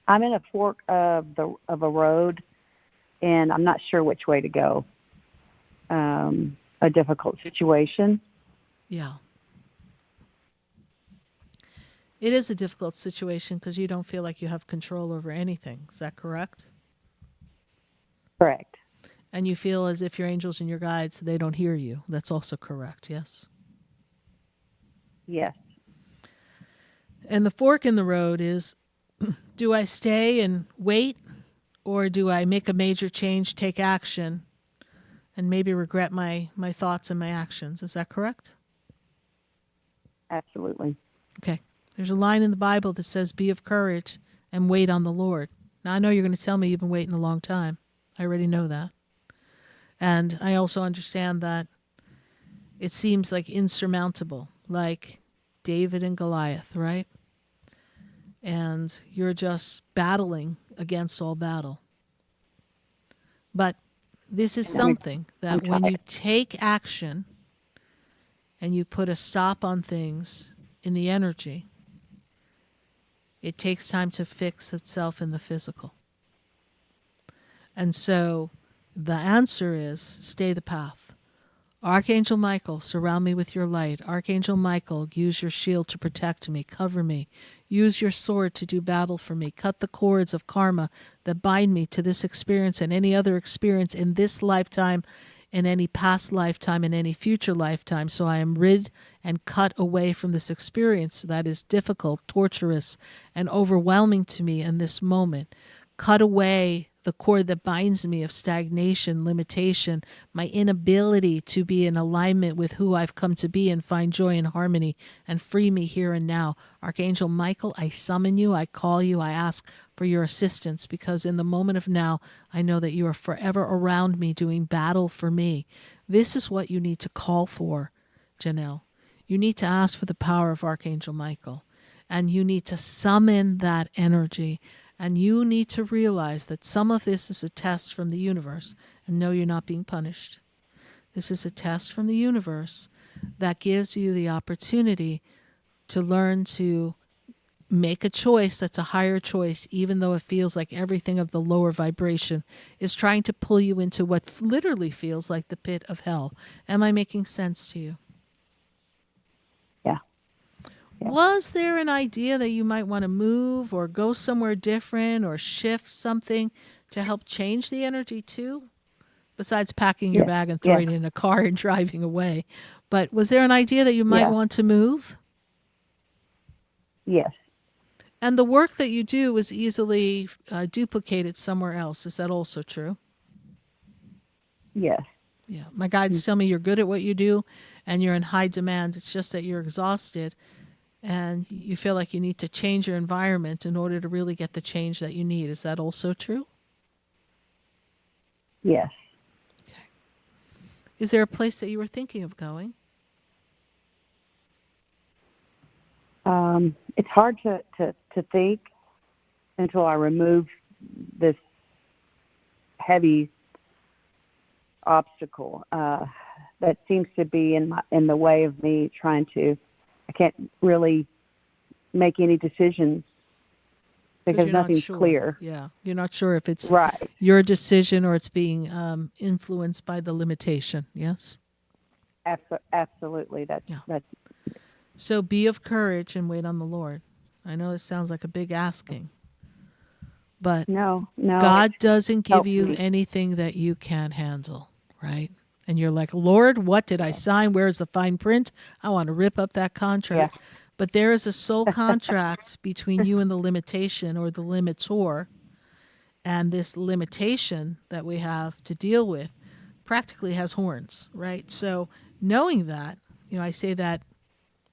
I'm in a fork of a road, and I'm not sure which way to go. A difficult situation. Yeah. It is a difficult situation because you don't feel like you have control over anything. Is that correct? Correct. And you feel as if your angels and your guides, they don't hear you. That's also correct, yes? Yes. And the fork in the road is, do I stay and wait, or do I make a major change, take action, and maybe regret my thoughts and my actions? Is that correct? Absolutely. Okay. There's a line in the Bible that says, be of courage and wait on the Lord. Now, I know you're going to tell me you've been waiting a long time. I already know that. And I also understand that it seems like insurmountable, like David and Goliath, right? And you're just battling against all battle. But this is something that when you take action and you put a stop on things in the energy, it takes time to fix itself in the physical. And so the answer is stay the path. Archangel Michael, surround me with your light. Archangel Michael, use your shield to protect me, cover me. Use your sword to do battle for me. Cut the cords of karma that bind me to this experience and any other experience in this lifetime, in any past lifetime, in any future lifetime, so I am rid and cut away from this experience that is difficult, torturous, and overwhelming to me in this moment. Cut away the cord that binds me of stagnation, limitation, my inability to be in alignment with who I've come to be and find joy and harmony, and free me here and now. Archangel Michael, I summon you, I call you, I ask for your assistance, because in the moment of now, I know that you are forever around me doing battle for me. This is what you need to call for, Janelle. You need to ask for the power of Archangel Michael, and you need to summon that energy And you need to realize that some of this is a test from the universe. And no, you're not being punished. This is a test from the universe that gives you the opportunity to learn to make a choice that's a higher choice, even though it feels like everything of the lower vibration is trying to pull you into what literally feels like the pit of hell. Am I making sense to you? Yeah. Was there an idea that you might want to move or go somewhere different or shift something to help change the energy too? Besides packing your bag and throwing it in a car and driving away. But was there an idea that you might want to move? Yes. And the work that you do is easily duplicated somewhere else. Is that also true? Yes. Yeah. My guides tell me you're good at what you do and you're in high demand. It's just that you're exhausted and you feel like you need to change your environment in order to really get the change that you need. Is that also true? Yes. Okay. Is there a place that you were thinking of going? It's hard to think until I remove this heavy obstacle that seems to be in the way of me trying to. I can't really make any decisions because nothing's clear. Yeah, you're not sure if it's right. your decision or it's being influenced by the limitation. Yes. Absolutely. That's. So be of courage and wait on the Lord. I know this sounds like a big asking, but no, God doesn't give you anything that you can't handle, right? And you're like, Lord, what did I sign? Where's the fine print? I want to rip up that contract. Yeah. But there is a soul contract between you and the limitation or the limitor, and this limitation that we have to deal with practically has horns, right? So knowing that, I say that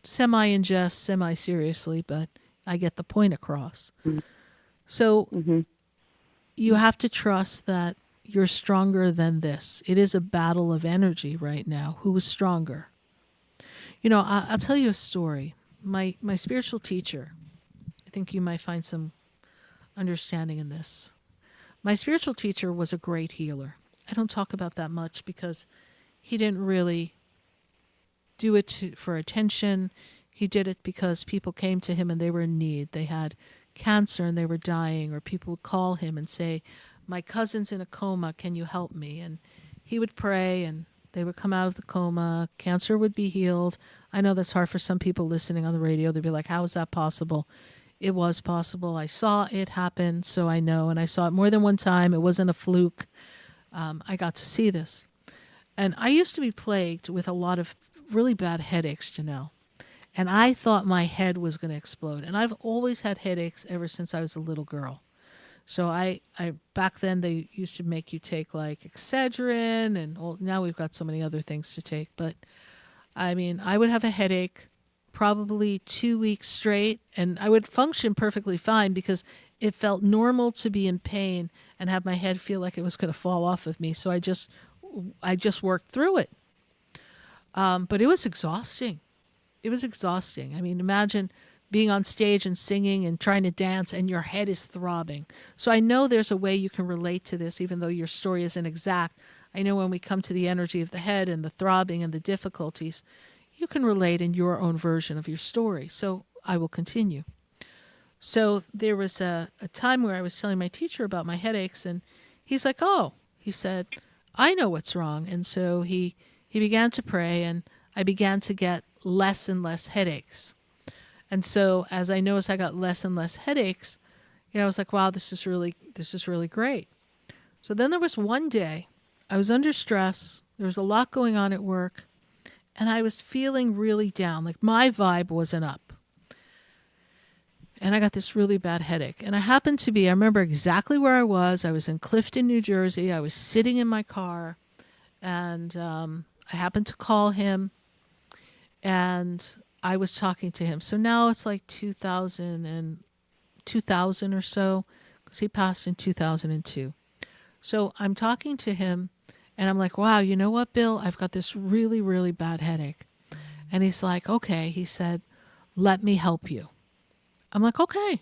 semi in jest, semi seriously, but I get the point across. Mm-hmm. So you have to trust that you're stronger than this. It is a battle of energy right now. Who is stronger? I'll tell you a story. My spiritual teacher, I think you might find some understanding in this. My spiritual teacher was a great healer. I don't talk about that much because he didn't really do it for attention. He did it because people came to him and they were in need. They had cancer and they were dying, or people would call him and say, my cousin's in a coma, can you help me? And he would pray and they would come out of the coma. Cancer would be healed. I know that's hard for some people listening on the radio. They'd be like, how is that possible? It was possible. I saw it happen, so I know. And I saw it more than one time. It wasn't a fluke. I got to see this. And I used to be plagued with a lot of really bad headaches, Janelle. And I thought my head was going to explode. And I've always had headaches ever since I was a little girl. So I back then they used to make you take like Excedrin, and now we've got so many other things to take. But I mean, I would have a headache probably 2 weeks straight, and I would function perfectly fine because it felt normal to be in pain and have my head feel like it was going to fall off of me. So I just worked through it. But it was exhausting. It was exhausting. I mean, imagine being on stage and singing and trying to dance and your head is throbbing. So I know there's a way you can relate to this, even though your story isn't exact. I know when we come to the energy of the head and the throbbing and the difficulties, you can relate in your own version of your story. So I will continue. So there was a time where I was telling my teacher about my headaches, and he's like, oh, he said, I know what's wrong. And so he began to pray, and I began to get less and less headaches. And so as I noticed I got less and less headaches, I was like, wow, this is really great. So then there was one day I was under stress. There was a lot going on at work, and I was feeling really down. Like my vibe wasn't up. And I got this really bad headache. And I remember exactly where I was. I was in Clifton, New Jersey. I was sitting in my car, and I happened to call him, and I was talking to him. So now it's like 2000 or so, because he passed in 2002. So I'm talking to him, and I'm like, wow, you know what, Bill? I've got this really, really bad headache. And he's like, okay. He said, let me help you. I'm like, okay.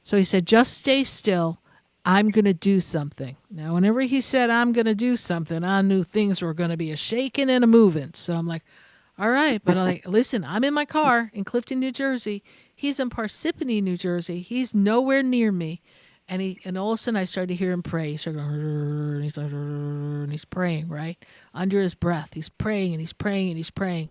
So he said, just stay still. I'm going to do something. Now, whenever he said, I'm going to do something, I knew things were going to be a shaking and a moving. So I'm like, all right. But I'm like, listen, I'm in my car in Clifton, New Jersey. He's in Parsippany, New Jersey. He's nowhere near me. And all of a sudden I started to hear him pray. He started going, and he's like, and he's praying, right? Under his breath. He's praying and he's praying and he's praying.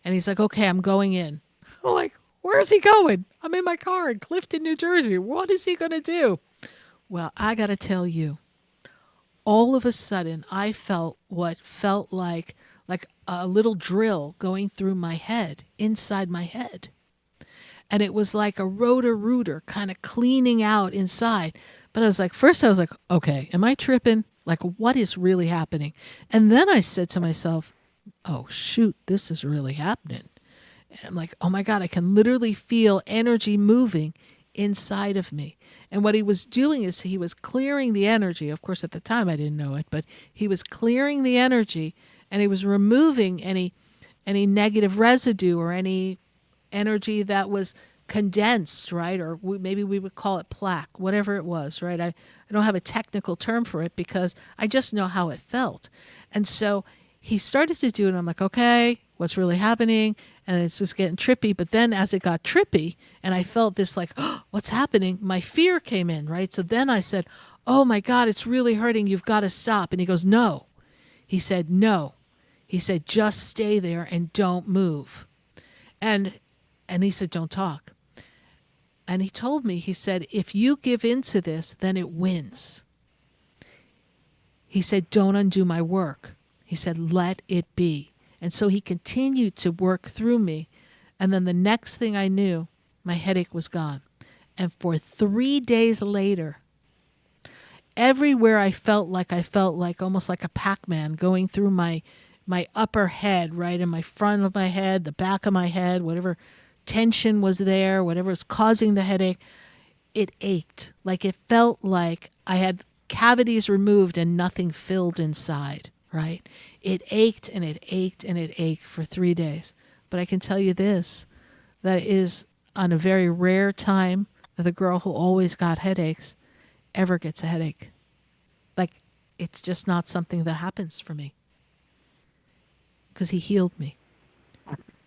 And he's like, okay, I'm going in. I'm like, where's he going? I'm in my car in Clifton, New Jersey. What is he going to do? Well, I got to tell you, all of a sudden, I felt what felt like a little drill going through my head, inside my head. And it was like a rotor-rooter kind of cleaning out inside. But first I was like, okay, am I tripping? Like, what is really happening? And then I said to myself, oh, shoot, this is really happening. And I'm like, oh, my God, I can literally feel energy moving inside of me. And what he was doing is he was clearing the energy. Of course, at the time I didn't know it, but he was clearing the energy and he was removing any negative residue or any energy that was condensed, right? Or maybe we would call it plaque, whatever it was, right? I don't have a technical term for it because I just know how it felt. And so he started to do it. And I'm like, okay, what's really happening? And it's just getting trippy. But then as it got trippy and I felt this like, oh, what's happening? My fear came in, right? So then I said, oh my God, it's really hurting. You've got to stop. And he goes, no. He said, no. He said, just stay there and don't move. And he said, don't talk. And he told me, he said, if you give in to this, then it wins. He said, don't undo my work. He said, let it be. And so he continued to work through me. And then the next thing I knew, my headache was gone. And for 3 days later, everywhere I felt like almost like a Pac-Man going through my upper head, right, in my front of my head, the back of my head, whatever tension was there, whatever was causing the headache, it ached. Like it felt like I had cavities removed and nothing filled inside, right? It ached and it ached and it ached for 3 days. But I can tell you this, that is on a very rare time that the girl who always got headaches ever gets a headache. Like, it's just not something that happens for me. Because he healed me.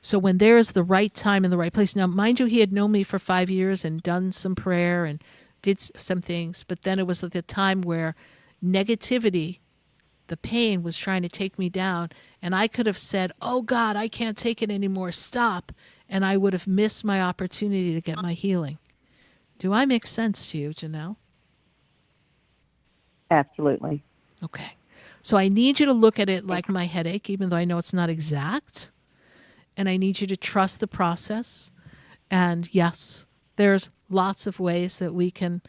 So when there is the right time in the right place. Now, mind you, he had known me for 5 years and done some prayer and did some things. But then it was at the time where negativity, the pain was trying to take me down. And I could have said, oh, God, I can't take it anymore. Stop. And I would have missed my opportunity to get my healing. Do I make sense to you, Janelle? Absolutely. Okay. So I need you to look at it like my headache, even though I know it's not exact. And I need you to trust the process. And yes, there's lots of ways that we can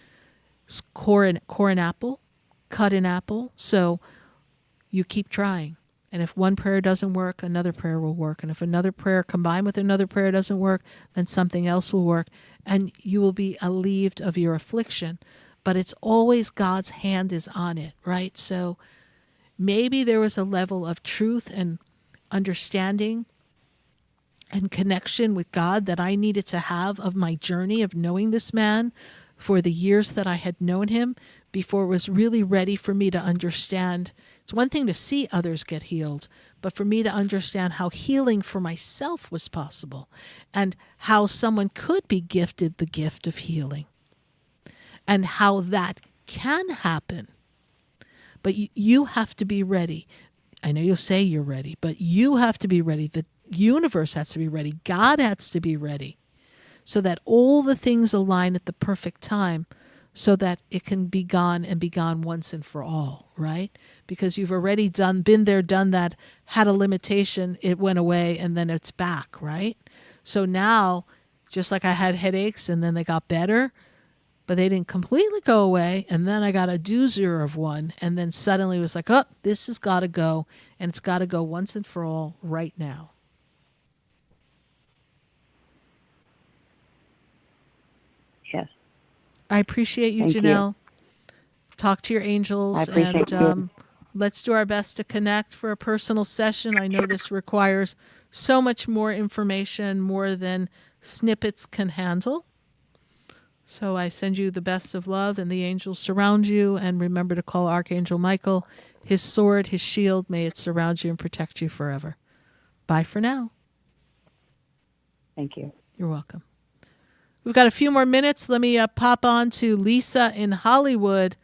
core an apple, cut an apple. So you keep trying. And if one prayer doesn't work, another prayer will work. And if another prayer combined with another prayer doesn't work, then something else will work. And you will be relieved of your affliction. But it's always God's hand is on it, right? So maybe there was a level of truth and understanding and connection with God that I needed to have of my journey of knowing this man for the years that I had known him before it was really ready for me to understand. It's one thing to see others get healed, but for me to understand how healing for myself was possible and how someone could be gifted the gift of healing and how that can happen. But you have to be ready. I know you'll say you're ready, but you have to be ready. The universe has to be ready. God has to be ready so that all the things align at the perfect time so that it can be gone and be gone once and for all, right? Because you've already been there, done that, had a limitation, it went away, and then it's back, right? So now, just like I had headaches and then they got better, but they didn't completely go away, and then I got a doozer of one, and then suddenly it was like, oh, this has got to go, and it's got to go once and for all right now. Yes. I appreciate you, Thank Janelle. You. Talk to your angels, and let's do our best to connect for a personal session. I know this requires so much more information, more than snippets can handle. So I send you the best of love, and the angels surround you. And remember to call Archangel Michael, his sword, his shield. May it surround you and protect you forever. Bye for now. Thank you. You're welcome. We've got a few more minutes. Let me pop on to Lisa in Hollywood.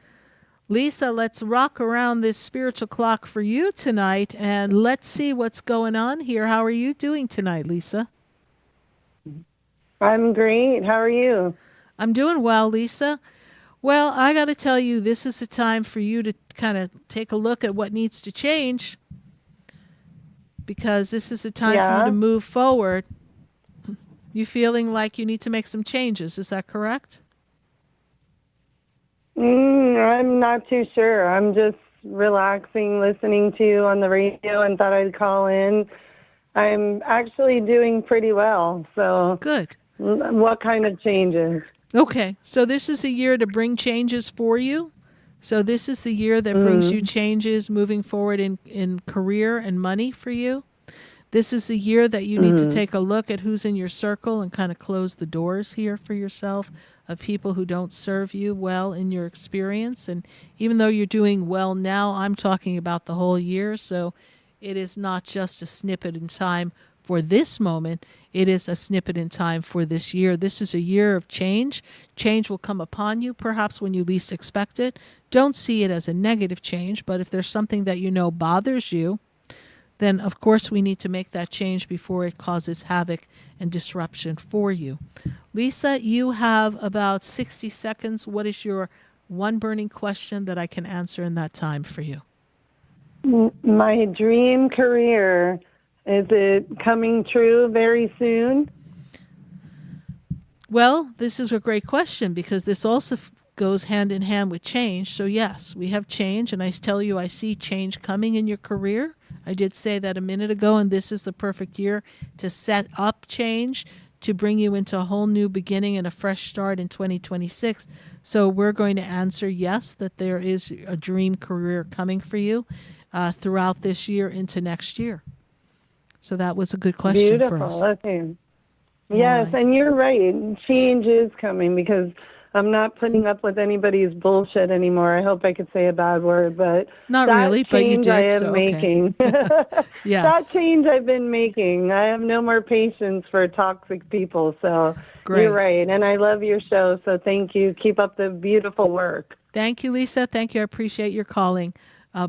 Lisa, let's rock around this spiritual clock for you tonight, and let's see what's going on here. How are you doing tonight, Lisa? I'm great. How are you? I'm doing well, Lisa. Well, I got to tell you, this is a time for you to kind of take a look at what needs to change, because this is a time for you to move forward. You feeling like you need to make some changes, is that correct? I'm not too sure. I'm just relaxing, listening to you on the radio, and thought I'd call in. I'm actually doing pretty well. So good. What kind of changes? Okay, so this is a year to bring changes for you. So this is the year that brings you changes moving forward in career and money for you. This is the year that you need to take a look at who's in your circle and kind of close the doors here for yourself of people who don't serve you well in your experience. And even though you're doing well now, I'm talking about the whole year. So it is not just a snippet in time for this moment. It is a snippet in time for this year. This is a year of change. Change will come upon you perhaps when you least expect it. Don't see it as a negative change, but if there's something that you know bothers you, then of course we need to make that change before it causes havoc and disruption for you. Lisa, you have about 60 seconds. What is your one burning question that I can answer in that time for you? My dream career, is it coming true very soon? Well, this is a great question because this also goes hand in hand with change. So yes, we have change, and I tell you I see change coming in your career. I did say that a minute ago, and this is the perfect year to set up change, to bring you into a whole new beginning and a fresh start in 2026. So we're going to answer yes, that there is a dream career coming for you throughout this year into next year. So that was a good question for us. Beautiful. Okay. Yes, and you're right. Change is coming because I'm not putting up with anybody's bullshit anymore. I hope I could say a bad word, but not really, but you did. I am so, making. Okay. Yes. That change I've been making. I have no more patience for toxic people. So Great. You're right, and I love your show. So thank you. Keep up the beautiful work. Thank you, Lisa. Thank you. I appreciate your calling.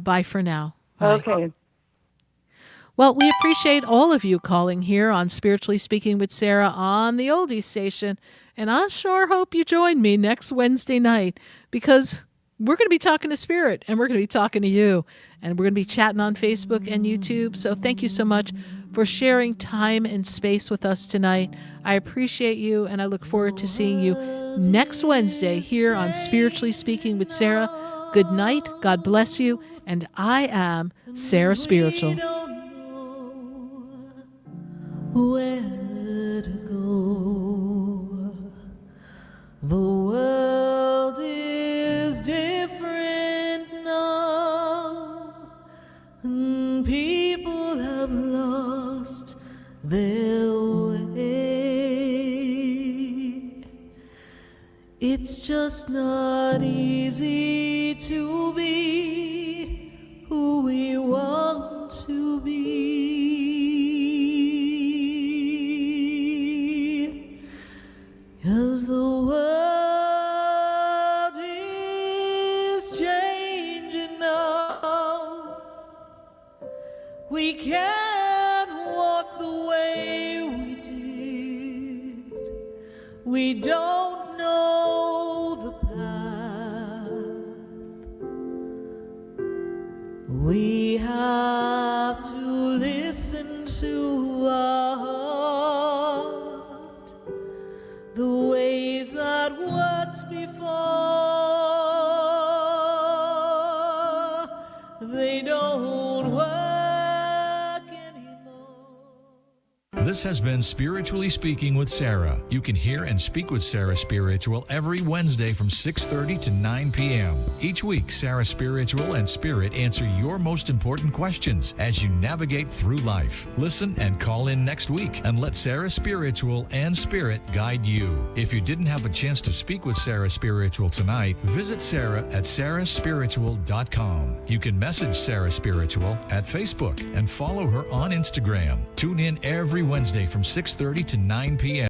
Bye for now. Bye. Okay. Well, we appreciate all of you calling here on Spiritually Speaking with Sarah on the Oldies station. And I sure hope you join me next Wednesday night because we're going to be talking to Spirit and we're going to be talking to you. And we're going to be chatting on Facebook and YouTube. So thank you so much for sharing time and space with us tonight. I appreciate you and I look forward to seeing you next Wednesday here on Spiritually Speaking with Sarah. Good night. God bless you. And I am Sarah Spiritual. Where to go? The world is different now, and people have lost their way. It's just not easy to be who we want to be. 'Cause the world is changing now. We can't walk the way we did. We don't know the path. We have to listen to our heart. The ways that worked before, they don't work anymore. This has been Spiritually Speaking with Sarah. You can hear and speak with Sarah Spiritual every Wednesday from 6:30 to 9 p.m. Each week, Sarah Spiritual and Spirit answer your most important questions as you navigate through life. Listen and call in next week and let Sarah Spiritual and Spirit guide you. If you didn't have a chance to speak with Sarah Spiritual tonight, visit Sarah at SarahSpiritual.com. You can message Sarah Spiritual at Facebook and follow her on Instagram. Tune in every Wednesday from 6:30 to 9 p.m.